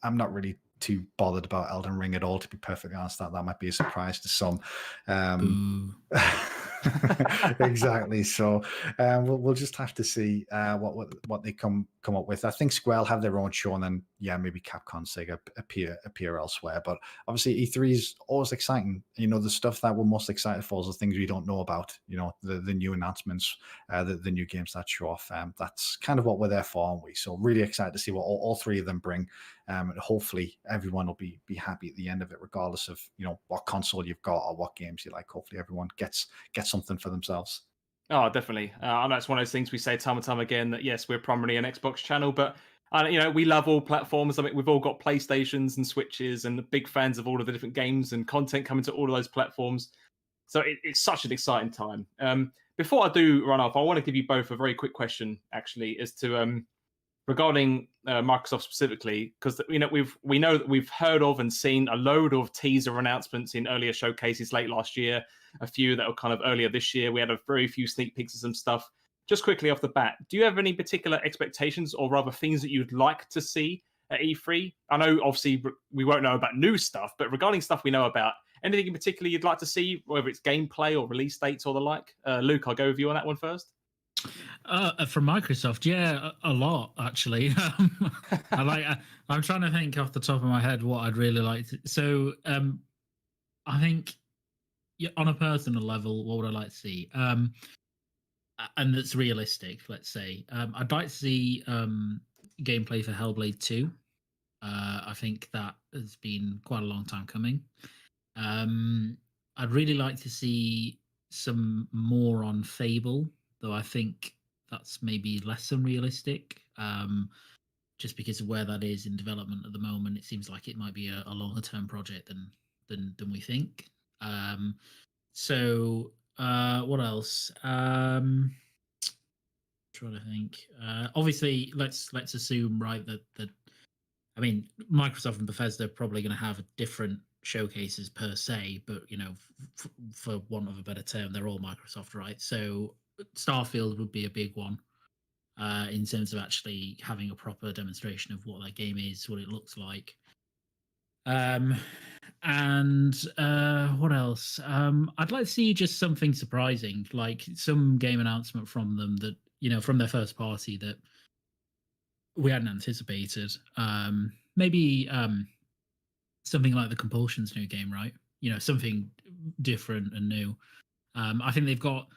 I'm not really too bothered about Elden Ring at all, to be perfectly honest. That might be a surprise to some. Exactly. So we'll just have to see what they come up with. I think Square will have their own show, and then maybe Capcom, Sega appear elsewhere. But obviously E3 is always exciting. You know, the stuff that we're most excited for is the things we don't know about. You know, the new announcements, the new games that show off. That's kind of what we're there for, aren't we? So really excited to see what all three of them bring. And hopefully everyone will be happy at the end of it, regardless of, you know, what console you've got or what games you like. Hopefully everyone gets something for themselves. Oh, definitely. And that's one of those things we say time and time again, that yes, we're primarily an Xbox channel, but you know, we love all platforms. I mean, we've all got PlayStations and Switches, and big fans of all of the different games and content coming to all of those platforms. So it's such an exciting time. Before I do run off, I want to give you both a very quick question, actually, as to regarding Microsoft specifically, because you know we know that we've heard of and seen a load of teaser announcements in earlier showcases late last year, a few that were kind of earlier this year. We had a very few sneak peeks of some stuff. Just quickly off the bat, do you have any particular expectations, or rather things that you'd like to see at E3? I know obviously we won't know about new stuff, but regarding stuff we know about, anything in particular you'd like to see, whether it's gameplay or release dates or the like? Luke, I'll go with you on that one first. From Microsoft, yeah, a lot actually. I'm trying to think off the top of my head what I'd really like to. So, I think, on a personal level, what would I like to see? And that's realistic. Let's say I'd like to see gameplay for Hellblade 2. I think that has been quite a long time coming. I'd really like to see some more on Fable, though I think that's maybe less than realistic, just because of where that is in development at the moment. It seems like it might be a longer term project than we think. So what else? Trying to think. Obviously, let's assume, right, that I mean, Microsoft and Bethesda are probably going to have different showcases per se, but you know, for want of a better term, they're all Microsoft, right? So Starfield would be a big one in terms of actually having a proper demonstration of what that game is, what it looks like. And what else? I'd like to see just something surprising, like some game announcement from them that, you know, from their first party that we hadn't anticipated. Maybe something like the Compulsion's new game, right? You know, something different and new. I think they've got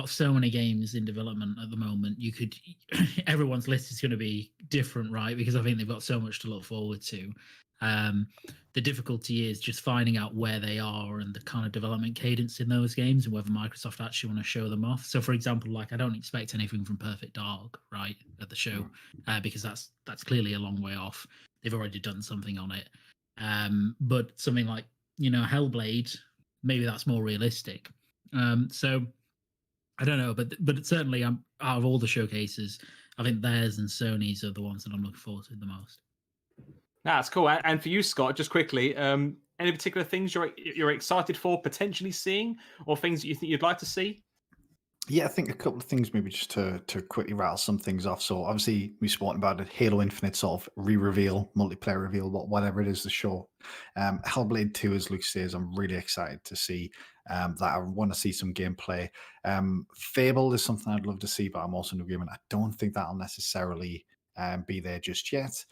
so many games in development at the moment. You could, everyone's list is going to be different, right? Because I think they've got so much to look forward to. The difficulty is just finding out where they are and the kind of development cadence in those games and whether Microsoft actually want to show them off. So, for example, like I don't expect anything from Perfect Dark, right, at the show, because that's clearly a long way off. They've already done something on it. But something like, Hellblade, maybe that's more realistic. So I don't know, but certainly out of all the showcases, I think theirs and Sony's are the ones that I'm looking forward to the most. That's cool. And for you, Scott, just quickly, any particular things you're excited for potentially seeing, or things that you think you'd like to see? Yeah, I think a couple of things maybe just to quickly rattle some things off. So obviously we've spoken about it, Halo Infinite sort of re-reveal, multiplayer reveal, whatever it is the show. Hellblade 2, as Luke says, I'm really excited to see that. I want to see some gameplay. Fable is something I'd love to see, but I'm also in agreement. I don't think that'll necessarily be there just yet.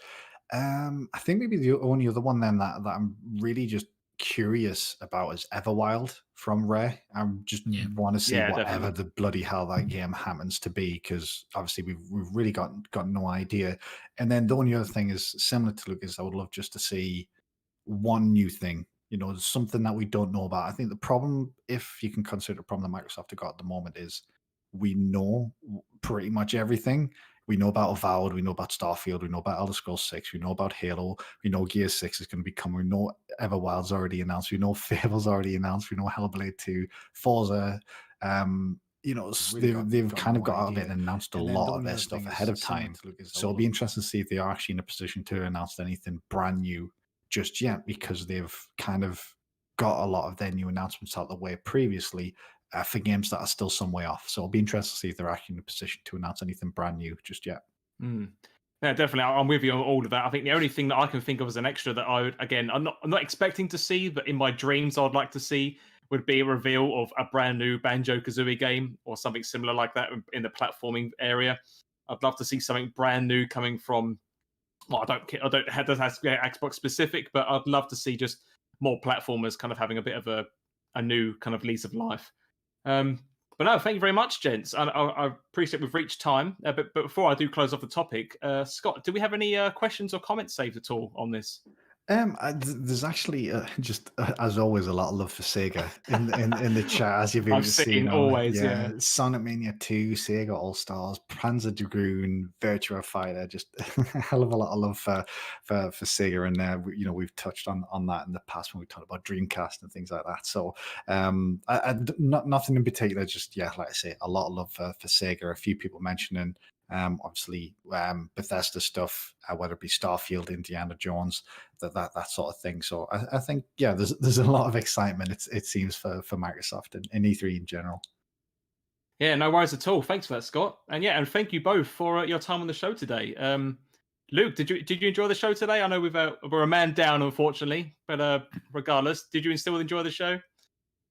I think maybe the only other one then that I'm really just curious about is Everwild from Rare. I just want to see whatever definitely. the bloody hell that game happens to be, because obviously we've really got no idea. And then the only other thing is similar to Lucas. I would love just to see one new thing, something that we don't know about. I think the problem, if you can consider the problem that Microsoft have got at the moment, is we know pretty much everything. We know about Avowed, we know about Starfield, we know about Elder Scrolls 6, we know about Halo, we know Gear 6 is going to be coming, we know Everwild's already announced, we know Fable's already announced, we know Hellblade 2, Forza. They've kind of got out of it and announced a lot of their stuff ahead of time. So it'll be interesting to see if they are actually in a position to announce anything brand new just yet, because they've kind of got a lot of their new announcements out of the way previously for games that are still some way off. So it'll be interesting to see if they're actually in a position to announce anything brand new just yet. Yeah, definitely. I'm with you on all of that. I think the only thing that I can think of as an extra that I would, again, I'm not expecting to see, but in my dreams I'd like to see would be a reveal of a brand new Banjo-Kazooie game or something similar like that in the platforming area. I'd love to see something brand new coming from. Well, I don't have to Xbox specific, but I'd love to see just more platformers kind of having a bit of a new kind of lease of life. But no, thank you very much, gents. I appreciate we've reached time. But before I do close off the topic, Scott, do we have any questions or comments saved at all on this? There's actually just as always a lot of love for Sega in the chat, as you've been I've seen always, yeah. Sonic Mania 2, Sega All Stars, Panzer Dragoon, Virtua Fighter, just a hell of a lot of love for Sega, and we've touched on that in the past when we talked about Dreamcast and things like that. So nothing in particular, just like I say, a lot of love for Sega. A few people mentioning obviously Bethesda stuff, whether it be Starfield, Indiana Jones, that sort of thing. So I think there's a lot of excitement, it seems, for Microsoft and E3 in general. Yeah, no worries at all. Thanks for that, Scott. And thank you both for your time on the show today. Luke, did you enjoy the show today? I know we're a man down, unfortunately, but regardless, did you still enjoy the show?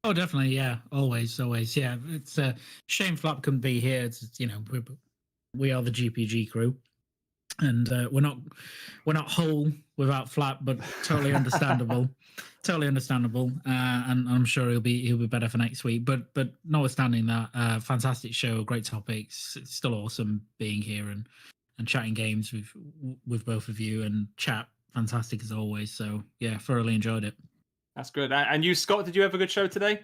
Oh, definitely, yeah. Always, yeah. It's a shame Flap couldn't be here. It's, we are the GPG crew, and we're not whole without Flap, but totally understandable. Totally understandable, and I'm sure he'll be better for next week. But notwithstanding that, fantastic show, great topics. It's still awesome being here and chatting games with both of you, and chat fantastic as always. So yeah, thoroughly enjoyed it. That's good. And you, Scott, did you have a good show today?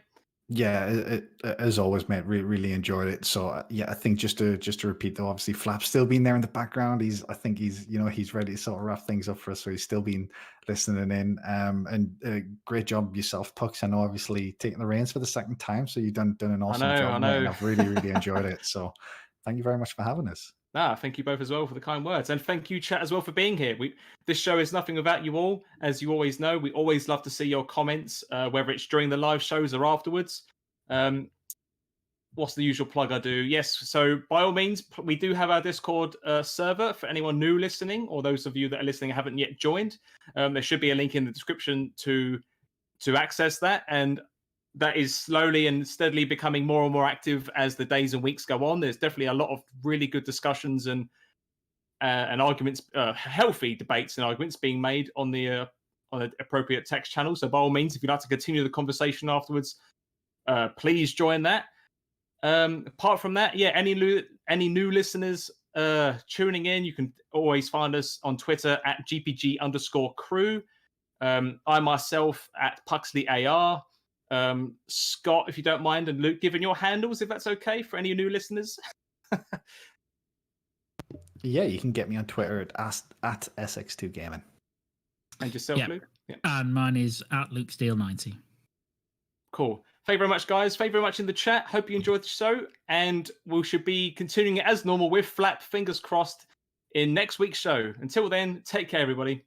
Yeah, as always, mate. Really enjoyed it. So I think just to repeat though, obviously Flap's still been there in the background. I think he's ready to sort of wrap things up for us. So he's still been listening in. And great job yourself, Pucks. I know, obviously taking the reins for the second time, so you've done an awesome job. I know. And I've really enjoyed it. So thank you very much for having us. Thank you both as well for the kind words, and thank you, chat, as well, for being here. This show is nothing without you all, as you always know. We always love to see your comments, whether it's during the live shows or afterwards. What's the usual plug I do? Yes, so by all means, we do have our Discord server for anyone new listening, or those of you that are listening and haven't yet joined. There should be a link in the description to access that, and that is slowly and steadily becoming more and more active as the days and weeks go on. There's definitely a lot of really good discussions and arguments, healthy debates and arguments being made on the appropriate text channel. So by all means, if you'd like to continue the conversation afterwards, please join that. Apart from that, any new listeners tuning in, you can always find us on Twitter at GPG_Crew. I myself at Puxley AR. Scott, if you don't mind, and Luke, given your handles, if that's okay for any new listeners. Yeah, you can get me on Twitter at SX2 Gaming. And yourself, Yeah. Luke? Yeah. And mine is at LukeSteele90. Cool. Thank you very much, guys. Thank you very much in the chat. Hope you enjoyed the show. And we should be continuing it as normal with Flap, fingers crossed, in next week's show. Until then, take care, everybody.